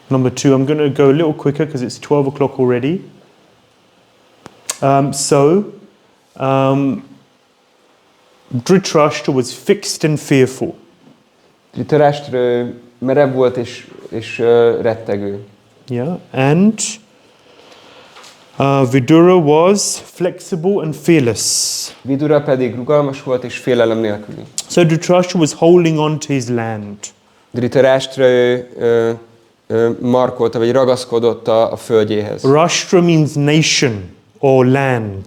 Number two, I'm going to go a little quicker because it's 12 o'clock already. Dhritarashtra was fixed and fearful. Dhritarashtra merev volt és rettegő. Yeah, and Vidura was flexible and fearless. Vidura pedig rugalmas volt és félelem nélküli. So Dhritarashtra was holding on to his land. Dhritarashtra markolta vagy ragaszkodott a földjéhez. Rashtra means nation or land.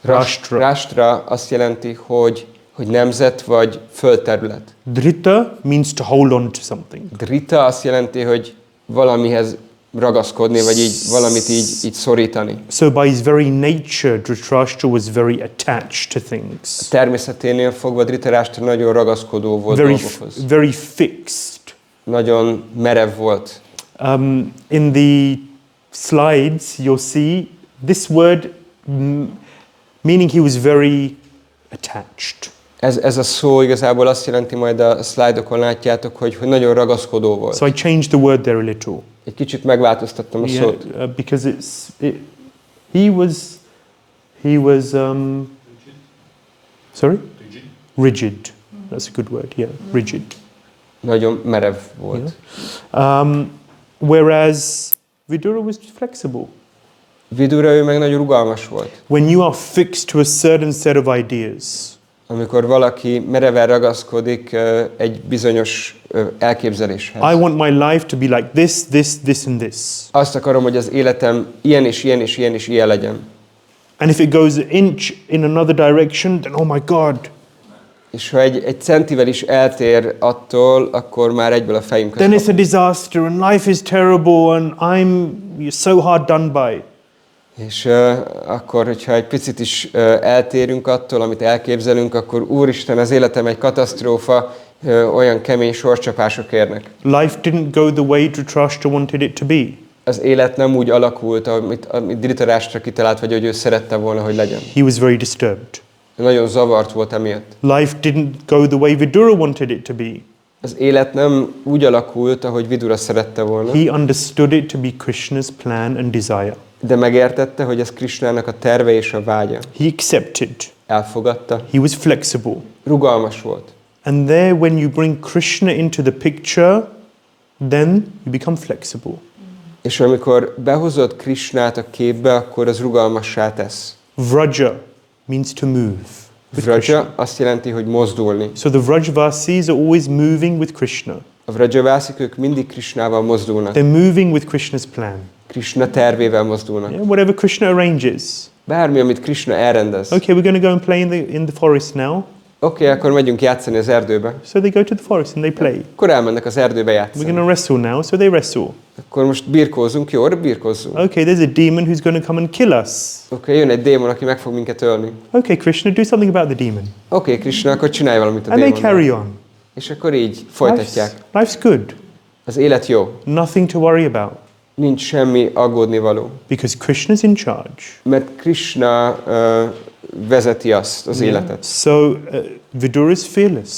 Rashtra. Rashtra azt jelenti, hogy nemzet vagy földterület. Dhrita means to hold on to something. Drita azt jelenti, hogy valamihez ragaszkodni, vagy így valamit így szorítani. So by his very nature, Dhritarashtra was very attached to things. A természeténél fogva Dhritarashtra nagyon ragaszkodó volt dolgokhoz. Very fixed. Nagyon merev volt. In the slides, you'll see this word meaning he was very attached. Ez a szó igazából azt jelenti, majd a szlájdokon látjátok, hogy nagyon ragaszkodó volt. So I changed the word there a little. Egy kicsit megváltoztattam a szót. Because he was sorry? Rigid. That's a good word, yeah, rigid. nagyon merev volt. Whereas Vidura was flexible. Vidura ő meg nagyon rugalmas volt. When you are fixed to a certain set of ideas, Amikor valaki mereven ragaszkodik egy bizonyos elképzeléshez. I want my life to be like this, this, this and this. Azt akarom, hogy az életem ilyen és ilyen és ilyen és ilyen legyen. And if it goes an inch in another direction, then oh my God. És ha egy centivel is eltér attól, akkor már egyből a fejünk Then it's a disaster and life is terrible and I'm so hard done by. És akkor, hogyha egy picit is eltérünk attól, amit elképzelünk, akkor úristen, az életem egy katasztrófa, olyan kemény sorscsapások érnek. Life didn't go the way Dhritarashtra wanted it to be. Az élet nem úgy alakult, amit Dhritarashtra kitalált, vagy hogy ő szerette volna, hogy legyen. He was very disturbed. Nagyon zavart volt emiatt. Life didn't go the way Vidura wanted it to be. Az élet nem úgy alakult, ahogy Vidura szerette volna. He understood it to be Krishna's plan and desire. De megértette, hogy ez Krishnának a terve és a vágya. He accepted. Elfogadta. He was flexible. Rugalmas volt. And there, when you bring Krishna into the picture, then you become flexible. És amikor behozod Krishnát a képbe, akkor az rugalmassá tesz. Vraja means to move. Vraja azt jelenti, hogy mozdulni. So the Vrajavasis are always moving with Krishna. A Vrajavásik ők mindig Krishnával mozdulnak. They're moving with Krishna's plan. Krishna tervével mozdulnak. Yeah, whatever Krishna arranges. Bármi, amit Krishna elrendez. Okay, we're going to go and play in the forest now. Oké, akkor megyünk játszani az erdőbe. So they go to the forest and they play. Akkor elmennek az erdőbe We're játszani. going to wrestle now, so they wrestle. Akkor most birkózunk, jó, birkózzunk. Okay, there's a demon who's going to come and kill us. Oké, jön egy démon, aki meg fog minket ölni. Okay, Krishna, do something about the demon. Oké, Krishna, akkor csinálj valamit a And they démonnal. carry on. És akkor így folytatják. Life's good. Az élet jó. Nothing to worry about. Nincs semmi aggódnivaló. Because Krishna's in charge. Mert Krishna vezeti azt, az életet. So Vidura is fearless.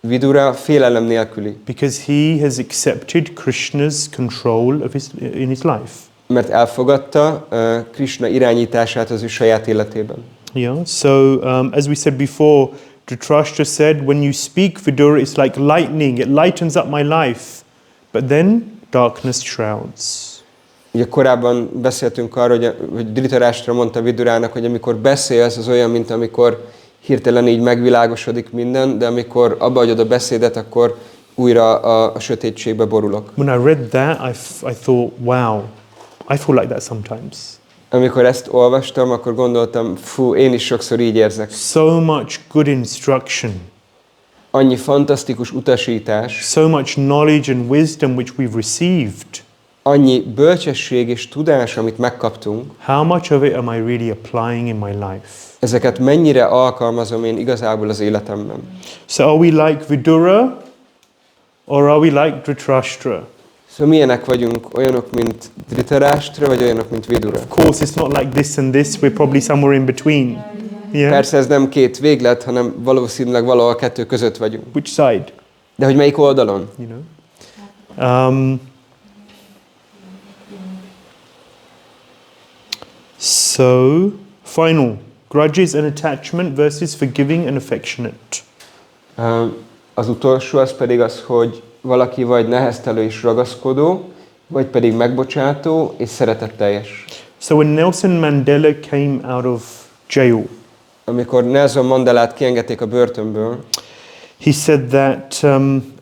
Vidura félelem nélküli. Because he has accepted Krishna's control of in his life. Mert elfogadta Krishna irányítását az ő saját életében. Yeah. So as we said before, Dhritarashtra said, when you speak, Vidura, it's like lightning. It lightens up my life. But then darkness shrouds. Ugye korábban beszéltünk arról, hogy Dhritarashtra mondta Vidurának, hogy amikor beszélsz, az olyan, mint amikor hirtelen így megvilágosodik minden, de amikor abba hagyod a beszédet, akkor újra a sötétségbe borulok. When I read that, I thought, wow, I feel like that sometimes. Amikor ezt olvastam, akkor gondoltam, fú, én is sokszor így érzek. So much good instruction. Annyi fantasztikus utasítás. So much knowledge and wisdom which we've received. Annyi bölcsesség és tudás, amit megkaptunk. How much of it am I really applying in my life? Ezeket mennyire alkalmazom én igazából az életemben? So are we like Vidura or are we like Dhritarashtra? Szóval milyenek vagyunk? Olyanok, mint Dhritarashtra, vagy olyanok, mint Vidura? Of course, it's not like this and this. We're probably somewhere in between. Yeah. Persze ez nem két véglet, hanem valószínűleg valahol a kettő között vagyunk. Which side? De hogy melyik oldalon? You know. So, final. Grudges and attachment versus forgiving and affectionate. Az utolsó az pedig az, hogy valaki vagy neheztelő és ragaszkodó, vagy pedig megbocsátó és szeretetteljes. So when Nelson Mandela came out of jail, amikor Nelson Mandelát kiengedték a börtönből, he said that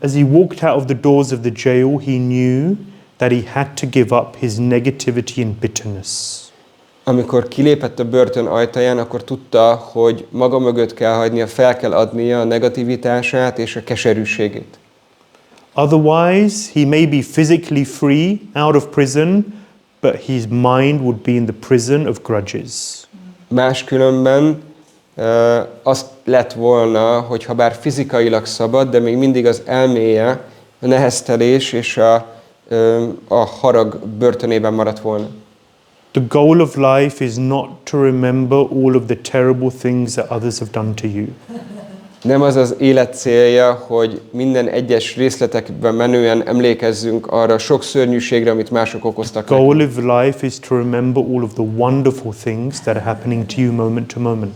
as he walked out of the doors of the jail, he knew that he had to give up his negativity and bitterness. Amikor kilépett a börtön ajtaján, akkor tudta, hogy maga mögött kell hagynia, fel kell adnia a negativitását és a keserűségét. Otherwise, he may be physically free out of prison, but his mind would be in the prison of grudges. Máskülönben azt lett volna, hogy ha bár fizikailag szabad, de még mindig az elméje, a neheztelés és a harag börtönében maradt volna. The goal of life is not to remember all of the terrible things that others have done to you. Nem az az élet célja, hogy minden egyes részletekben menően emlékezzünk arra sok szörnyűségre, amit mások okoztak The goal of life is to remember all of the wonderful things that are happening to you moment to moment.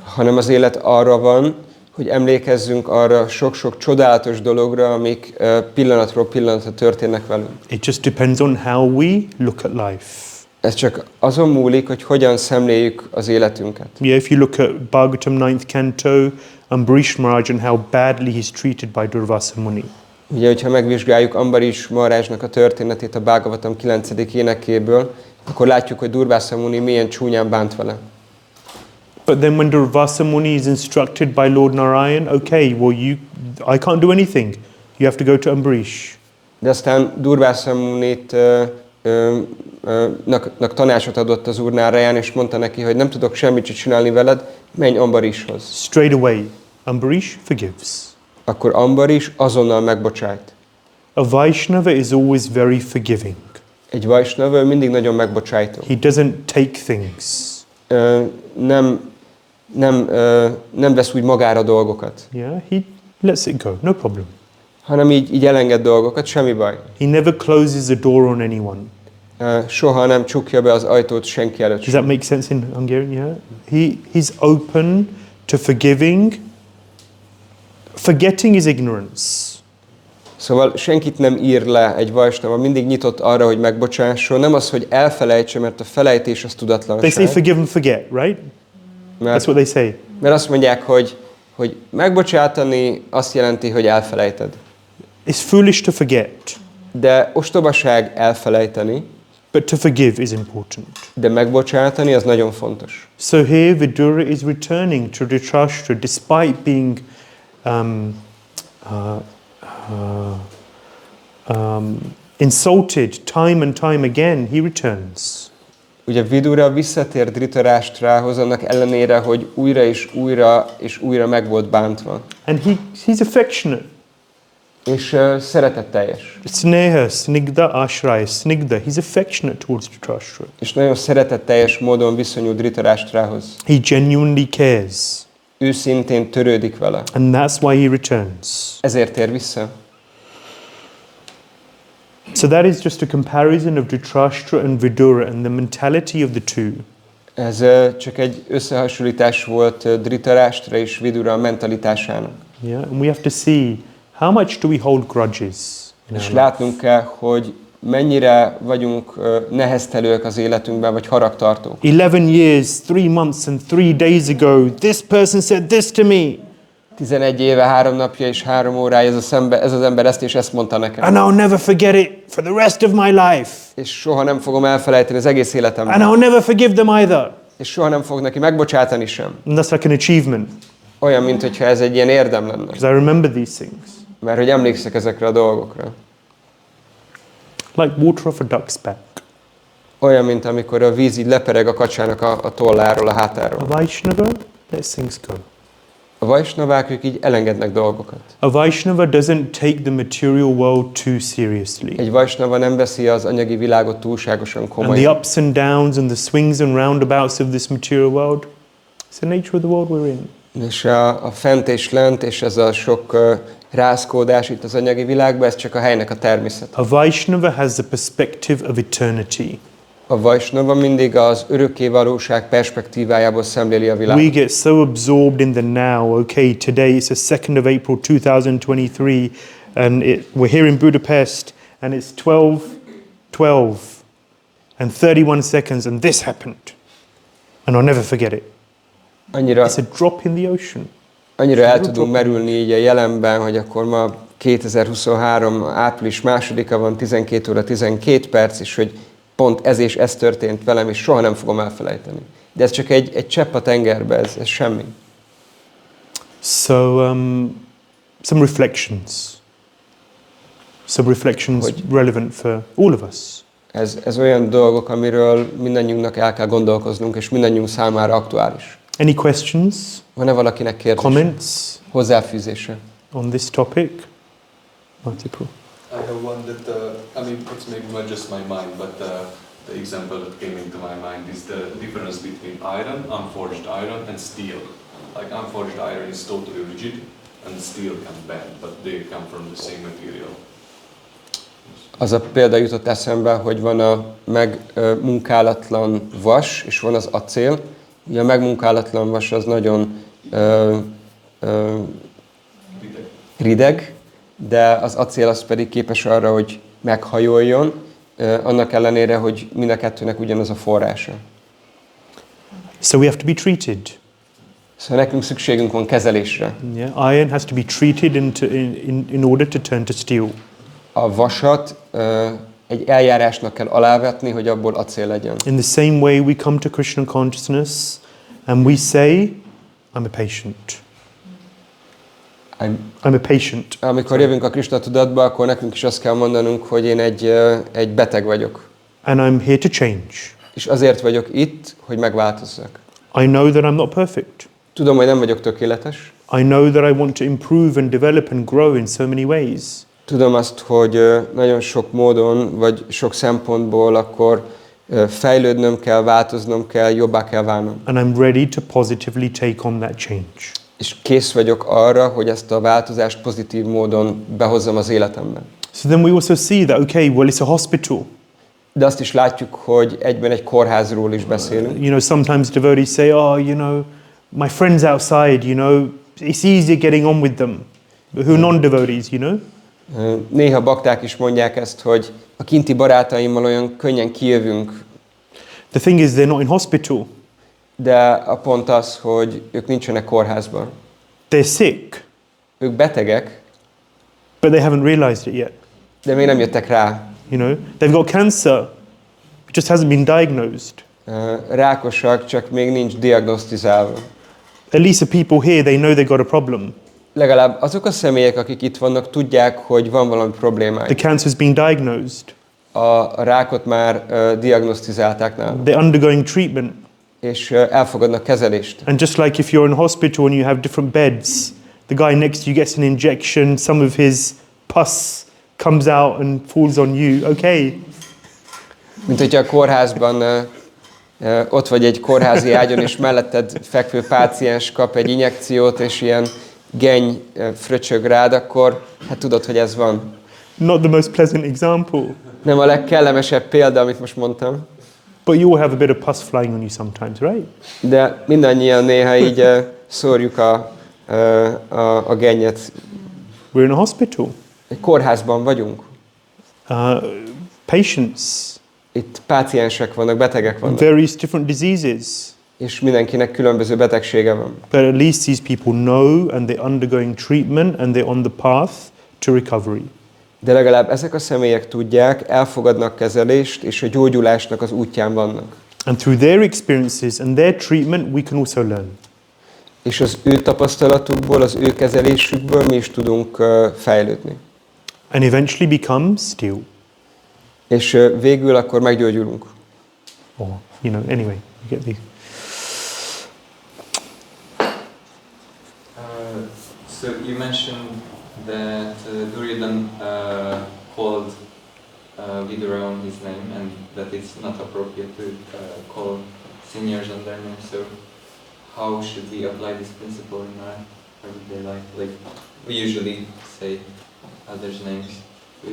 Hanem az élet arra van, hogy emlékezzünk arra sok-sok csodálatos dologra, amik pillanatról pillanatra történnek velünk. It just depends on how we look at life. Ez csak azon múlik, hogy hogyan szemléljük az életünket. Yeah, if you look at Bhagavatam 9th canto, Ambarish Maharaj and how badly he's treated by Durvasa Muni. Ugye, hogyha megvizsgáljuk Ambarish Maharajnak a történetét a Bhagavatam 9. énekéből, akkor látjuk, hogy Durvasa Muni milyen csúnyán bánt vele. But then when Durvasa Muni is instructed by Lord Narayan, okay, well I can't do anything. You have to go to Ambarish. De aztán Durvasa Munit tanácsot adott az Úr Narayan, és mondta neki, hogy nem tudok semmit csinálni veled, menj Ambarishhoz. Straight away, Ambarish forgives. Akkor Ambarish azonnal megbocsájt. A Vaishnava is always very forgiving. Egy Vaishnava mindig nagyon megbocsájtó. He doesn't take things. Nem vesz úgy magára dolgokat. Yeah, he lets it go, no problem. Hanem így elenged dolgokat, semmi baj. He never closes the door on anyone. Soha nem csukja be az ajtót senki előtt. Does that make sense in Hungarian? Yeah. He's open to forgiving. Forgetting is ignorance. Szóval senkit nem ír le egy Vaisnava, mindig nyitott arra, hogy megbocsásson. Nem az, hogy elfelejtse, mert a felejtés az tudatlanság. They say forgive and forget, right? That's what they say. Mert azt mondják, hogy megbocsátani azt jelenti, hogy elfelejted. It's foolish to forget. De ostobaság elfelejteni. But to forgive is important. De megbocsátani az nagyon fontos. So here Vidura is returning to Dhritarashtra despite being insulted time and time again. He returns. Ugye Vidura visszatér Dhritarashtrahoz annak ellenére, hogy újra és újra meg volt bántva. And he's affectionate. És szeretetteljes. Sneha, snigdha, ashraya, snigdha. He's affectionate towards Dhritarashtra. És nagyon szeretetteljes módon viszonyul Dhritarashtrahoz. He genuinely cares. Őszintén törődik vele. And that's why he returns. Ezért tér vissza. So that is just a comparison of Dhritarashtra and Vidura and the mentality of the two. Ez csak egy összehasonlítás volt Dhritarashtra és Vidura mentalitásának. Yeah, and we have to see how much do we hold grudges in our És life. látnunk kell, hogy mennyire vagyunk neheztelőek az életünkben, vagy haragtartók. 11 years, 3 months and 3 days ago, this person said this to me. 11 éve, 3 napja és 3 órája ez az ember ezt és ezt mondta nekem. And I'll never forget it for the rest of my life. És soha nem fogom elfelejteni az egész életemben. And I'll never forgive them either. És soha nem fog neki megbocsátani sem. And that's like an achievement. Olyan, mintha ez egy ilyen érdem lenne. Because I remember these things. Mert hogy emlékszek ezekre a dolgokra. Like water off a duck's back. Olyan, mint amikor a víz így lepereg a kacsának a tolláról, a hátáról. A Vaishnava lets things go. A Vaisnavák, ők így elengednek dolgokat. A Vaishnava doesn't take the material world too seriously. Egy Vaisnava nem veszi az anyagi világot túlságosan And komolyan. the ups and downs and the swings and roundabouts of this material world, it's the nature of the world we're in. És a fent és lent, és ez a sok rázkódás itt az anyagi világban, ez csak a helynek a természet. A Vaishnava has the perspective of eternity. A Vaisnava mindig az örökké valóság perspektívájából szemléli a világot. We get so absorbed in the now. Okay, today it's the 2nd of April 2023 and we're here in Budapest and it's 12:12 and 31 seconds and this happened. And I'll never forget it. It's a drop in the ocean. Annyira el tudunk merülni így a jelenben, hogy akkor ma 2023. április 2-a van, 12 óra 12 perc, és hogy pont ez és ez történt velem, és soha nem fogom elfelejteni. De ez csak egy csepp a tengerbe, ez semmi. So, some reflections. Some reflections relevant for all of us. Ez olyan dolgok, amiről mindannyiunknak el kell gondolkoznunk, és mindannyiunk számára aktuális. Any questions? Van-e valakinek kérdése? Comments? Hozzáfűzése? On this topic? Multiple. I have one that, I mean, it's maybe just my mind, but the example that came into my mind is the difference between iron, unforged iron, and steel. Like unforged iron is totally rigid, and steel can bend, but they come from the same material. Az a példa jutott eszembe, hogy van a megmunkálatlan vas, és van az acél. Ugye a megmunkálatlan vas az nagyon rideg, de az acél az pedig képes arra, hogy meghajoljon, annak ellenére, hogy mind a kettőnek ugyanaz a forrása. So we have to be treated. Szóval nekünk szükségünk van kezelésre. Yeah? Iron has to be treated in order to turn to steel. A vasat egy eljárásnak kell alávetni, hogy abból acél legyen. In the same way we come to Krishna consciousness and we say, I'm a patient. I'm a patient. Amikor jövünk a Krishna tudatba, akkor nekünk is azt kell mondanunk, hogy én egy beteg vagyok. And I'm here to change. És azért vagyok itt, hogy megváltozzak. I know that I'm not perfect. Tudom, hogy nem vagyok tökéletes. I know that I want to improve and develop and grow in so many ways. Tudom azt, hogy nagyon sok módon, vagy sok szempontból akkor fejlődnöm kell, változnom kell, jobbá kell válnom. And I'm ready to positively take on that change. És kész vagyok arra, hogy ezt a változást pozitív módon behozzam az életemben. So then we also see that, okay, well, it's a hospital. De azt is látjuk, hogy egyben egy kórházról is beszélünk. You know, sometimes devotees say, oh, you know, my friends outside, you know, it's easier getting on with them. Who are non-devotees, you know? Néha bakták is mondják ezt, hogy a kinti barátaimmal olyan könnyen kijövünk. The thing is, they're not in hospital. De a pont az, hogy ők nincsenek kórházban. They're sick. Ők betegek. But they haven't realized it yet. De még nem jöttek rá. You know, they've got cancer. It just hasn't been diagnosed. Rákosak, csak még nincs diagnosztizálva. At least the people here, they know they got a problem. Legalább azok a személyek, akik itt vannak, tudják, hogy van valami problémájuk. The cancer's been diagnosed. A rákot már diagnosztizálták náluk. They're undergoing treatment. És elfogadnak kezelést. And just like if you're in a hospital and you have different beds, the guy next to you gets an injection, some of his pus comes out and falls on you. Okay. Mint hogyha a kórházban ott vagy egy kórházi ágyon, és melletted fekvő páciens kap egy injekciót, és ilyen geny fröcsög rád, akkor hát tudod, hogy ez van. Not the most pleasant example. Nem a legkellemesebb példa, amit most mondtam. But you all have a bit of pus flying on you sometimes, right? De mindannyian néha így szórjuk a gennyet. We're in a hospital. Egy kórházban vagyunk. Patients. Itt páciensek vannak, betegek vannak. Various different diseases. És mindenkinek különböző betegsége van. But at least these people know and they're undergoing treatment and they're on the path to recovery. De legalább ezek a személyek tudják, elfogadnak kezelést, és a gyógyulásnak az útján vannak. And through their experiences and their treatment, we can also learn. És az ő tapasztalatukból, az ő kezelésükből mi is tudunk fejlődni. And eventually become still. És végül akkor meggyógyulunk. Or, you know, anyway, you get these. So you mentioned that Duryodhan called Vidura on his name, and that it's not appropriate to call seniors on their name. So how should we apply this principle in our everyday life? Like we usually say others' names.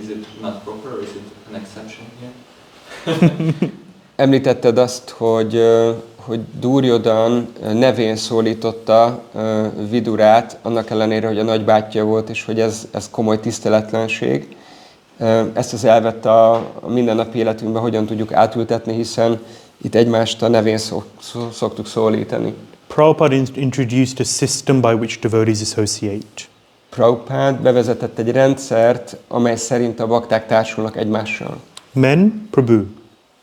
Is it not proper, or is it an exception here? Említetted azt, hogy Duryodhan nevén szólította Vidurát, annak ellenére, hogy a nagybátyja volt, és hogy ez komoly tiszteletlenség. Ezt az elvet a mindennapi életünkben hogyan tudjuk átültetni, hiszen itt egymást a nevén szoktuk szólítani. Prabhupada introduced a system by which devotees associate. Prabhupada bevezetett egy rendszert, amely szerint a bakták társulnak egymással. Men, Prabhu.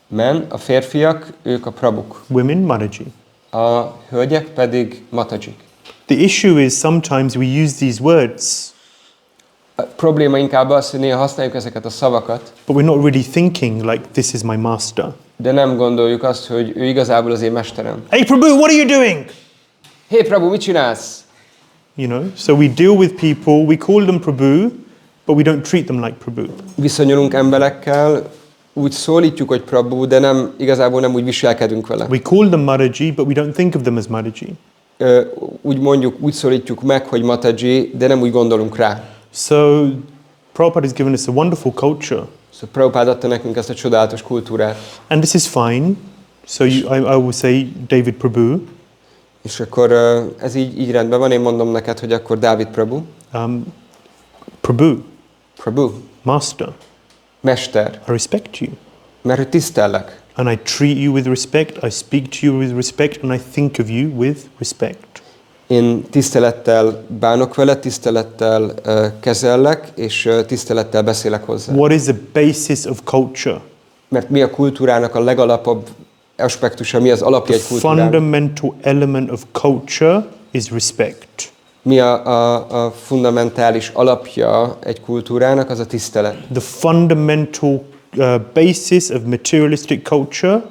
Men, a férfiak, ők a prabhuk. Women, Mataji. A hölgyek pedig matajik. The issue is sometimes we use these words, A probléma inkább az, hogy néha használjuk ezeket a szavakat, but we're not really thinking like this is my master. de nem gondoljuk azt, hogy ő igazából az én mesterem. Hey Prabhu, what are you doing? Hé Prabhu, mit csinálsz? You know, so we deal with people, we call them Prabhu, but we don't treat them like Prabhu. Viszonyulunk emberekkel, úgy szólítjuk, hogy Prabhu, de igazából nem úgy viselkedünk vele. We call them Mataji, but we don't think of them as Mataji. Úgy szólítjuk meg, hogy Mataji, de nem úgy gondolunk rá. So Prabhupada has given us a wonderful culture. So Prabhupada adta nekünk ezt a csodálatos kultúrát. And this is fine. So I will say David Prabhu. És akkor ez így rendben van, én mondom neked, hogy akkor Dávid Prabhu. Prabhu, Prabhu, Master, Mester, I respect you. mert hogy tisztellek. And I treat you with respect, I speak to you with respect, and I think of you with respect. Én tisztelettel bánok veled, tisztelettel kezellek, és tisztelettel beszélek hozzá. What is the basis of culture? Mert mi a kultúrának a legalapabb aspektusa, mi az alapja egy The kultúrának? fundamental element of culture is respect. Mi a fundamentális alapja egy kultúrának, az a tisztelet. The fundamental basis of materialistic culture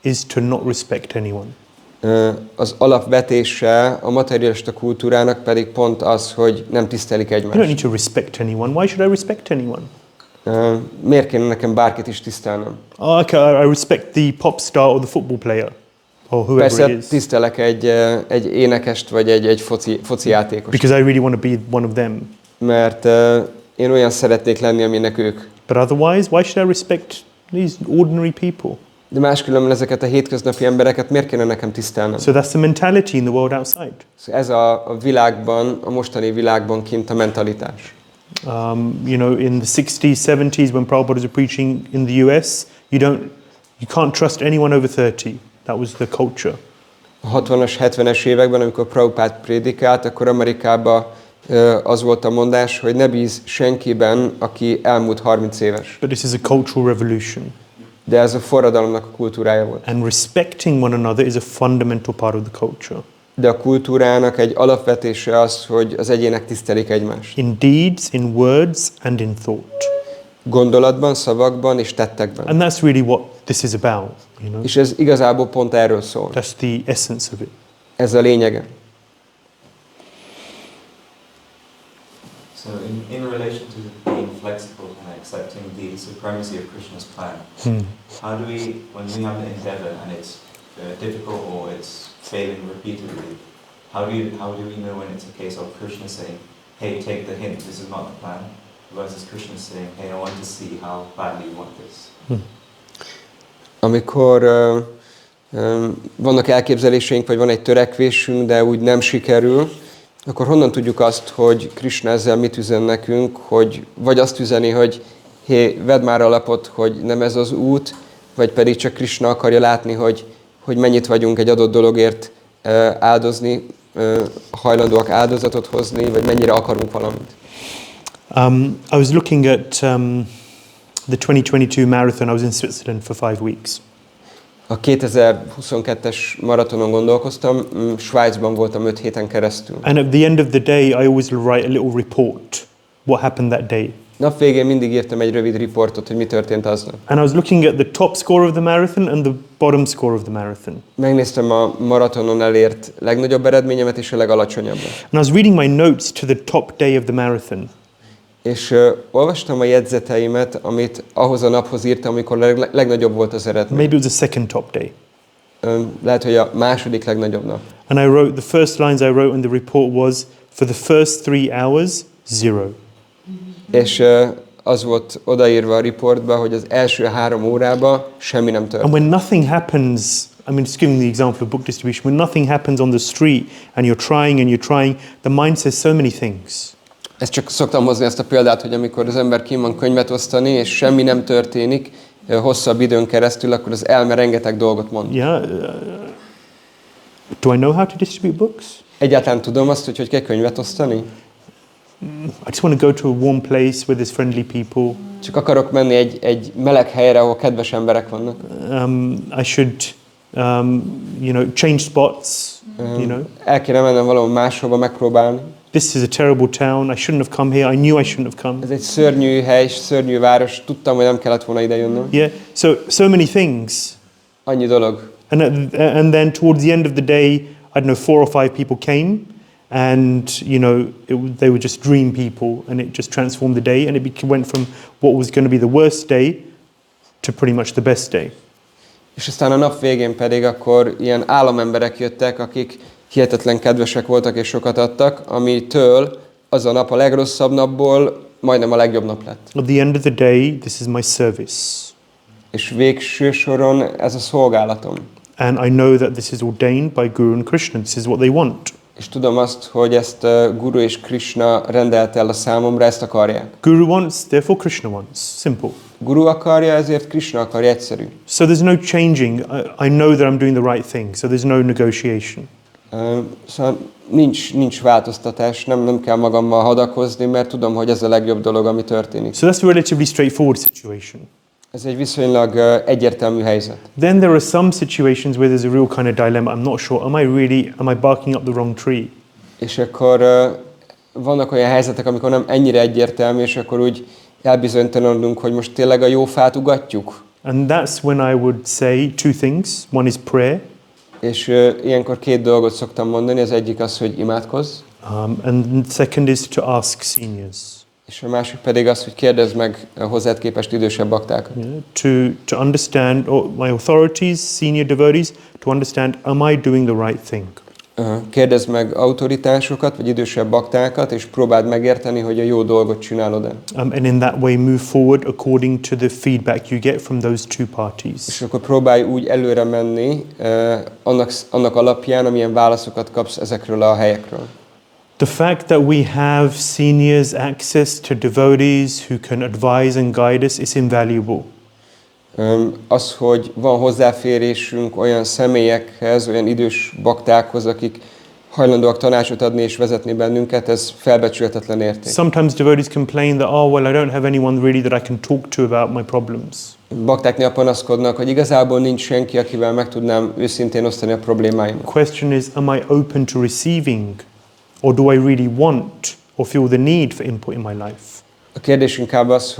is to not respect anyone. Az alapvetése a materialista kultúrának pedig pont az, hogy nem tisztelik You don't egymást. need to respect anyone. Why should I respect anyone? Miért kéne nekem bárkit is tisztelnem? Oh, okay, I respect the pop star or the football player or whoever Persze it is tisztelek egy énekest vagy egy foci játékost. because I really want to be one of them. Mert én olyan szeretnék lenni, amilyenek ők. But otherwise, why should I respect these ordinary people? De máskülönben ezeket a hétköznapi embereket miért kéne nekem tisztelnem? So that's the mentality in the world outside. Ez a világban, a mostani világban kint a mentalitás. You know, in the 60s, 70s, when Prabhupada was preaching in the US, you can't trust anyone over 30. That was the culture. A 60-as, 70-es években, amikor Prabhupád prédikált, akkor Amerikában az volt a mondás, hogy ne bíz senkiben, aki elmúlt 30 éves. But this is a cultural revolution. De ez a forradalomnak a kultúrája volt. And respecting one another is a fundamental part of the culture. De a kultúrának egy alapvetése az, hogy az egyének tisztelik egymást. In deeds, in words, and in thought. Gondolatban, szavakban és tettekben. And that's really what this is about, you know. És ez igazából pont erről szól. That's the essence of it. Ez a lényege. So in relation to being flexible and accepting the supremacy of Krishna's plan, how do we, when we have an endeavor and it's difficult or it's failing repeatedly, how do we know when it's a case of Krishna saying, hey, take the hint, this is not the plan, versus Krishna saying, hey, I want to see how badly you want this? Amikor vannak elképzeléseink, vagy van egy törekvésünk, de úgy nem sikerül, akkor honnan tudjuk azt, hogy Krishna ezzel mit üzen nekünk, hogy vagy azt üzeni, hogy hé, vedd már a lapot, hogy nem ez az út, vagy pedig csak Krishna akarja látni, hogy mennyit vagyunk egy adott dologért áldozni, hajlandóak áldozatot hozni, vagy mennyire akarunk valamit. I was looking at the 2022 marathon. I was in Switzerland for 5 weeks. A 2022-es maratonon gondolkoztam, Svájcban voltam 5 héten keresztül. And at the end of the day, I always write a little report, what happened that day. Nap végén mindig írtam egy rövid riportot, hogy mi történt aznap. And I was looking at the top score of the marathon and the bottom score of the marathon. Megnéztem a maratonon elért legnagyobb eredményemet és a legalacsonyabbat. And I was reading my notes to the top day of the marathon. És olvastam a jegyzeteimet, amit ahhoz a naphoz írtam, amikor legnagyobb volt az eredmény. Maybe it was the second top day. Lehet, hogy a második legnagyobb nap. And I wrote, the first lines I wrote in the report was, for the first 3 hours, 0. És az volt odaírva a riportba, hogy az első 3 órában semmi nem történt. And when nothing happens, I mean, just giving the example of book distribution, when nothing happens on the street and you're trying, the mind says so many things. Ezt csak szoktam hozni ezt a példát, hogy amikor az ember kint van könyvet osztani, és semmi nem történik hosszabb időn keresztül, akkor az elme rengeteg dolgot mond. Yeah. Do I know how to distribute books? Egyáltalán tudom azt, hogy kell könyvet osztani? I just want to go to a warm place where there's friendly people. Csak akarok menni egy meleg helyre, ahol kedves emberek vannak. I should, change spots. El kéne mennem valahol máshova megpróbálni. This is a terrible town. I shouldn't have come here. I knew I shouldn't have come. Ez egy szörnyű hely, szörnyű város. Tudtam, hogy nem kellett volna ide jönnöm. Yeah. So many things. Annyi dolog. And then towards the end of the day, I don't know, 4 or 5 people came, and they were just dream people, and it just transformed the day, and it went from what was going to be the worst day to pretty much the best day. És aztán a nap végén pedig akkor ilyen államemberek jöttek, akik hihetetlen kedvesek voltak és sokat adtak, amitől az a nap a legrosszabb napból majdnem a legjobb nap lett. At the end of the day, this is my service. És végső soron ez a szolgálatom. And I know that this is ordained by Guru and Krishna. This is what they want. És tudom azt, hogy ezt Guru és Krishna rendelt el a számomra, ezt akarják. Guru wants, therefore Krishna wants. Simple. Guru akarja, ezért Krishna akarja, egyszerű. So there's no changing. I know that I'm doing the right thing, so there's no negotiation. Szóval nincs változtatás, nem kell magammal hadakozni, mert tudom, hogy ez a legjobb dolog, ami történik. So that's a relatively straightforward situation. Ez egy viszonylag egyértelmű helyzet. Then there are some situations where there's a real kind of dilemma. I'm not sure, am I barking up the wrong tree? És akkor vannak olyan helyzetek, amikor nem ennyire egyértelmű, és akkor úgy elbizonytalanodunk, hogy most tényleg a jó fát ugatjuk. And that's when I would say two things. One is prayer. És ilyenkor két dolgot szoktam mondani, az egyik az, hogy imádkozz. And the second is to ask seniors. És a másik pedig az, hogy kérdezd meg a hozzád képest idősebb baktákat. To understand my authorities, senior devotees, to understand, am I doing the right thing? Kérdezd meg autoritásokat, vagy idősebb baktákat, és próbáld megérteni, hogy a jó dolgot csinálod-e. And in that way move forward according to the feedback you get from those two parties. És akkor próbálj úgy előre menni annak alapján, amilyen válaszokat kapsz ezekről a helyekről. The fact that we have seniors access to devotees who can advise and guide us is invaluable. Az, hogy van hozzáférésünk olyan személyekhez, olyan idős baktákhoz, akik hajlandóak tanácsot adni és vezetni bennünket, ez felbecsülhetetlen érték. Sometimes devotees complain that, oh, well, I don't have anyone really that I can talk to about my problems. Bakták panaszkodnak, hogy igazából nincs senki, akivel meg tudnám őszintén osztani a problémáimat. The question is, am I open to receiving, or do I really want or feel the need for input in my life? A kérdés inkább az,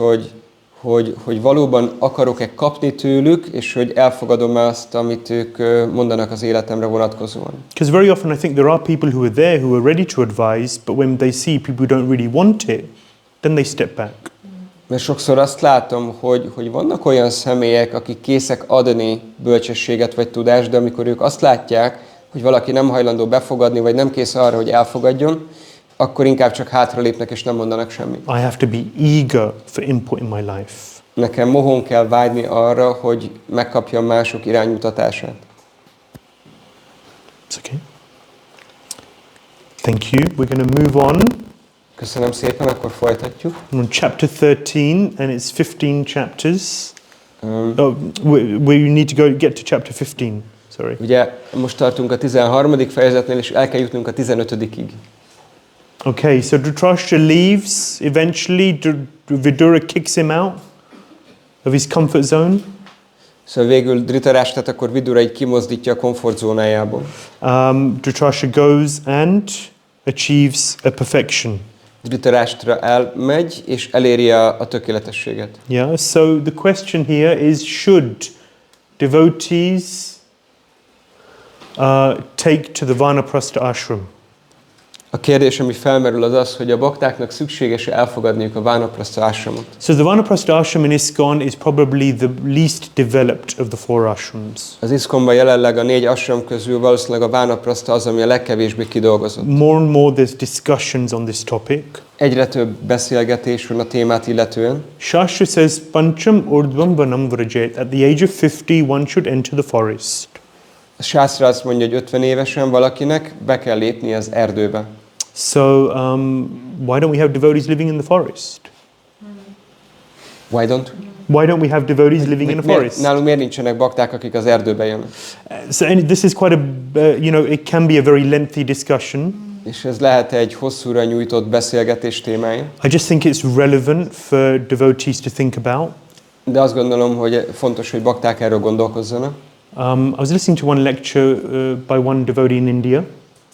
hogy valóban akarok-e kapni tőlük, és hogy elfogadom-e azt, amit ők mondanak az életemre vonatkozóan. Because very often I think there are people who are there who are ready to advise, but when they see people who don't really want it, then they step back. Mert sokszor azt látom, hogy vannak olyan személyek, akik készek adni bölcsességet vagy tudást, de amikor ők azt látják, hogy valaki nem hajlandó befogadni, vagy nem kész arra, hogy elfogadjon, akkor inkább csak hátralépnek és nem mondanak semmit. I have to be eager for input in my life. Nekem mohón kell vágyni arra, hogy megkapjam mások iránymutatását. It's okay. Thank you. We're going to move on. Köszönöm szépen, akkor folytatjuk. On chapter 13, and it's 15 chapters. We need to get to chapter 15. Sorry. Ugye most tartunk a 13. fejezetnél, és el kell jutnunk a 15-ig. Okay, so Dhritarashtra leaves. Eventually, Vidura kicks him out of his comfort zone. Szóval végül Dhritarashtrát akkor Vidura így kimozdítja a komfortzónájából. Dhritarashtra goes and achieves a perfection. Dhritarashtra elmegy, és eléri a tökéletességet. Yeah, so the question here is, should devotees take to the Vanaprastha ashram? A kérdés, ami felmerül, az az, hogy a baktáknak szükséges elfogadniuk a Vanaprastha ashramot. So the Vanaprastha ashram in ISKCON is probably the least developed of the four ashrams. Az ISKCON-ban jelenleg a 4 ashram közül valószínűleg a Vanaprastha az, ami a legkevésbé kidolgozott. More and more there's discussions on this topic. Egyre több beszélgetés van a témát illetően. Shastra says, Pancham urdvam vanam vrajet. At the age of 50, one should enter the forest. A sászra azt mondja, hogy 50 évesen valakinek be kell lépni az erdőbe. So why don't we have devotees living in the forest? Why don't we have devotees living in a forest? Nálunk miért nincsenek bakták, akik az erdőbe jönnek? So this is quite it can be a very lengthy discussion. És ez lehet egy hosszúra nyújtott beszélgetés témája. I just think it's relevant for devotees to think about. De azt gondolom, hogy fontos, hogy bakták erről gondolkozzanak. I was listening to one lecture by one devotee in India.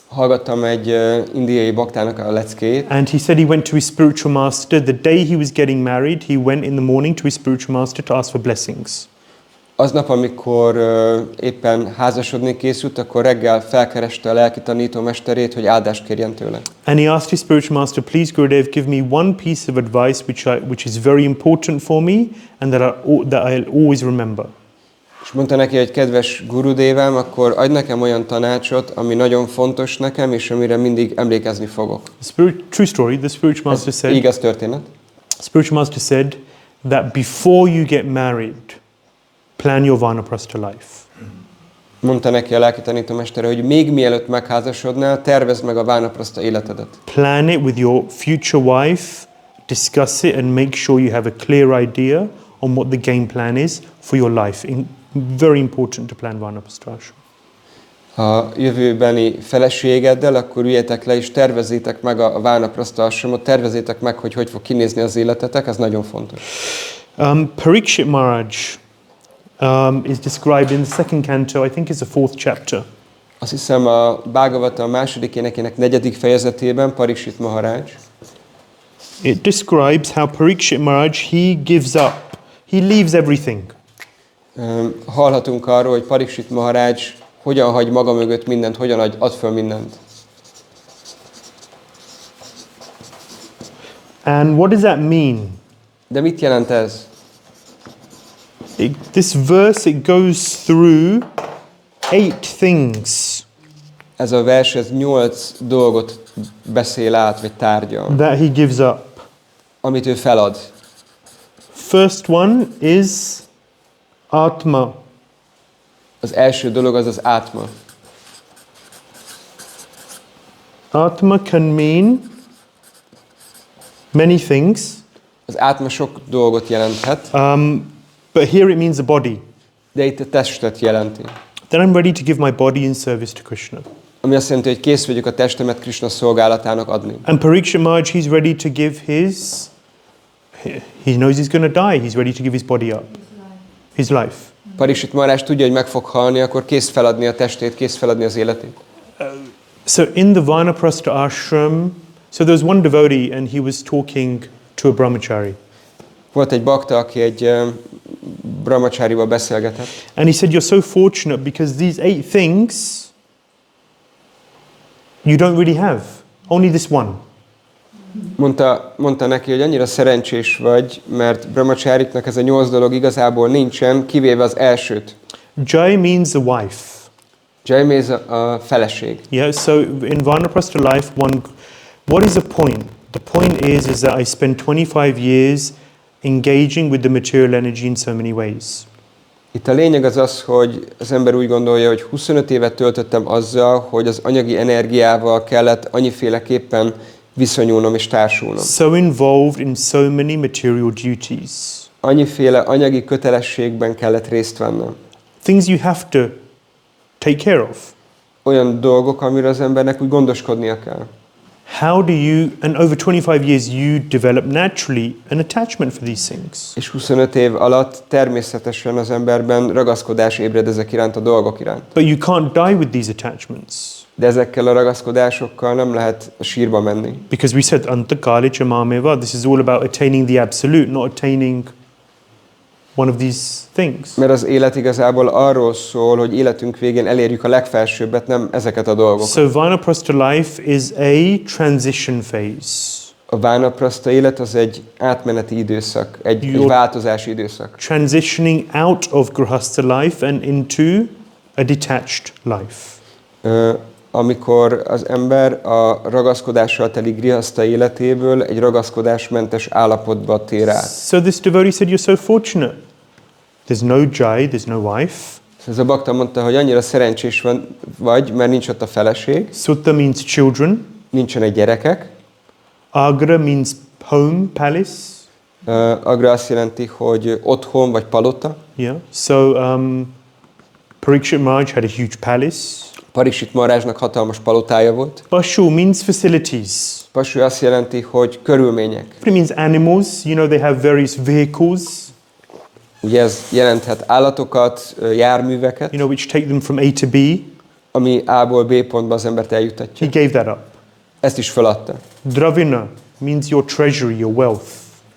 Hallgattam egy indiai baktának a leckéjét. And he said he went to his spiritual master the day he was getting married. He went in the morning to his spiritual master to ask for blessings. Aznap, amikor éppen házasodni készült, akkor reggel felkereste a lelki tanítómesterét, hogy áldást kérjen tőle. And he asked his spiritual master, please Gurudev, give me one piece of advice which is very important for me and that I'll always remember. És mondta neki, hogy kedves Gurudévám, akkor adj nekem olyan tanácsot, ami nagyon fontos nekem, és amire mindig emlékezni fogok. True story, the spiritual master said. Igaz történet. Spiritual master said that before you get married, plan your Vanaprastha life. Mondta neki a lelki tanítómestere, hogy még mielőtt megházasodnál, tervezd meg a vánapraszta életedet. Plan it with your future wife, discuss it and make sure you have a clear idea on what the game plan is for your life. Very important to plan Vanaprastha ashram. Ha jövőbeni feleségeddel, akkor üljetek le és tervezzétek meg a vánapraszta ashramot, tervezzétek meg, hogy hogy fog kinézni az életetek, ez nagyon fontos. Parikshit Maharaj is described in the second canto, I think it's the 4th chapter. Azt hiszem a Bhāgavatam második énekének 4. fejezetében Parikshit Maharaj. It describes how Parikshit Maharaj, he gives up, he leaves everything. Hallhatunk arról, hogy Parikshit Maharaj hogyan hagy maga mögött mindent, hogyan ad föl mindent. And what does that mean? De mit jelent ez? This verse, it goes through 8 things Ez a vers, ez 8 dolgot beszél át, vagy tárgyal, that he gives up. amit ő felad. First one is Atma. Az első dolog az az átma. Atma can mean many things, Az átma sok dolgot jelenthet, but here it means the body. de itt a testet jelenti. Then I'm ready to give my body in service to Krishna. Ami azt jelenti, hogy kész vagyok a testemet Krishna szolgálatának adni. And Parikshit Maharaj, he's ready to give he knows he's going to die, he's ready to give his body up, his life. Parikshit Maharaj tudja, hogy meg fog halni, akkor kész feladni a testét, kész feladni az életét. So in the Vanaprastha ashram, so there was one devotee and he was talking to a brahmachari. Volt egy bakta, aki egy brahmacharival beszélgetett. And he said, you're so fortunate because these 8 things you don't really have. Only this one. Mondta neki, hogy annyira szerencsés vagy, mert brahmachariknak ez a 8 dolog igazából nincsen, kivéve az elsőt. Jai means the wife. Jai means a feleség. Yeah, so in Vanaprastha life, what is the point? The point is that I spent 25 years engaging with the material energy in so many ways. Itt a lényeg az az, hogy az ember úgy gondolja, hogy 25 évet töltöttem azzal, hogy az anyagi energiával kellett annyiféleképpen viszonyulnom és társulnom. So involved in so many material duties. Annyiféle anyagi kötelességben kellett részt vennem. Things you have to take care of. Olyan dolgok, amire az embernek úgy gondoskodnia kell. How do you, and over 25 years, you develop naturally an attachment for these things. És 25 év alatt természetesen az emberben ragaszkodás ébred ezek iránt, a dolgok iránt. But you can't die with these attachments. De ezekkel a ragaszkodásokkal nem lehet a sírba menni. Because we said, Anta Kalicha Mameva, this is all about attaining the absolute, not attaining one of these things. Mert az élet igazából arról szól, hogy életünk végén elérjük a legfelsőbbet, nem ezeket a dolgokat. So Vanaprastha life is a transition phase. A vánapraszta élet az egy átmeneti időszak, egy változási időszak. Transitioning out of Grihastha life and into a detached life. Amikor az ember a ragaszkodással teli grihaszta életéből egy ragaszkodásmentes állapotba tér át. So this devotee said, you're so fortunate. There's no jai, there's no wife. Ez a bakta mondta, hogy annyira szerencsés vagy, mert nincs ott a feleség. Sutta means children. Nincsenek gyerekek. Agra means home, palace. Agra azt jelenti, hogy otthon vagy palota. Yeah. So Parikshit Maharaj had a huge palace. Parikshit Maharajnak hatalmas palotája volt. Pashu means facilities. Pashu azt jelenti, hogy körülmények. It means animals. You know, they have various vehicles. Ugye ez jelenthet állatokat, járműveket. You know, which take them from A to B. Ami A-ból B pontba az embert eljuttatja. He gave that up. Ezt is feladta. Dravina means your treasury, your wealth.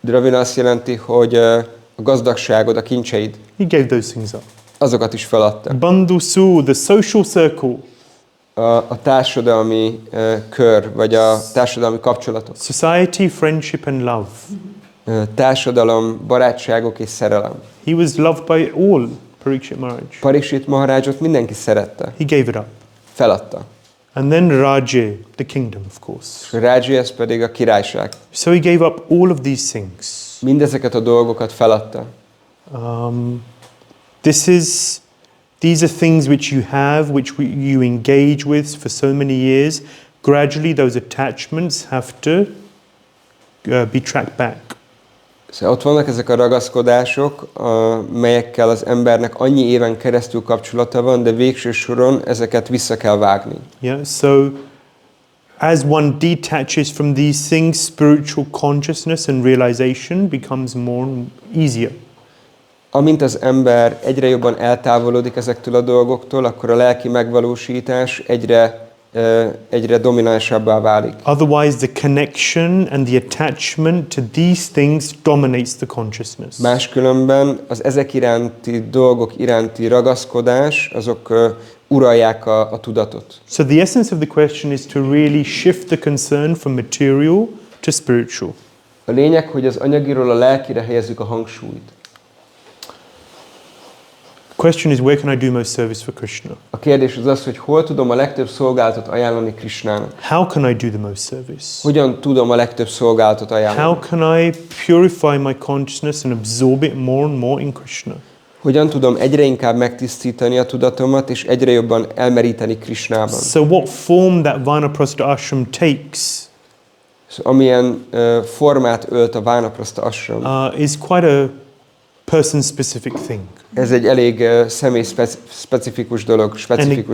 Dravina azt jelenti, hogy a gazdagságod, a kincseid. He gave those things up. Azokat is feladta. Bandhusu, the social circle. A társadalmi kör, vagy a társadalmi kapcsolatok. Society, friendship and love. Társadalom, barátságok és szerelem. He was loved by all, Parikshit Maharaj. Parikshit Maharajot mindenki szerette. He gave it up. Feladta. And then Rajya, the kingdom, of course. Rajya, ez pedig a királyság. So he gave up all of these things. Mindezeket a dolgokat feladta. This is these are things which you have, which you engage with for so many years. Gradually, those attachments have to be tracked back. Szóval ott vannak ezek a ragaszkodások, melyekkel az embernek annyi éven keresztül kapcsolata van, de végső soron ezeket vissza kell vágni. Yeah, so as one detaches from these things, spiritual consciousness and realization becomes more easier. Amint az ember egyre jobban eltávolodik ezektől a dolgoktól, akkor a lelki megvalósítás egyre dominánsabbá válik. Otherwise, the connection and the attachment to these things dominates the consciousness. Máskülönben az ezek iránti dolgok iránti ragaszkodás, azok uralják a tudatot. So the essence of the question is to really shift the concern from material to spiritual. A lényeg, hogy az anyagiról a lelkire helyezzük a hangsúlyt. Question is, where can I do most service for Krishna? A kérdés az, hogy hol tudom a legtöbb szolgálatot ajánlani Krishnának. How can I do the most service? Hogyan tudom a legtöbb szolgálatot ajánlani? How can I purify my consciousness and absorb it more and more in Krishna? Hogyan tudom egyre inkább megtisztítani a tudatomat, és egyre jobban elmeríteni Krishnában? So what form that Vanaprastha ashram takes amilyen formát ölt a Vanaprastha ashram, is quite a person-specific thing. Ez egy elég személy-specifikus dolog,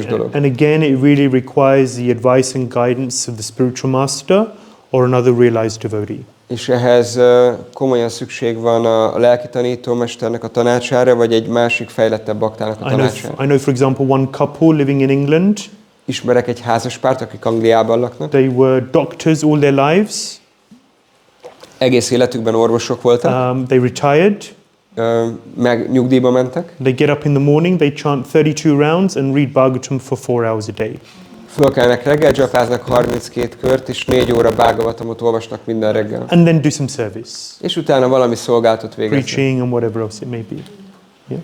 dolog. And again, it really requires the advice and guidance of the spiritual master or another realized devotee. És ehhez komolyan szükség van a lelki tanítómesternek a tanácsára, vagy egy másik fejlettebb baktának a tanácsára. I know, for example, one couple living in England. Ismerek egy házaspárt, akik Angliában laknak. They were doctors all their lives. Egész életükben orvosok voltak. They retired. Meg nyugdíjba mentek. They get up in the morning, they chant 32 rounds and read Bhagavatam for 4 hours a day. Fölkelnek reggel, dzsapáznak 32 kört, és 4 óra Bhagavatamot olvasnak minden reggel. And then do some service. És utána valami szolgálatot végeznek. Preaching and whatever else it may be. Yeah?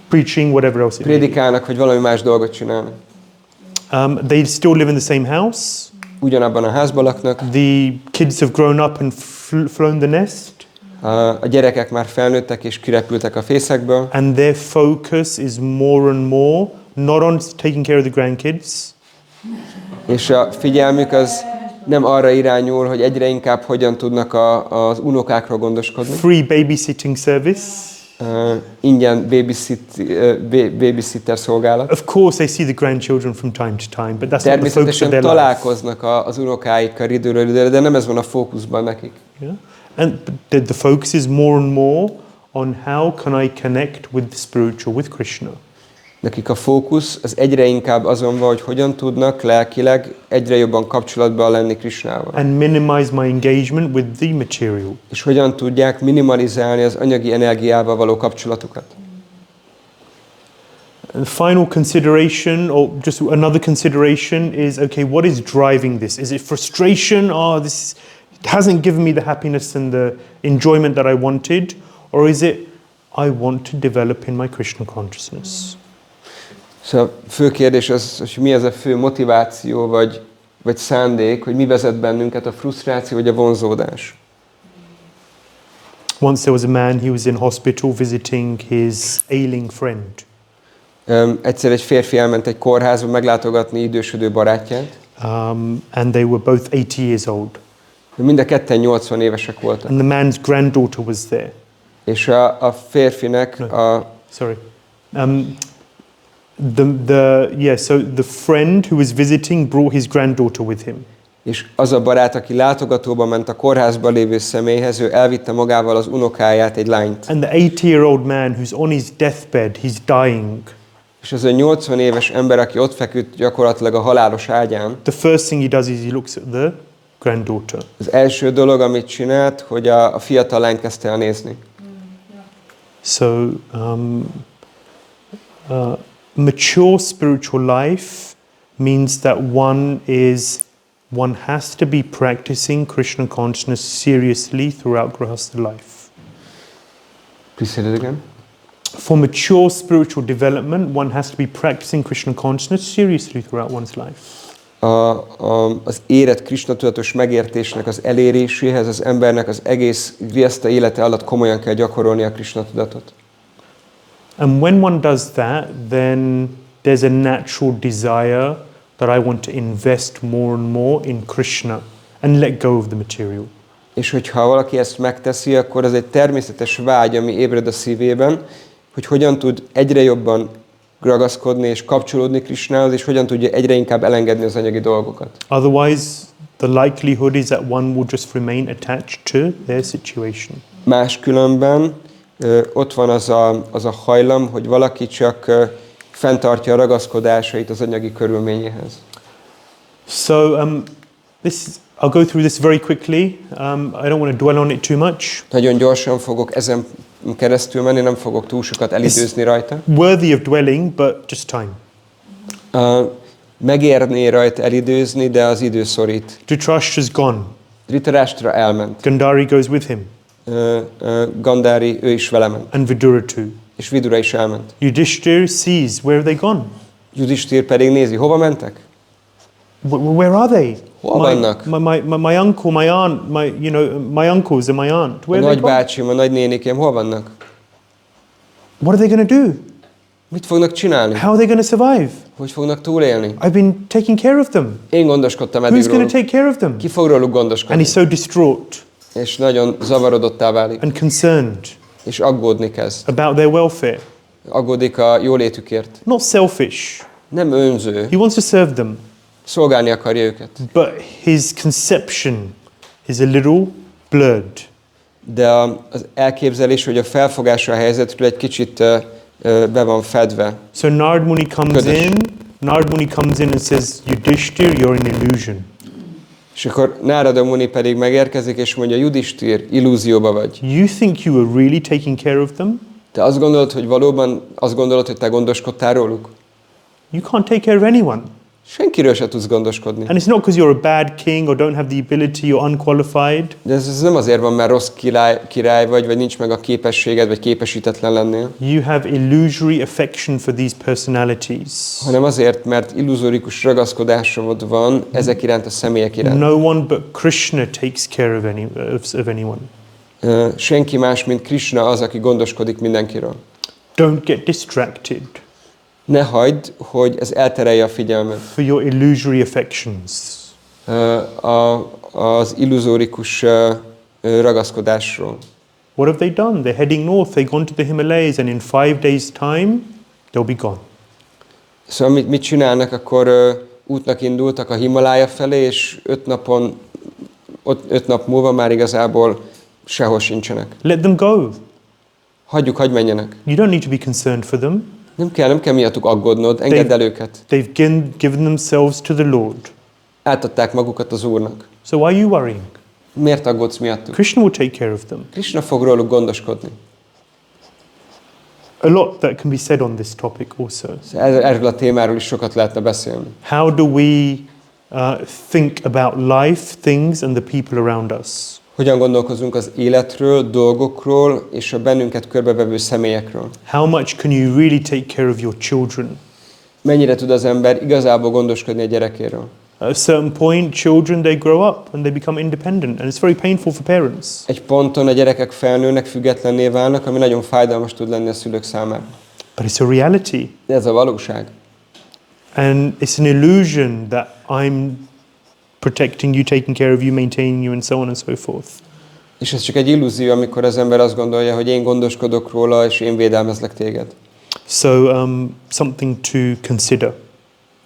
Preaching, whatever else it may be. Prédikálnak, vagy valami más dolgot csinálnak. They still live in the same house. Ugyanabban a házban laknak. The kids have grown up and flown the nest. A gyerekek már felnőttek és kirepültek a fészekből. And their focus is more and more not on taking care of the grandkids. És a figyelmük az nem arra irányul, hogy egyre inkább hogyan tudnak az unokákról gondoskodni. Free babysitting service. Ingyen babysitter szolgálat. Of course they see the grandchildren from time to time, but that's not the focus of Természetesen their life. találkoznak az unokáikkal időről időre, de nem ez van a fókuszban nekik. Yeah? And the focus is more and more on how can I connect with the spiritual, with Krishna. Nekik a fókusz az egyre inkább azon van, hogy hogyan tudnak lelkileg egyre jobban kapcsolatban lenni Krishnával. And minimize my engagement with the material. És hogyan tudják minimalizálni az anyagi energiával való kapcsolatukat. And the final consideration, or just another consideration, is okay, what is driving this? Is it frustration? Oh, this hasn't given me the happiness and the enjoyment that I wanted, or is it I want to develop in my Krishna consciousness? Szóval a fő kérdés az, hogy mi az a fő motiváció vagy szándék, hogy mi vezet bennünket, a frusztráció vagy a vonzódás. Once there was a man, he was in hospital visiting his ailing friend. Egyszer egy férfi elment egy kórházba meglátogatni idősödő barátját. And they were both 80 years old. Mind a ketten 80 évesek voltak. And the man's granddaughter was there. És a férfinek so the friend who was visiting brought his granddaughter with him. És az a barát, aki látogatóba ment a kórházba lévő személyhez, ő elvitte magával az unokáját, egy lányt. And the 80-year-old man who's on his deathbed, he's dying. És az a 80 éves ember, aki ott feküdt gyakorlatilag a halálos ágyán. The first thing he does is he looks at the granddaughter. Az első dolog, amit csinált, hogy a fiatal lányt kezdte el nézni. So mature spiritual life means that one has to be practicing Krishna consciousness seriously throughout grahastha life. Please say that again. For mature spiritual development, one has to be practicing Krishna consciousness seriously throughout one's life. Az érett Krishna tudatos megértésnek az eléréséhez az embernek az egész grihastha élete alatt komolyan kell gyakorolni a Krishna tudatot. And when one does that, then there's a natural desire that I want to invest more and more in Krishna and let go of the material. És hogyha valaki ezt megteszi, akkor ez egy természetes vágy, ami ébred a szívében, hogy hogyan tud egyre jobban ragaszkodni és kapcsolódni Krishnához, és hogyan tudja egyre inkább elengedni az anyagi dolgokat. Otherwise, the likelihood is that one will just remain attached to their situation. Máskülönben ott van az a hajlam, hogy valaki csak fenntartja a ragaszkodásait az anyagi körülményéhez. So I'll go through this very quickly. I don't want to dwell on it too much. Nagyon gyorsan fogok ezen keresztül menni, nem fogok túl sokat elidőzni rajta. Worthy of dwelling, but just time. Megérné rajta elidőzni, de az idő szorít. Dhritarashtra is gone. Dhritarashtra elment. Gandhari goes with him. Gandhari, ő is vele ment. And Vidura too. És Vidura is elment. Yudhishthira sees, where have they gone? Yudhishthir pedig nézi, hova mentek? Where are they? Hol vannak? My uncle, my aunt, my uncles and my aunt. Where A are they gone? nagybácsim, a nagynénikém hol vannak? What are they going to do? Mit fognak csinálni? How are they going to survive? Hogy fognak túlélni? I've been taking care of them. Én gondoskodtam eddig Who's going róluk. to take care of them? Ki fog róluk And gondoskodni? he's so distraught És nagyon zavarodottá válik. and concerned És aggódni kezd. about their welfare. Aggódik a jólétükért. Not selfish. Nem önző. He wants to serve them. Szolgálni akarja őket. But his conception is a little blurred. De az elképzelés, hogy a felfogása a helyzetről egy kicsit be van fedve. So Narad Muni comes Ködös. in and says, Yudhishthir, you're in illusion. És akkor Nárada Muni pedig megérkezik, és mondja, Yudhishthir, illúzióba vagy. You think you were really taking care of them? Te azt gondolod, hogy valóban azt gondolod, hogy te gondoskodtál róluk? You can't take care of anyone. Senkiről se tudsz gondoskodni. And it's not because you're a bad king or don't have the ability, you're unqualified. De ez nem azért van, mert rossz király vagy nincs meg a képességed, vagy képesítetlen lennél. You have illusory affection for these personalities. Hanem azért, mert illuzórikus ragaszkodásod van ezek iránt a személyek iránt. No one but Krishna takes care of anyone. Senki más, mint Krishna az, aki gondoskodik mindenkiről. Don't get distracted Ne hagyd, hogy ez elterelje a figyelmet. for your illusory affections. Az illuzórikus ragaszkodásról. What have they done? They're heading north. They've gone to the Himalayas, and in 5 days' time, they'll be gone. Szóval mit csinálnak, akkor útnak indultak a Himalája felé, és 5 nap múlva már igazából sehol sincsenek. Let them go. Hagyjuk menjenek. You don't need to be concerned for them. Nem kell miattuk aggódnod, engedd el őket. They've given themselves to the Lord. Átadták magukat az Úrnak. So why are you worrying? Miért aggódsz miattuk? Krishna will take care of them. Krishna fog róluk gondoskodni. A lot that can be said on this topic also. Erről a témáról is sokat lehetne beszélni. How do we think about life, things, and the people around us? Hogyan gondolkozunk az életről, dolgokról és a bennünket körbevevő személyekről? How much can you really take care of your children? Mennyire tud az ember igazából gondoskodni a gyerekéről? At a certain point, children, they grow up and they become independent, and it's very painful for parents. Egy ponton a gyerekek felnőnek, függetlenné válnak, ami nagyon fájdalmas tud lenni a szülők számára. But it's a reality. De ez a valóság. And it's an illusion that I'm protecting you, taking care of you, maintaining you, and so on and so forth. És ez csak egy illúzió, amikor az ember azt gondolja, hogy én gondoskodok róla, és én védelmezlek téged. So something to consider.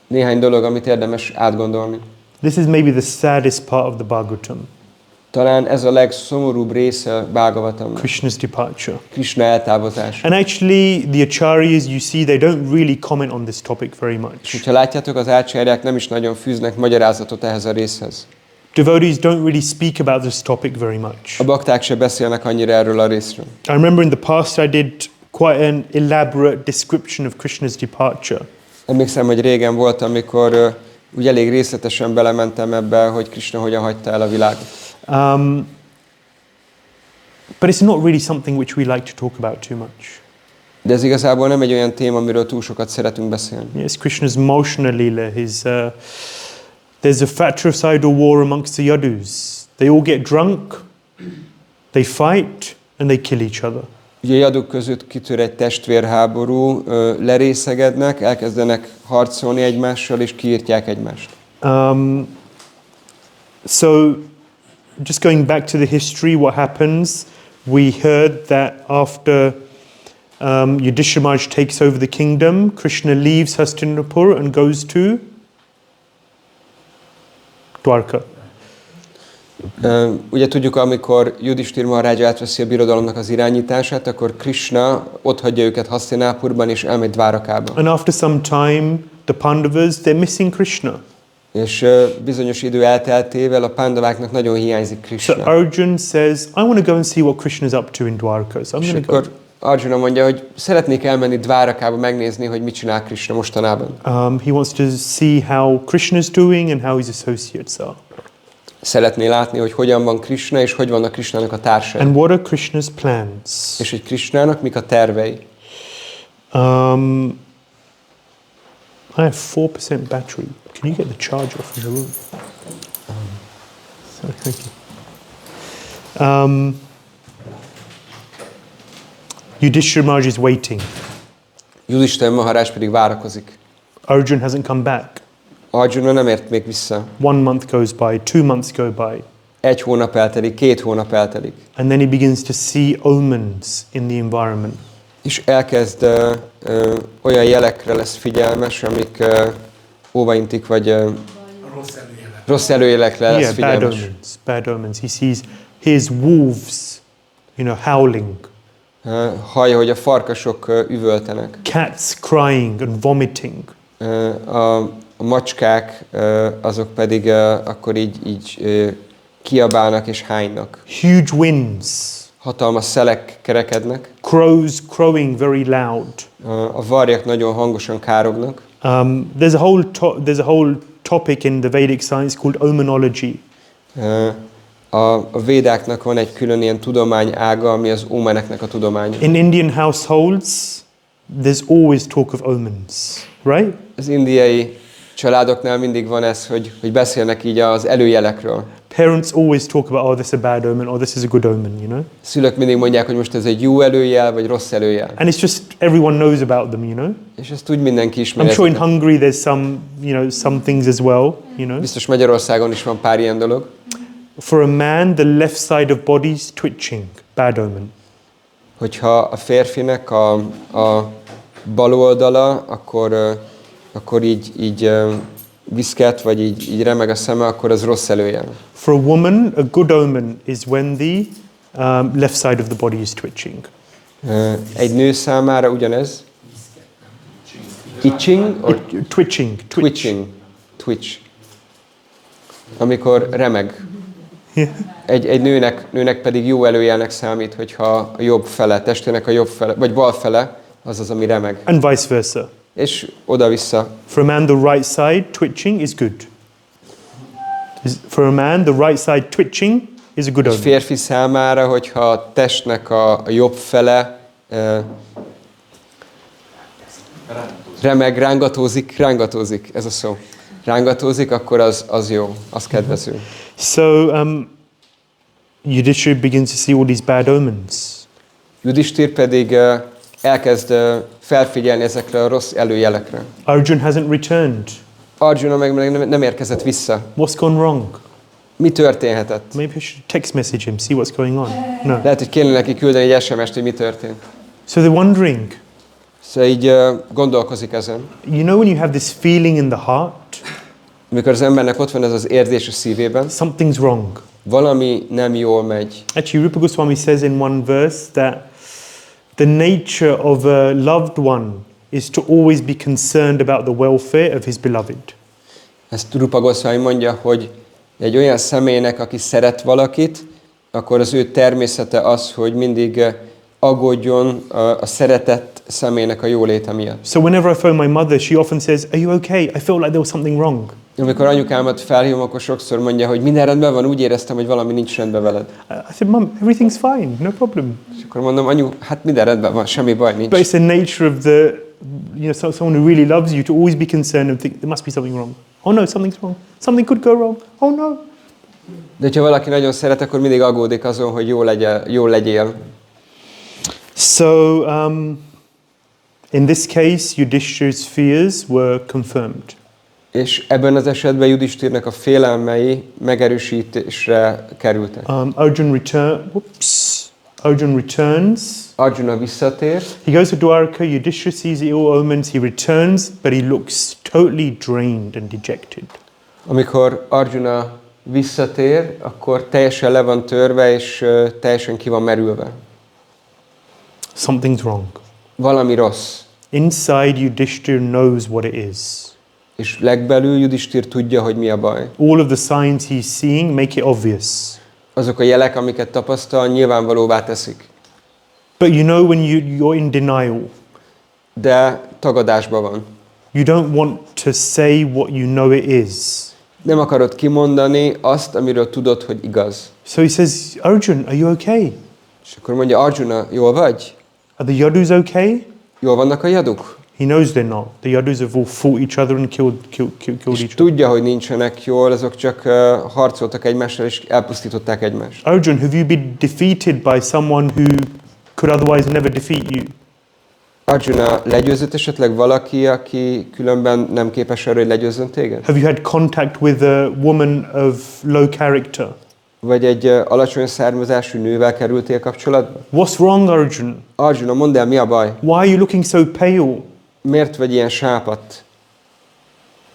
Néhány dolog, amit érdemes átgondolni. This is maybe the saddest part of the Bhagavatam. Talán ez a legszomorúbb része Bhagavatamnak. Krishna's departure. Krishna eltávozása. And actually, the acharyas, you see, they don't really comment on this topic very És much. hogyha látjátok, az ácsáryák nem is nagyon fűznek magyarázatot ehhez a részhez. Devotees don't really speak about this topic very much. A bakták se beszélnek annyira erről a részről. I remember in the past I did quite an elaborate description of Krishna's departure. Emlékszem, hogy régen volt, amikor úgy elég részletesen belementem ebbe, hogy Krishna hogyan hagyta el a világot. But it's not really something which we like to talk about too much. De ez igazából nem egy olyan téma, amiről túl sokat szeretünk beszélni. Yes, Krishna's Moshana Leela, there's a fratricidal war amongst the Yadus. They all get drunk, they fight, and they kill each other. ugye jaduk között kitör egy testvérháború, lerészegednek, elkezdenek harcolni egymással, és kiírtják egymást. So, just going back to the history, what happens? We heard that after Yudhishthira Maharaj takes over the kingdom, Krishna leaves Hastinapur and goes to Dwarka. Ugye tudjuk, amikor Yudhishthira Maharaj átveszi a birodalomnak az irányítását, akkor Krishna otthagyja őket Hastinapurban és elmegy Dvárakába. And after some time, the Pandavas, they're missing Krishna. És bizonyos idő elteltével a Pandaváknak nagyon hiányzik Krishna. So Arjun says, I want to go and see what Krishna is up to in Dwarka. So I'm És going to go. akkor Arjuna mondja, hogy szeretnék elmenni Dvárakába megnézni, hogy mit csinál Krishna mostanában. He wants to see how Krishna is doing and how his associates are. Szeretné látni, hogy hogyan van Krishna, és hogy vannak Krishnának a társai. And what are Krishna's plans? És hogy Krishnának mik a tervei. I have 4% battery. Can you get the charger from the room? Sorry, thank you. Yudhishthira Maharaj is waiting. Yudhishthira Maharaj pedig várakozik. Arjun hasn't come back. Arjuna nem ért még vissza. 1 month goes by, 2 months go by. 1 hónap eltelik, 2 hónap eltelik. And then he begins to see omens in the environment. És elkezd olyan jelekre lesz figyelmes, amik óvaintik, vagy rossz előjelekre lesz Yeah, figyelmes. bad omens. He hears wolves, howling. Hallja, hogy a farkasok üvöltenek. Cats crying and vomiting. A macskák azok pedig akkor így kiabálnak és hánynak. Huge winds. Hatalmas szelek kerekednek. Crows crowing very loud. A varjak nagyon hangosan kárognak. There's a whole topic in the Vedic science called omenology. A védáknak van egy külön ilyen tudomány ága, ami az ómeneknek a tudománya. In Indian households, there's always talk of omens, right? Az indiai családoknál mindig van ez, hogy beszélnek így az előjelekről. Parents always talk about, oh, this is a bad omen, or this is a good omen, Szülők mindig mondják, hogy most ez egy jó előjel, vagy rossz előjel. And it's just, everyone knows about them, És ezt úgy mindenki ismeri. I'm sure in Hungary there's some things as well, Biztos Magyarországon is van pár ilyen dolog. For a man, the left side of body is twitching, bad omen. Hogyha a férfinek a bal oldala, akkor így viszket, vagy így remeg a szeme, akkor az rossz előjel. For a woman, a good omen is when the left side of the body is twitching. Egy nő számára ugyanez. Itching? Or Twitching. Twitch. Amikor remeg. Yeah. Egy nőnek pedig jó előjelnek számít, hogyha a jobb fele, testének a jobb fele, vagy bal fele, az az, ami remeg. And vice versa. És oda-vissza. For a man, the right side twitching is good. For a man, the right side twitching is a good Egy omen. férfi számára, hogyha a testnek a jobb fele remeg, rángatózik, ez a szó. Rángatózik, akkor az jó, az kedvező. So, Yudhishthira begins to see all these bad omens. Yudhishthira pedig elkezd felfigyelni ezekre a rossz előjelekre. Arjun hasn't returned. Arjuna meg nem érkezett vissza. What's gone wrong? Mi történhetett? Maybe I should text message him, see what's going on. No. Lehet, hogy kéne neki küldeni egy SMS-t, hogy mi történt. So they're wondering. Szóval így gondolkozik ezen. When you have this feeling in the heart, Amikor az embernek ott van ez az érzés a szívében, something's wrong. valami nem jól megy. Actually, Rupa Goswami says in one verse that the nature of a loved one is to always be concerned about the welfare of his beloved. Ezt Rupa Goswami mondja, hogy egy olyan személynek, aki szeret valakit, akkor az ő természete az, hogy mindig aggódjon a szeretett személynek a jóléte miatt. So whenever I phone my mother, she often says, "Are you okay? I feel like there was something wrong." Amikor anyukámat felhívom, akkor sokszor mondja, hogy minden rendben van, úgy éreztem, hogy valami nincs rendben veled. I said, "Mum, everything's fine, no problem." És akkor mondom, anyu, hát minden rendben van, semmi baj nincs. But it's the nature of the, someone who really loves you to always be concerned and think there must be something wrong. Oh no, something's wrong. Something could go wrong. Oh no. De ha valaki nagyon szeret, akkor mindig aggódik azon, hogy jól legyél. So, in this case, Yudhishthira's fears were confirmed. És ebben az esetben Judhishthirnek a félelmei megerősítésre kerültek. Arjun returns. Arjuna visszatér. He goes to Dwarka, Yudhishthira sees the ill omens, he returns, but he looks totally drained and dejected. Amikor Arjuna visszatér, akkor teljesen le van törve, és teljesen ki van merülve. Something's wrong. Valami rossz. Inside, Yudhishthira knows what it is. És legbelül Judhishthir tudja, hogy mi a baj. All of the signs he's seeing make it obvious. Azok a jelek, amiket tapasztal, nyilvánvalóvá teszik. But you know when you're in denial. De tagadásban van. You don't want to say what you know it is. Nem akarod kimondani azt, amiről tudod, hogy igaz. So he says, Arjun, are you okay? És akkor mondja, Arjuna, jól vagy? Are the Yadus okay? Jól vannak a jaduk? He knows they're not. The Yadus have all fought each other and killed each other. Tudja, hogy nincsenek jól, azok csak harcoltak egymással, és elpusztították egymást. Arjun, have you been defeated by someone who could otherwise never defeat you? Arjuna, legyőzött esetleg valaki, aki különben nem képes arra, hogy legyőzzön téged? Have you had contact with a woman of low character? Vagy egy alacsony származású nővel kerültél kapcsolatba? What's wrong, Arjun? Arjuna, mondd el, mi a baj? Why are you looking so pale? Miért vagy ilyen sápadt?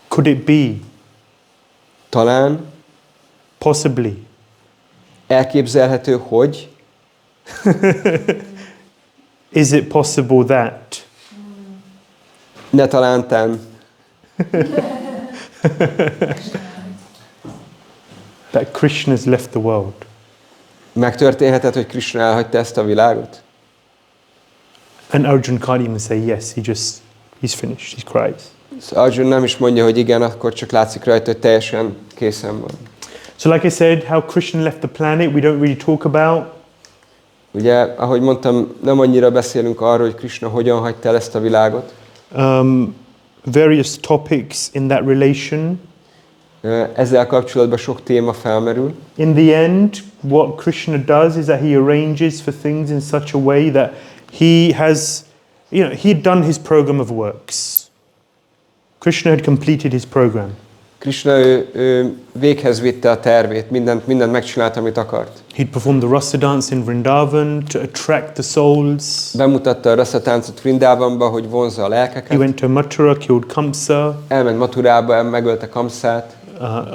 Could it be? Talán, Possibly. elképzelhető, hogy Is it possible that? ne talántán, That Krishna's left the world? megtörténhetett, hogy Krishna elhagyta ezt a világot? And Arjun can't even say yes. He's finished. He cries. Szóval Arjun nem is mondja, hogy igen, akkor csak látszik rajta, hogy teljesen készen van. So like I said, how Krishna left the planet, we don't really talk about. Ugye, ahogy mondtam, nem annyira beszélünk arról, hogy Krishna hogyan hagyta el ezt a világot. Various topics in that relation. Ezzel kapcsolatban sok téma felmerül. In the end, what Krishna does is that he arranges for things in such a way that he has, he'd done his program of works. Krishna had completed his program. Krishna ő véghez vitte a tervét, mindent megcsinálta, amit akart. He'd performed the rasa dance in Vrindavan to attract the souls. Bemutatta a rasa táncot Vrindavanba, hogy vonzza a lelkeket. He went to Mathura, killed Kamsa. Elment Mathurába, megölte Kamszát.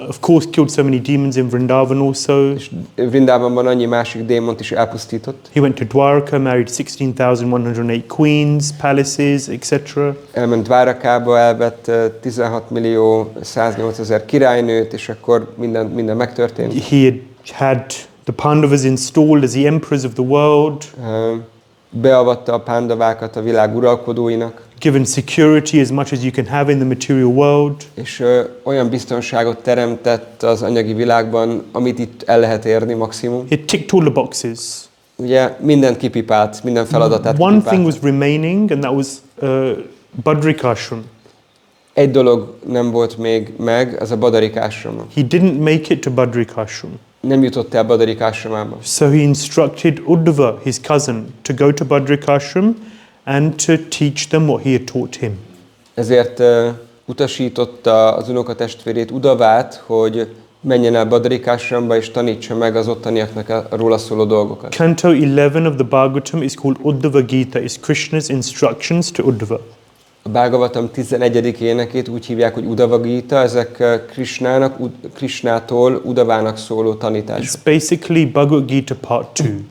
Of course, killed so many demons in Vrindavan also. És Vrindavanban annyi másik démont is elpusztított. He went to Dwarka, married 16,108 queens, palaces, etc. Elment Dvárakába, elvett 16.108.000 királynőt, és akkor minden megtörtént. He had the Pandavas installed as the emperors of the world. Beavatta a pándavákat a világ uralkodóinak. Given security as much as you can have in the material world. És olyan biztonságot teremtett az anyagi világban, amit itt el lehet érni maximum. He ticked all the boxes. Ugye mindent kipipált, minden feladatát One kipipált. thing was remaining, and that was Badrikashram. Egy dolog nem volt még meg, az a Badarikásram. He didn't make it to Badrikashram. Nem jutott el Badarikásramába. So he instructed Uddhava, his cousin, to go to Badrikashram and to teach them what he had taught him. Ezért utasította az unokatestvérét, Udavát, hogy menjen el Badarikásramba és tanítsa meg az ottaniaknak róla szóló dolgokat. Canto 11 of the Bhagavatam is called Uddhava Gita. It's Krishna's instructions to Uddhava. A Bhagavatam 11. énekét úgy hívják, hogy Uddhava Gita, ezek Krishnától Udavának szóló tanítások. It's basically Bhagavad Gita part 2.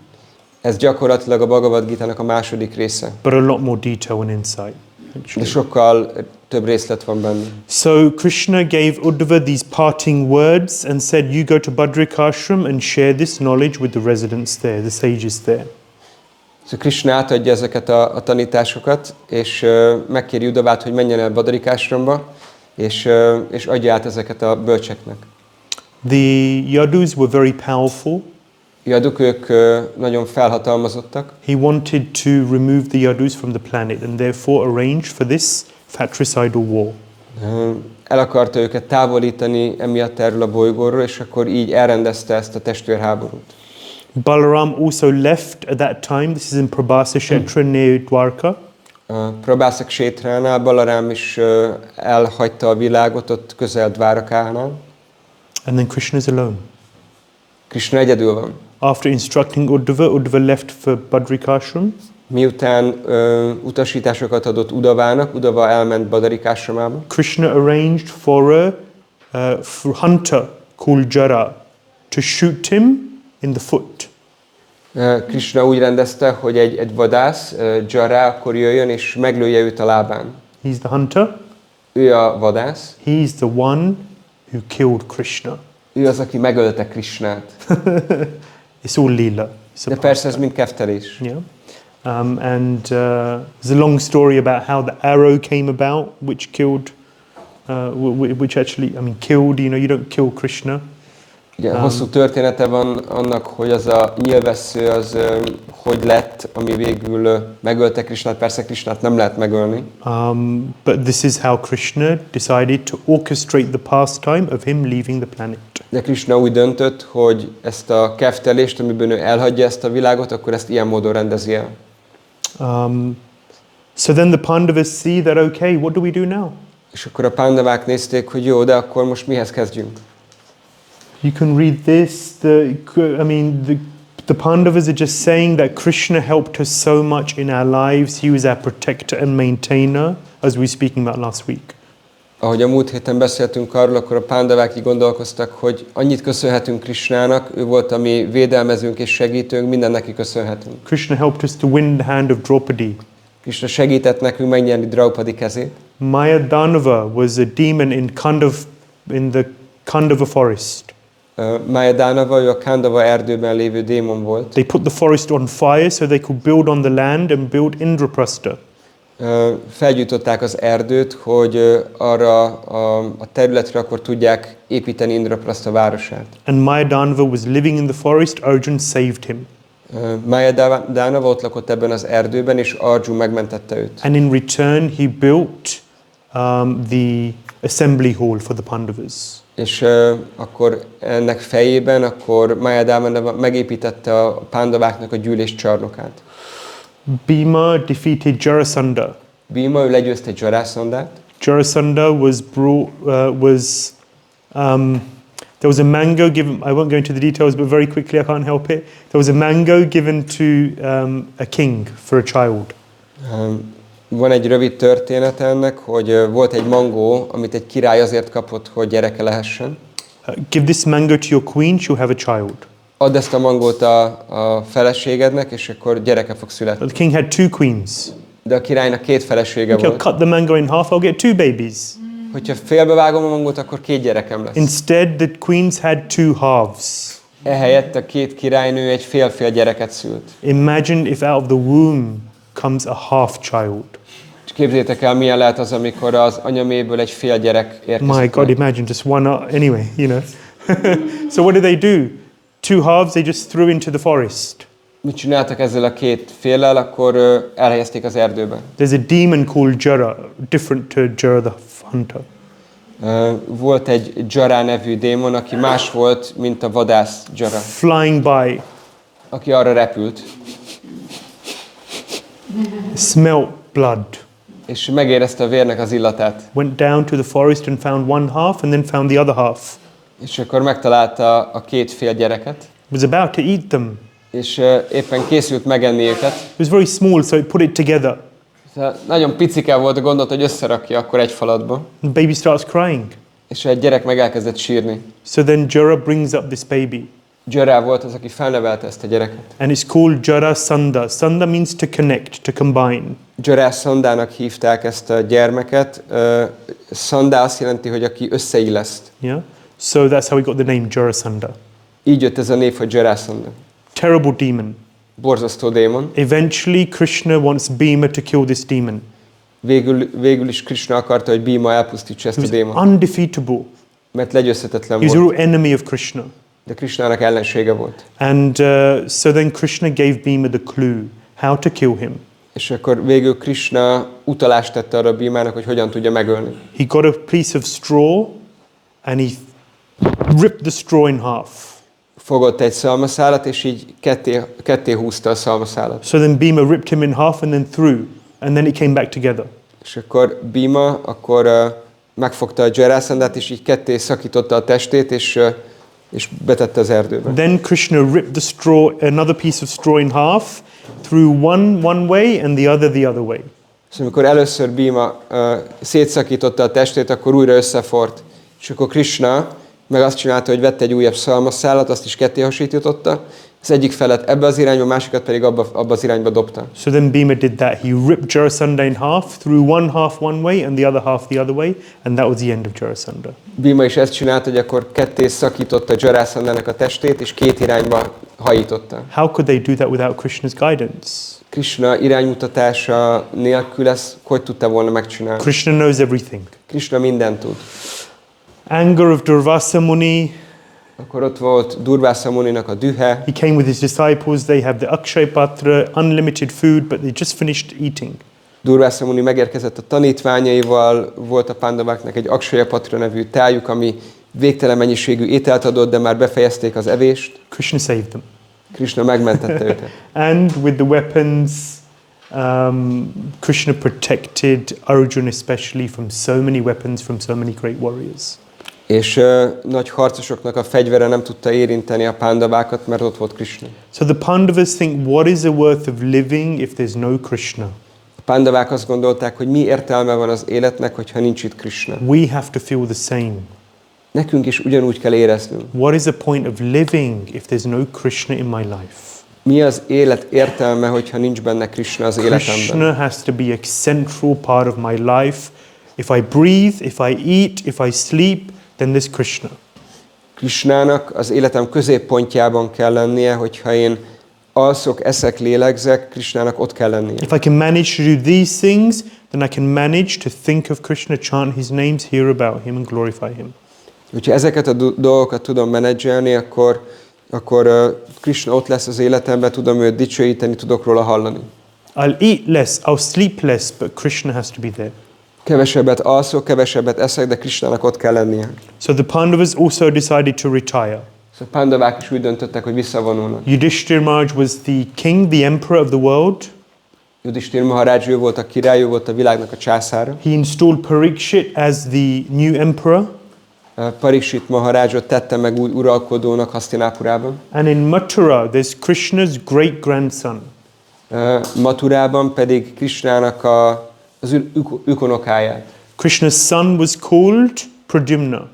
Ez gyakorlatilag a Bhagavad Gita-nak a második része. But a lot more detail and insight. De sokkal több részlet van benne. So Krishna gave Uddhava these parting words and said, you go to Badrikashram and share this knowledge with the residents there, the sages there. So Krishna átadja ezeket a tanításokat, és megkéri Udavát, hogy menjen el Badarikásramba, és adja át ezeket a bölcseknek. The Yadus were very powerful. Jaduk, ők nagyon felhatalmazottak. He wanted to remove the Yadus from the planet and therefore arranged for this fratricidal war. El akarta őket távolítani emiatt erről a bolygóról, és akkor így elrendezte ezt a testvérháborút. Balaram also left at that time. This is in Prabhasa Kshetra near Dwarka. Prabhasa Kshetránál Balaram is elhagyta a világot, ott közel Dvárakánál. And then Krishna is alone. Krishna egyedül van. After instructing Uddhava, Uddhava left for Badrikashram. Miután utasításokat adott Uddhavának, Uddhava elment Badarikashramába. Krishna arranged for a hunter called Jara to shoot him in the foot. Krishna úgy rendezte, hogy egy vadász, Jara, akkor jöjjön és meglője őt a lábán. He's the hunter. Ő a vadász. He's the one who killed Krishna. Ő az, aki megölte Krishnát. It's all lila. De persze ez mind keftelés. Yeah. There's a long story about how the arrow came about, which killed, which actually, killed. You don't kill Krishna. Igen, hosszú története van annak, hogy az a nyilvessző az hogy lett, ami végül megölte Krishnát. Persze Krishnát nem lehet megölni. But this is how Krishna decided to orchestrate the pastime of him leaving the planet. De Krishna úgy döntött, hogy ezt a keftelést, amiben ő elhagyja ezt a világot, akkor ezt ilyen módon rendezi el. So then the Pandavas see that, okay, what do we do now? És akkor a pándavák nézték, hogy jó, de akkor most mihez kezdjünk? You can read this. The Pandavas are just saying that Krishna helped us so much in our lives. He was our protector and maintainer, as we were speaking about last week. Ahogy a múlt héten beszéltünk arról, akkor a pándavák így gondolkoztak, hogy annyit köszönhetünk Krishnának, ő volt a mi védelmezőnk és segítőnk, minden neki köszönhetünk. Krishna helped us to win the hand of Draupadi. Krishna segített nekünk megnyerni Draupadi kezét. Mayadanava was a demon in the Khandava forest. Mayadanava, ő a Khandava erdőben lévő démon volt. They put the forest on fire so they could build on the land and build Indraprastha. Felgyújtották az erdőt, hogy arra a területre akkor tudják építeni Indraprastha városát. And Mayadanava was living in the forest. Arjun saved him. Mayadanava ott lakott ebben az erdőben, és Arjun megmentette őt. And in return he built the assembly hall for the Pandavas. És akkor ennek fejében akkor Mayadanava megépítette a pándaváknak a gyűléscsarnokát. Bhima defeated Jarasandha. Bhima, ő legyőzte Jarasandhát. Jarasandha there was a mango given, I won't go into the details, but very quickly, I can't help it. There was a mango given to a king for a child. Van egy rövid történet ennek, hogy volt egy mangó, amit egy király azért kapott, hogy gyereke lehessen. Give this mango to your queen, she'll have a child. Add ezt a mangót a feleségednek, és akkor gyereke fog születni. The king had 2 queens. De a királynak 2 felesége Okay, I'll volt. cut the mango in half, I'll get 2 babies. Hogyha félbevágom a mangót, akkor 2 gyerekem lesz. Instead, the queens had 2 halves. Ehelyett a 2 királynő egy fél-fél gyereket szült. Imagine if out of the womb comes a half child. És képzeljétek el, milyen lehet az, amikor az anyaméből egy fél gyerek érkezik. My God, imagine just one. Anyway, So what did they do? 2 halves they just threw into the forest. Mit csináltak ezzel a 2 féllel? Akkor elhelyezték az erdőbe. There's a demon called Jara, different to Jara the hunter. Volt egy Jara nevű démon, aki más volt, mint a vadász Jara. Flying by. Aki arra repült. Smelt blood. És megérezte a vérnek az illatát. Went down to the forest and found one half and then found the other half. És akkor megtalálta a 2 fél gyereket. Was about to eat them. És éppen készült megenni őket. It was very small, so he put it together. Nagyon picike volt, gondolta, hogy összerakja akkor egy falatba. The baby starts crying. És egy gyerek meg elkezdett sírni. So then Jara brings up this baby. Jara volt az, aki felnevelte ezt a gyereket. And it's called Jara Sanda. Sanda means to connect, to combine. Jara Sandának hívták ezt a gyermeket. Sanda azt jelenti, hogy aki összeilleszt. Yeah. So that's how we got the name Jara Sanda. Így jött ez a név, hogy Jara Sanda. Terrible demon. Borzasztó démon. Eventually Krishna wants Bhima to kill this demon. Végül is Krishna akarta, hogy Bhima elpusztítsa ezt a démon. Undefeatable. Mert legyőzhetetlen He was a volt. real enemy of Krishna. De Krishnának ellensége volt. And so then Krishna gave Bhima the clue how to kill him. És akkor végül Krishna utalást tette arra Bhimának, hogy hogyan tudja megölni. He got a piece of straw and he ripped the straw in half. fogott egy szalmaszálat, és így ketté húzta a szalmaszálat. So then Bhima ripped him in half and then threw, and then it came back together. És akkor Bhima megfogta a Jarasandhát, és így ketté szakította a testét, és betette az erdőbe. Then Krishna ripped the straw, another piece of straw in half, threw one way and the other way. Szóval amikor először Bhima szétszakította a testét, akkor újra összefort. És akkor Krishna meg azt csinálta, hogy vette egy újabb szalmaszálat, azt is ketté hasította. Az egyik felet ebbe az irányba, a másikat pedig abba az irányba dobta. So then Bhima did that. He ripped Jarasandha in half, threw one half one way and the other half the other way, and that was the end of Jarasandha. Bhima is ezt csinálta, hogy akkor ketté szakította Jarasandhának a testét, és két irányba hajította. How could they do that without Krishna's guidance? Krishna iránymutatása nélkül ezt hogy tudta volna megcsinálni? Krishna knows everything. Krishna mindent tud. Anger of Durvasa Muni. Akkor ott volt Durvasa Muninak a dühe. He came with his disciples. They have the Akshay Patra, unlimited food, but they just finished eating. Durvasa Muni megérkezett a tanítványaival, volt a Pandaváknak egy Akshaya Patra nevű tájuk, ami végtelen mennyiségű ételt adott, de már befejezték az evést. Krishna saved them. Krishna megmentette őket. And with the weapons, Krishna protected Arjuna especially from so many weapons, from so many great warriors. És nagy harcosoknak a fegyvere nem tudta érinteni a Pandavákat, mert ott volt Krishna. So the Pandavas think, what is the worth of living if there's no Krishna? A Pandavák azt gondolták, hogy mi értelme van az életnek, hogyha nincs itt Krishna. We have to feel the same. Nekünk is ugyanúgy kell éreznünk. What is the point of living if there's no Krishna in my life? Mi az élet értelme, hogyha nincs benne Krishna az életemben? Krishna has to be a central part of my life. If I breathe, if I eat, if I sleep, then there's Krishna. Krishnának az életem középpontjában kell lennie, hogyha én alszok, eszek, lélegzek, Krishnának ott kell lennie. If I can manage to do these things, then I can manage to think of Krishna, chant his names, hear about him and glorify him. Hogyha ezeket a dolgokat tudom menedzselni, akkor Krishna ott lesz az életemben, tudom őt dicsőíteni, tudok róla hallani. I'll eat less, I'll sleep less, but Krishna has to be there. Kevesebbet alszok, kevesebbet eszek, de Krishnának ott kell lennie. So the Pandavas also decided to retire. Szóval a Pandavák is úgy döntöttek, hogy visszavonulnak. Yudhishthira Maharaj was the king, the emperor of the world. Yudhishthira Maharaj, ő volt a király, ő volt a világnak a császára. He installed Parikshit as the new emperor. Parikshit Maharajot tette meg új uralkodónak Hasztinapurában. And in Mathura, there's Krishna's great grandson. Mathurában pedig Krishnának az ükunokáját. Krishna's son was called Pradyumna.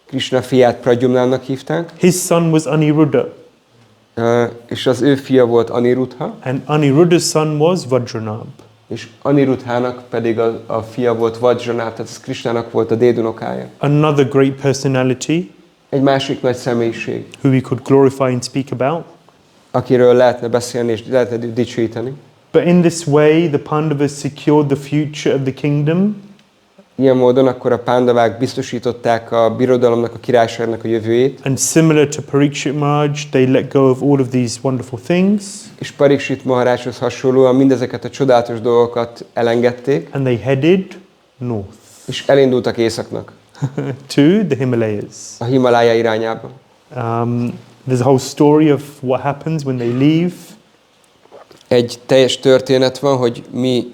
Krishna fiát Pradyumnának hívták. His son was Aniruddha. És az ő fia volt Aniruddha. And Aniruddha's son was Vajranab. És Aniruddhának pedig a fia volt Vajranab, tehát ez Krishnának volt a dédunokája. Another great personality. Egy másik nagy személyiség. Who we could glorify and speak about. Akiről lehetne beszélni és lehetne dicsőíteni. But in this way, the Pandavas secured the future of the kingdom. Ilyen módon akkor a Pandavák biztosították a birodalomnak, a királyságnak a jövőjét. And similar to Parikshit Maharaj, they let go of all of these wonderful things. És Parikshit Maharajhoz hasonlóan mindezeket a csodálatos dolgokat elengedték. And they headed north. És elindultak északnak. To the Himalayas. A Himalája irányába. There's a whole story of what happens when they leave. Egy teljes történet van, hogy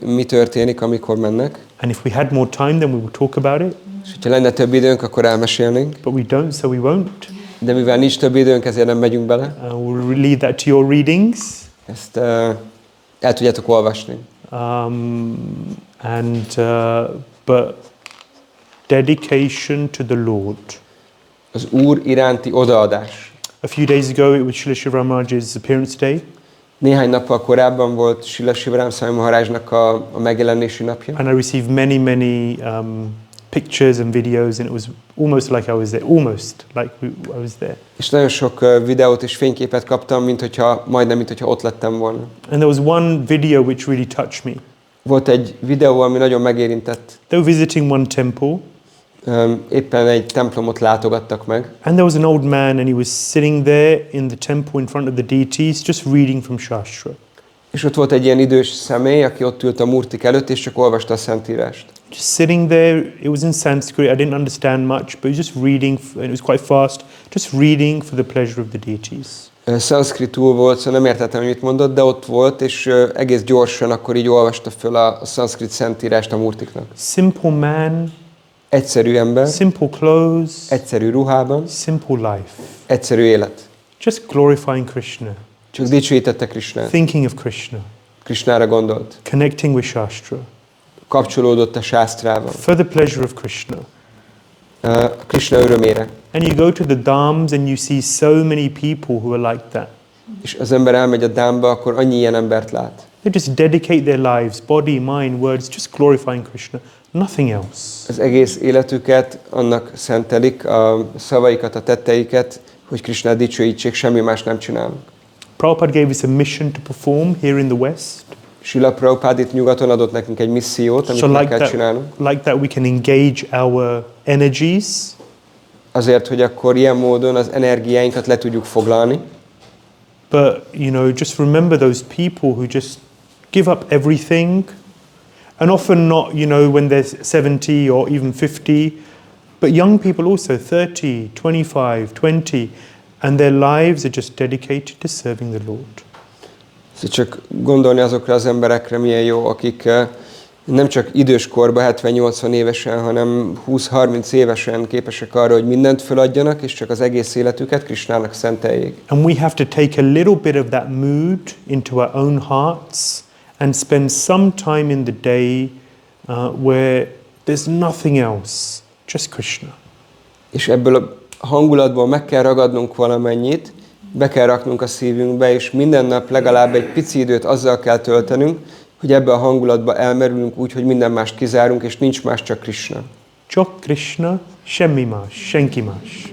mi történik, amikor mennek. And if we had more time, then we would talk about it. És hogyha lenne több időnk, akkor elmesélnénk. But we don't, so we won't. De mivel nincs több időnk, ezért nem megyünk bele. We'll leave that to your readings. Ezt el tudjátok olvasni. But dedication to the Lord. Az Úr iránti odaadás. A few days ago, it was Srila Shiva Maharaj's appearance day. Néhány nappal korábban volt Srila Shivaram Swami Maharajnak a megjelenési napja. And I received many pictures and videos, and it was almost like I was there. Almost like I was there. És nagyon sok videót és fényképet kaptam, majdnem, mint hogyha ott lettem volna. And there was one video which really touched me. Volt egy videó, ami nagyon megérintett. They were visiting one temple. Éppen egy templomot látogattak meg. And there was an old man, and he was sitting there in the temple in front of the deities, just reading from Shastra. És ott volt egy ilyen idős személy, aki ott ült a murtik előtt, és csak olvasta a Szentírást. Just sitting there, it was in Sanskrit, I didn't understand much, but he was just reading, and it was quite fast, just reading for the pleasure of the deities. Szanszkritul volt, szóval nem értettem, hogy mit mondott, de ott volt, és egész gyorsan akkor így olvasta föl a szanszkrit Szentírást a murtiknak. Simple man, Egyszerű ember, simple clothes, egyszerű ruhában, simple life. egyszerű élet. Just glorifying Krishna, Csak dicsőítette Krishnát. thinking of Krishna, Krishnára gondolt. connecting with Shastra, Kapcsolódott a sásztrával. for the pleasure of Krishna. Krishna örömére. And you go to the dhams and you see so many people who are like that. És az ember elmegy a dámba, akkor annyi ilyen embert lát. They just dedicate their lives, body, mind, words, just glorifying Krishna, nothing else. Az egész életüket annak szentelik, a szavaikat, a tetteiket, hogy Krishnát dicsőítsék, semmi más nem csinálnak. Prabhupada gave us a mission to perform here in the West. Srila Prabhupád itt nyugaton adott nekünk egy missziót, amit meg kell csinálnunk. like that we can engage our energies. Azért, hogy akkor ilyen módon az energiáinkat le tudjuk foglalni. But, just remember those people who just give up everything. And often not, when they're 70 or even 50. But young people also, 30, 25, 20. And their lives are just dedicated to serving the Lord. Csak gondolni azokra az emberekre milyen jó, akik nem csak időskorban, 70-80 évesen, hanem 20-30 évesen képesek arra, hogy mindent föladjanak, és csak az egész életüket Krishnának szenteljék. And we have to take a little bit of that mood into our own hearts and spend some time in the day where there's nothing else, just Krishna. És ebből a hangulatból meg kell ragadnunk valamennyit, be kell raknunk a szívünkbe, és minden nap legalább egy pici időt azzal kell töltenünk, hogy ebbe a hangulatba elmerülünk úgy, hogy minden mást kizárunk, és nincs más, csak Krishna. Csak Krishna, semmi más, senki más.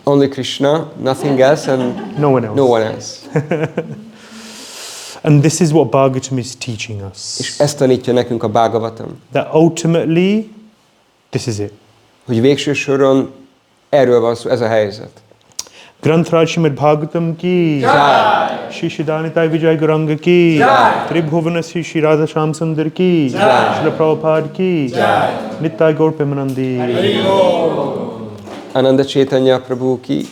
Only Krishna, nothing else, and no one else. No one else. And this is what Bhagavatam is teaching us. És ezt tanítja nekünk a Bhāgavatam. That ultimately, this is it. Hogy végső soron erről van szó, ez a helyzet. Granth Śrīmad-Bhāgavatam ki, Shri Siddhānitāya Vijaya Gauranga ki, Tribhuvana Shri Radha Shyam Sundar ki, Srila Prabhupada ki, Nittai Gaur Premanandi, Ānanda Caitanya Prabhu ki,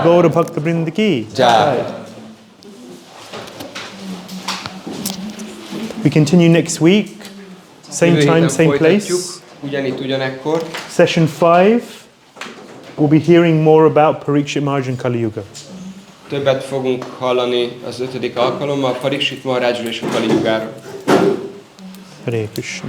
Gaura Bhakta Vrinda ki. We continue next week, same time, same place. Ugyanitt, ugyanekkor. Session 5. We'll be hearing more about Parikshit Maharaj and Kali Yuga. Többet fogunk hallani az 5. alkalommal Parikshit Maharajról és a Kali Yugáról. Hare Krishna.